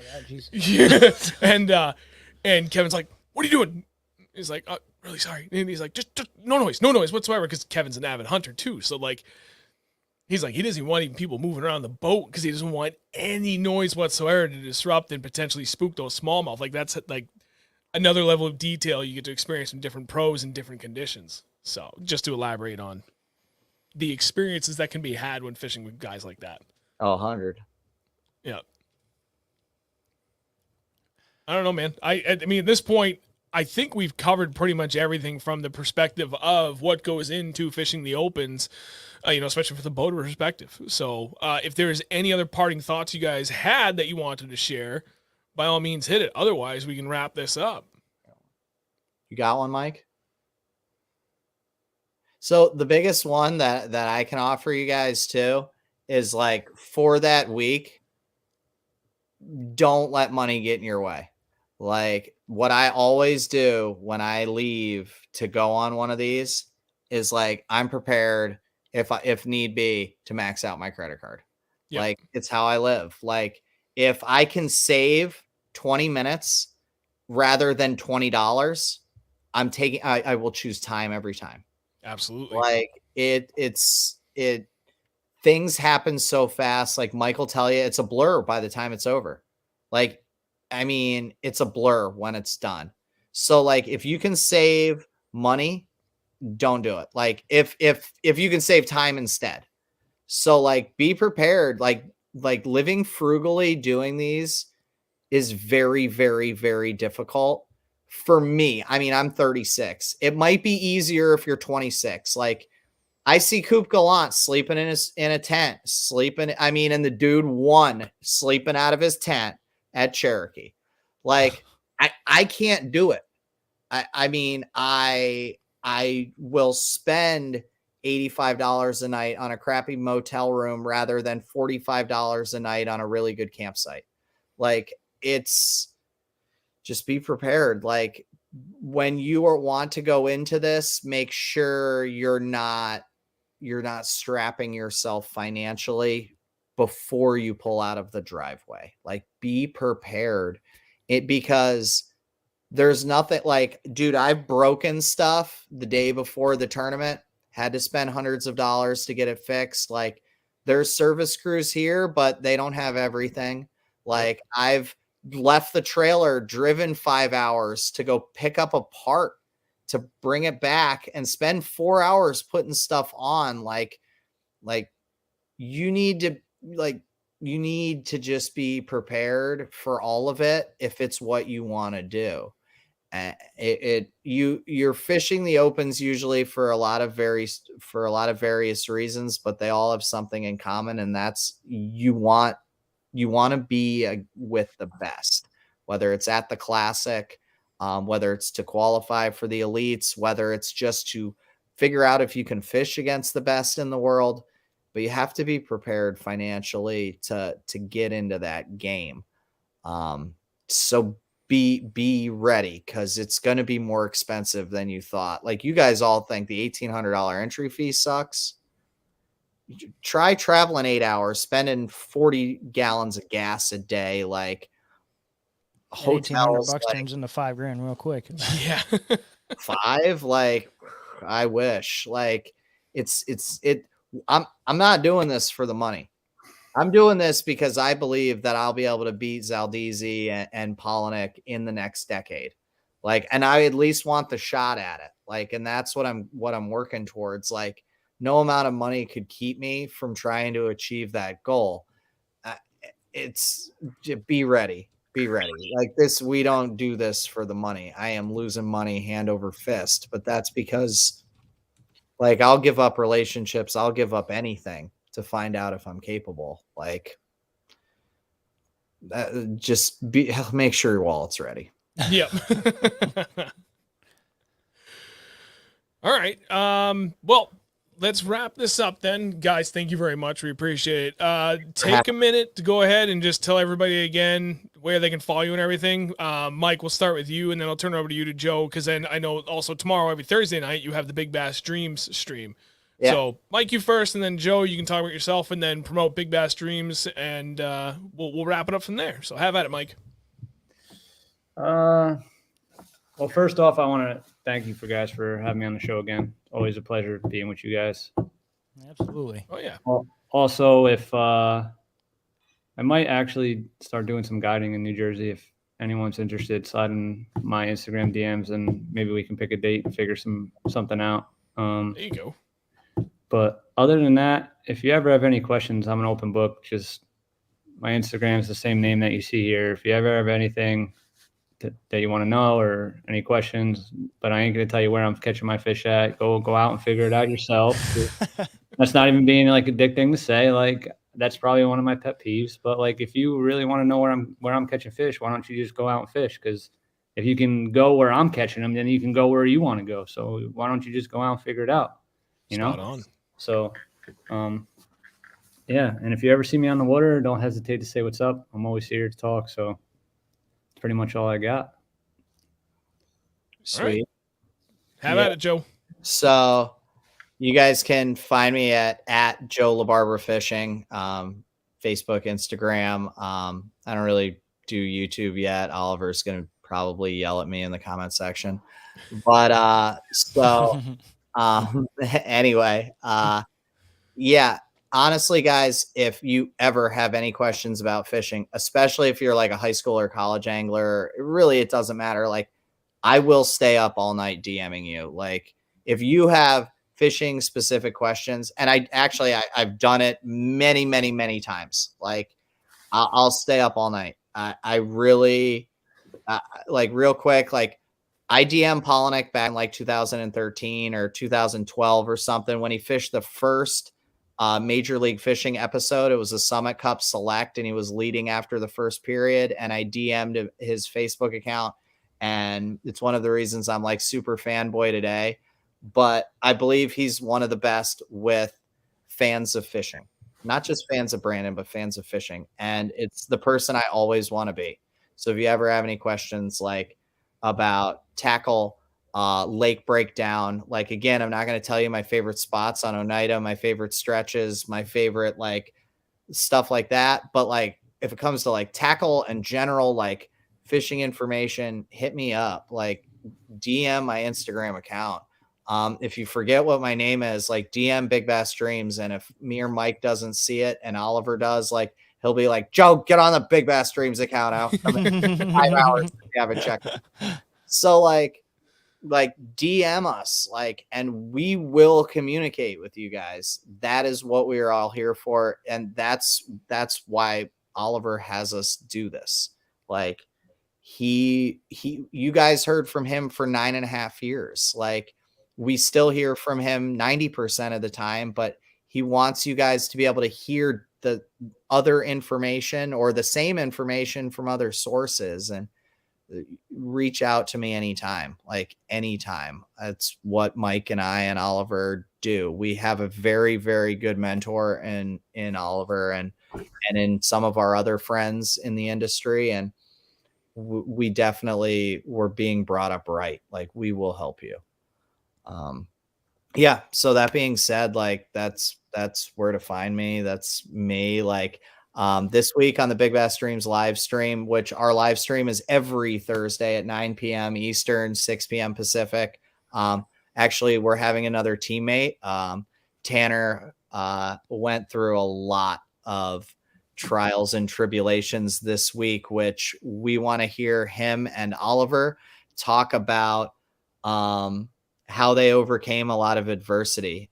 Yeah. And Kevin's like, "What are you doing?" He's like, "Really sorry." And he's like, just no noise whatsoever, because Kevin's an avid hunter too. So, like, he's like, he doesn't even want even people moving around the boat because he doesn't want any noise whatsoever to disrupt and potentially spook those smallmouth. Like, that's like another level of detail you get to experience from different pros in different conditions. So, just to elaborate on the experiences that can be had when fishing with guys like that. Oh, 100. Yeah. I don't know, man. I mean, at this point, I think we've covered pretty much everything from the perspective of what goes into fishing the opens, you know, especially from the boater perspective. So if there's any other parting thoughts you guys had that you wanted to share, by all means, hit it. Otherwise, we can wrap this up. You got one, Mike? So the biggest one that I can offer you guys too is, like, for that week, don't let money get in your way. Like, what I always do when I leave to go on one of these is, like, I'm prepared if need be to max out my credit card. Yep. Like, it's how I live. Like, if I can save 20 minutes rather than $20, I will choose time every time. Absolutely. Like, things happen so fast. Like, Mike will tell you, it's a blur by the time it's over. Like, I mean, it's a blur when it's done. So, like, if you can save money, don't do it. Like, if you can save time instead. So, like, be prepared. Like living frugally doing these is very, very, very difficult. for me, I mean, I'm 36. It might be easier if you're 26. Like, I see Coop Gallant sleeping in a tent, and the dude won sleeping out of his tent at Cherokee. Like, I can't do it. I mean, I will spend $85 a night on a crappy motel room rather than $45 a night on a really good campsite. Like, it's just be prepared. Like, when you want to go into this, make sure you're not strapping yourself financially before you pull out of the driveway. Like, be prepared. Because there's nothing like, dude, I've broken stuff the day before the tournament, had to spend hundreds of dollars to get it fixed. Like, there's service crews here, but they don't have everything. Like, I've left the trailer, driven 5 hours to go pick up a part to bring it back and spend 4 hours putting stuff on. Like you need to just be prepared for all of it if it's what you want to do. You're fishing the opens usually for a lot of various reasons, but they all have something in common, and that's you want to be with the best, whether it's at the classic, whether it's to qualify for the elites, whether it's just to figure out if you can fish against the best in the world. But you have to be prepared financially to get into that game. So be ready, because it's going to be more expensive than you thought. Like, you guys all think the $1,800 entry fee sucks. Try traveling 8 hours, spending 40 gallons of gas a day. Like, hotels, $1,800 turns into $5,000 real quick. Yeah. 5, like, I wish. Like, I'm not doing this for the money. I'm doing this because I believe that I'll be able to beat Zaldizzi and Polinick in the next decade. Like, and I at least want the shot at it. Like, and that's what I'm working towards. Like, no amount of money could keep me from trying to achieve that goal. It's be ready. Be ready. Like this, we don't do this for the money. I am losing money hand over fist, but that's because, like, I'll give up relationships. I'll give up anything to find out if I'm capable. Like, just make sure your wallet's ready. Yep. All right. Well, let's wrap this up then. Guys, thank you very much. We appreciate it. Take a minute to go ahead and just tell everybody again where they can follow you and everything. Mike, we'll start with you, and then I'll turn it over to you to Joe, because then I know also tomorrow, every Thursday night, you have the Big Bass Dreams stream. Yeah. So, Mike, you first, and then Joe, you can talk about yourself, and then promote Big Bass Dreams, and we'll wrap it up from there. So have at it, Mike. Well, first off, I want to thank you guys for having me on the show again. Always a pleasure being with you guys. Absolutely. Oh, yeah. Also, if I might actually start doing some guiding in New Jersey, if anyone's interested, slide in my Instagram DMs, and maybe we can pick a date and figure something out. There you go. But other than that, if you ever have any questions, I'm an open book. Just my Instagram is the same name that you see here. If you ever have anything that you want to know or any questions, but I ain't going to tell you where I'm catching my fish at. Go out and figure it out yourself. That's not even being like a dick thing to say. Like, that's probably one of my pet peeves. But like, if you really want to know where I'm catching fish, why don't you just go out and fish? Because if you can go where I'm catching them, then you can go where you want to go. So why don't you just go out and figure it out? Spot on. So, yeah. And if you ever see me on the water, don't hesitate to say what's up. I'm always here to talk. So that's pretty much all I got. Sweet. Right. Have at it, Joe. So you guys can find me at Joe Labarbera Fishing, Facebook, Instagram. I don't really do YouTube yet. Oliver's going to probably yell at me in the comment section. But anyway, yeah, honestly, guys, if you ever have any questions about fishing, especially if you're like a high school or college angler, it doesn't matter. Like, I will stay up all night DMing you. Like, if you have fishing specific questions, and I've done it many, many, many times. Like, I'll stay up all night. I really, like, real quick, like, I DM Polinick back in like 2013 or 2012 or something when he fished the first Major League Fishing episode. It was a Summit Cup Select, and he was leading after the first period. And I DM'd his Facebook account, and it's one of the reasons I'm like super fanboy today. But I believe he's one of the best with fans of fishing, not just fans of Brandon, but fans of fishing. And it's the person I always want to be. So if you ever have any questions like about tackle, lake breakdown, like, again, I'm not going to tell you my favorite spots on Oneida, my favorite stretches, my favorite like stuff like that. But like, if it comes to like tackle and general like fishing information, hit me up, like DM my Instagram account. If you forget what my name is, like DM Big Bass Dreams. And if me or Mike doesn't see it and Oliver does, like, he'll be like, Joe, get on the Big Bass Dreams account out. 5 hours if you haven't checked it. So like DM us, like, and we will communicate with you guys. That is what we are all here for. And that's why Oliver has us do this. Like you guys heard from him for 9.5 years. Like, we still hear from him 90% of the time, but he wants you guys to be able to hear the other information or the same information from other sources, and reach out to me anytime, like anytime. That's what Mike and I and Oliver do. We have a very, very good mentor in Oliver and in some of our other friends in the industry. And we definitely were being brought up right. Like, we will help you. Yeah. So that being said, like, that's where to find me. That's me. Like, this week on the Big Bass Streams live stream, which our live stream is every Thursday at 9 p.m. Eastern, 6 p.m. Pacific. Actually, we're having another teammate. Tanner went through a lot of trials and tribulations this week, which we want to hear him and Oliver talk about how they overcame a lot of adversity.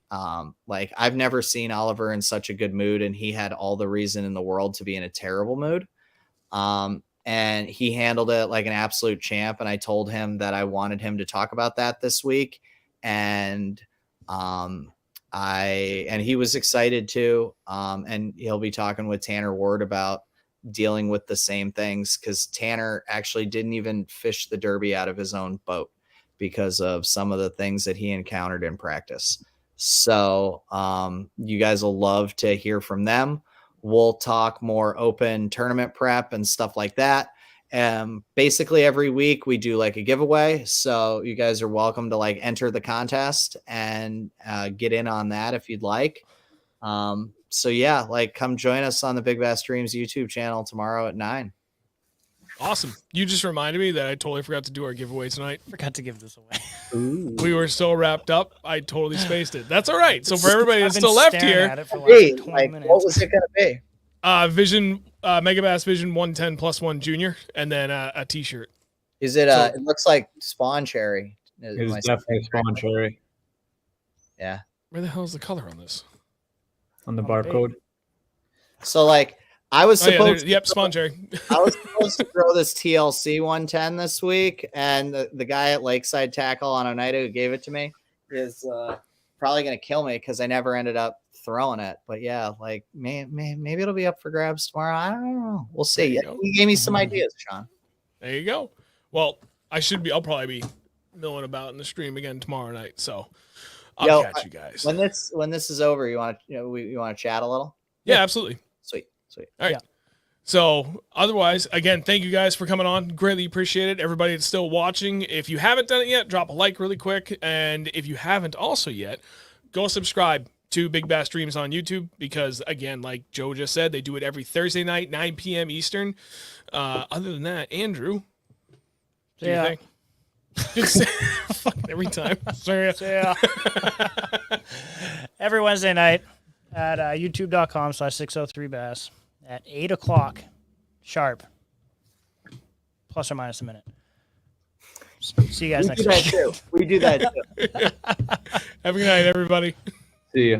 Like, I've never seen Oliver in such a good mood, and he had all the reason in the world to be in a terrible mood. And he handled it like an absolute champ. And I told him that I wanted him to talk about that this week. And he was excited too. And he'll be talking with Tanner Ward about dealing with the same things, because Tanner actually didn't even fish the Derby out of his own boat because of some of the things that he encountered in practice. So you guys will love to hear from them. We'll talk more open tournament prep and stuff like that. Basically every week we do like a giveaway. So you guys are welcome to like enter the contest and get in on that if you'd like. So yeah, like, come join us on the Big Bass Dreams YouTube channel tomorrow at 9. Awesome. You just reminded me that I totally forgot to do our giveaway tonight. Forgot to give this away. Ooh. We were so wrapped up, I totally spaced it. That's all right. So for everybody I've that's been still left staring here, at it for like Wait, 20 like, minutes. what was it going to be? Vision, Megabass Vision 110 plus 1 Junior, and then a t-shirt. Is it, So- it looks like Spawn Cherry. It was definitely Spawn Cherry Yeah. Where the hell is the color on this? on the On the barcode. So like, I was Oh, yeah, supposed to, yep, Spawn Cherry. I was supposed to throw this TLC 110 this week, and the guy at Lakeside Tackle on Oneida who gave it to me is probably going to kill me because I never ended up throwing it. But yeah, like, maybe it'll be up for grabs tomorrow. I don't know. We'll see. There you go. You gave me some ideas, Sean. There you go. Well, I'll probably be milling about in the stream again tomorrow night. So I'll Yo, catch you guys. When this is over, you want to chat a little? Yeah, absolutely. Sweet. All right. Yeah. So otherwise, again, thank you guys for coming on. Greatly appreciate it. Everybody that's still watching, if you haven't done it yet, drop a like really quick. And if you haven't also yet, go subscribe to Big Bass Streams on YouTube, because again, like Joe just said, they do it every Thursday night, 9 p.m. Eastern. Other than that, Andrew, do Yeah. you think? Fucking every time. Sorry. So, yeah. Every Wednesday night at youtube.com/603bass at 8 o'clock sharp, plus or minus a minute. See you guys We next do that week. too. We do that too. Have a good night, everybody. See ya.